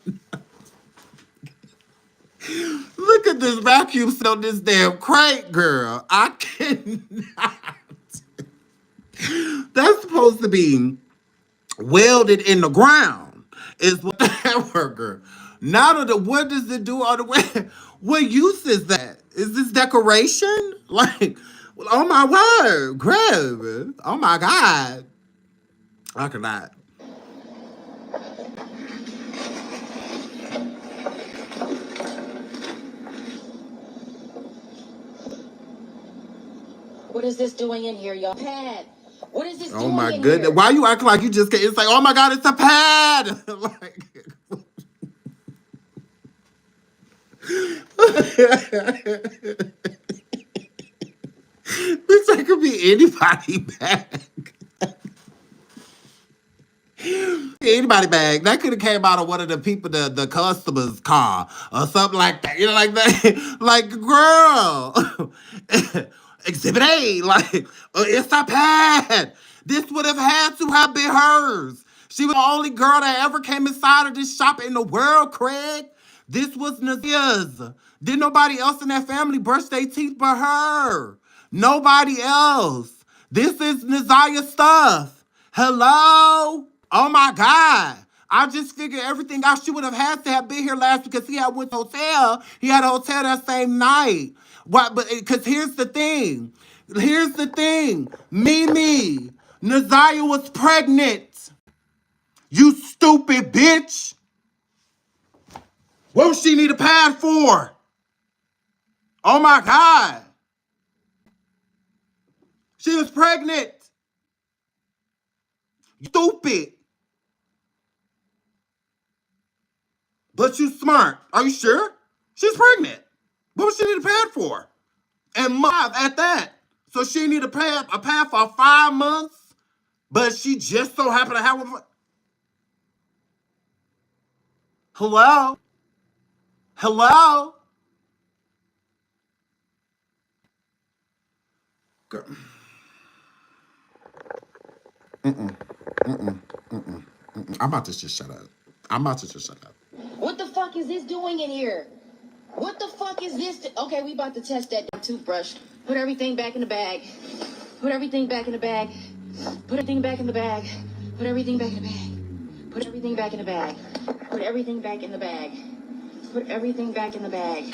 at this vacuum sitting on this damn crate, girl. I cannot. That's supposed to be welded in the ground. Is what that worker. Now what does it do on the way? What use is that? Is this decoration? Like, oh my word, grab. Oh my God. I cannot. What is this doing in here, y'all? Pad. What is this doing Oh my in goodness. here? Why you acting like you just can't? It's like, oh my God, it's a pad. Like, looks like it could be anybody bag. Anybody bag. That could have came out of one of the people, the customer's car or something like that. Like that. Like, girl. Exhibit A. Like, it's a pad. This would have had to have been hers. She was the only girl that ever came inside of this shop in the world, Craig. This was NaZiyah's. Didn't nobody else in that family brush their teeth but her. Nobody else. This is NaZiyah's stuff. Hello? Oh my God. I just figured everything else she would have had to have been here last because he had a hotel that same night. Why? But because here's the thing. Here's the thing. Mimi, NaZiyah was pregnant. You stupid bitch. What does she need a pad for? Oh my God. She was pregnant. Stupid. But you smart. Are you sure? She's pregnant. What does she need a pad for? And mom at that. So she need a pad for 5 months, but she just so happened to have one. Hello? Hello? Girl. I'm about to just shut up. What the fuck is this doing in here? What the fuck is this? Okay, we about to test that toothbrush. Put everything back in the bag. Put everything back in the bag. Put everything back in the bag. Put everything back in the bag. Put everything back in the bag. Put everything back in the bag. Put everything back in the bag.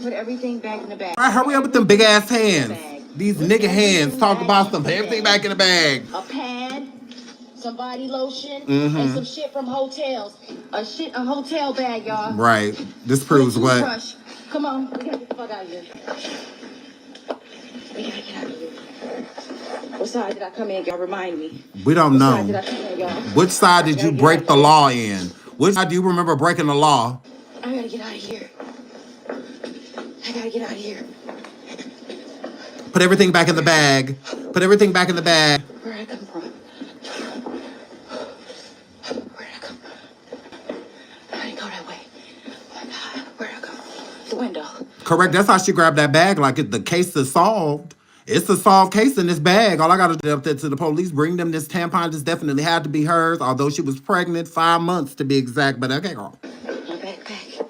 Put everything back in the bag. All right, hurry up with them big ass hands. These nigga hands talk about some everything back in the bag. A pad, some body lotion, and some shit from hotels. A hotel bag, y'all. Right. This proves what? Toothbrush. Come on, we gotta get the fuck out of here. We gotta get out of here. What side did I come in, y'all? Remind me. We don't know. What side did I come in, y'all? Which side did you break the law in? Which side do you remember breaking the law? I gotta get out of here. I gotta get out of here. Put everything back in the bag. Put everything back in the bag. Where'd I come from? Where'd I come from? I didn't go that way. Oh my God. Where'd I come from? The window. Correct. That's how she grabbed that bag. Like the case is solved. It's a solved case in this bag. All I got to do is to the police, bring them this tampon. This definitely had to be hers, although she was pregnant 5 months to be exact. But okay, girl. My backpack.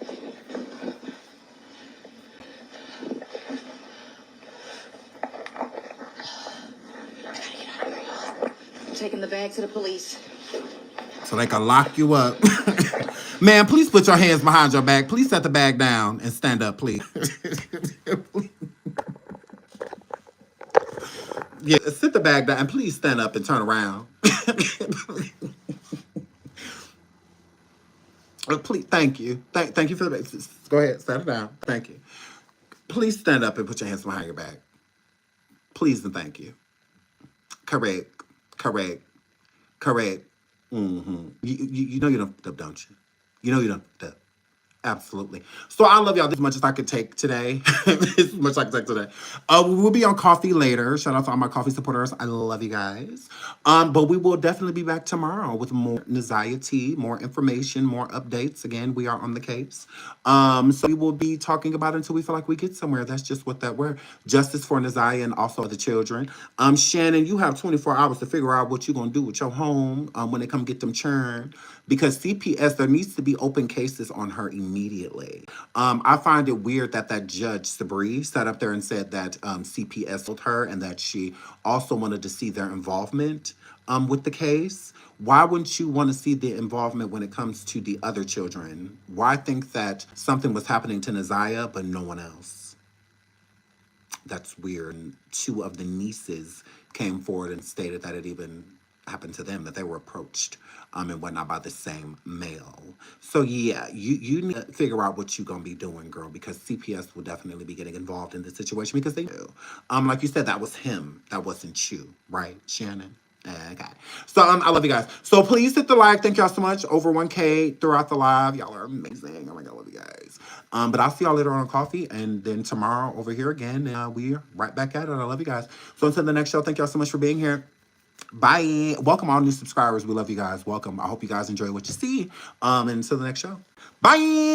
I gotta get out of here, y'all. I'm taking the bag to the police. So they can lock you up. Man, please put your hands behind your back. Please set the bag down and stand up, please. Yeah, sit the bag down and please stand up and turn around. Please, thank you. Thank you for the bag. Go ahead, set it down. Thank you. Please stand up and put your hands behind your back. Please and thank you. Correct. You know you don't you? You know you don't. Absolutely. So I love y'all as much as I could take today. As much as I could take today. We'll be on coffee later. Shout out to all my coffee supporters. I love you guys. But we will definitely be back tomorrow with more NaZiyah tea, more information, more updates. Again, we are on the case. So we will be talking about it until we feel like we get somewhere. That's just what that we're. Justice for NaZiyah and also the children. Shannon, you have 24 hours to figure out what you're gonna do with your home when they come get them churned. Because CPS, there needs to be open cases on her immediately. I find it weird that Judge Sabri sat up there and said that CPS told her and that she also wanted to see their involvement with the case. Why wouldn't you want to see the involvement when it comes to the other children? Why think that something was happening to NaZiyah but no one else? That's weird. And 2 of the nieces came forward and stated that it even happened to them, that they were approached and whatnot by the same male. So yeah, you need to figure out what you're gonna be doing, girl, because CPS will definitely be getting involved in this situation because they do. Like you said, that was him, that wasn't you, right, Shannon? Okay. So I love you guys. So please hit the like. Thank y'all so much. Over 1K throughout the live. Y'all are amazing. Oh my God, I love you guys. But I'll see y'all later on coffee and then tomorrow over here again. And we're right back at it. I love you guys. So until the next show, thank y'all so much for being here. Bye. Welcome all new subscribers. We love you guys. Welcome. I hope you guys enjoy what you see. And until the next show. Bye.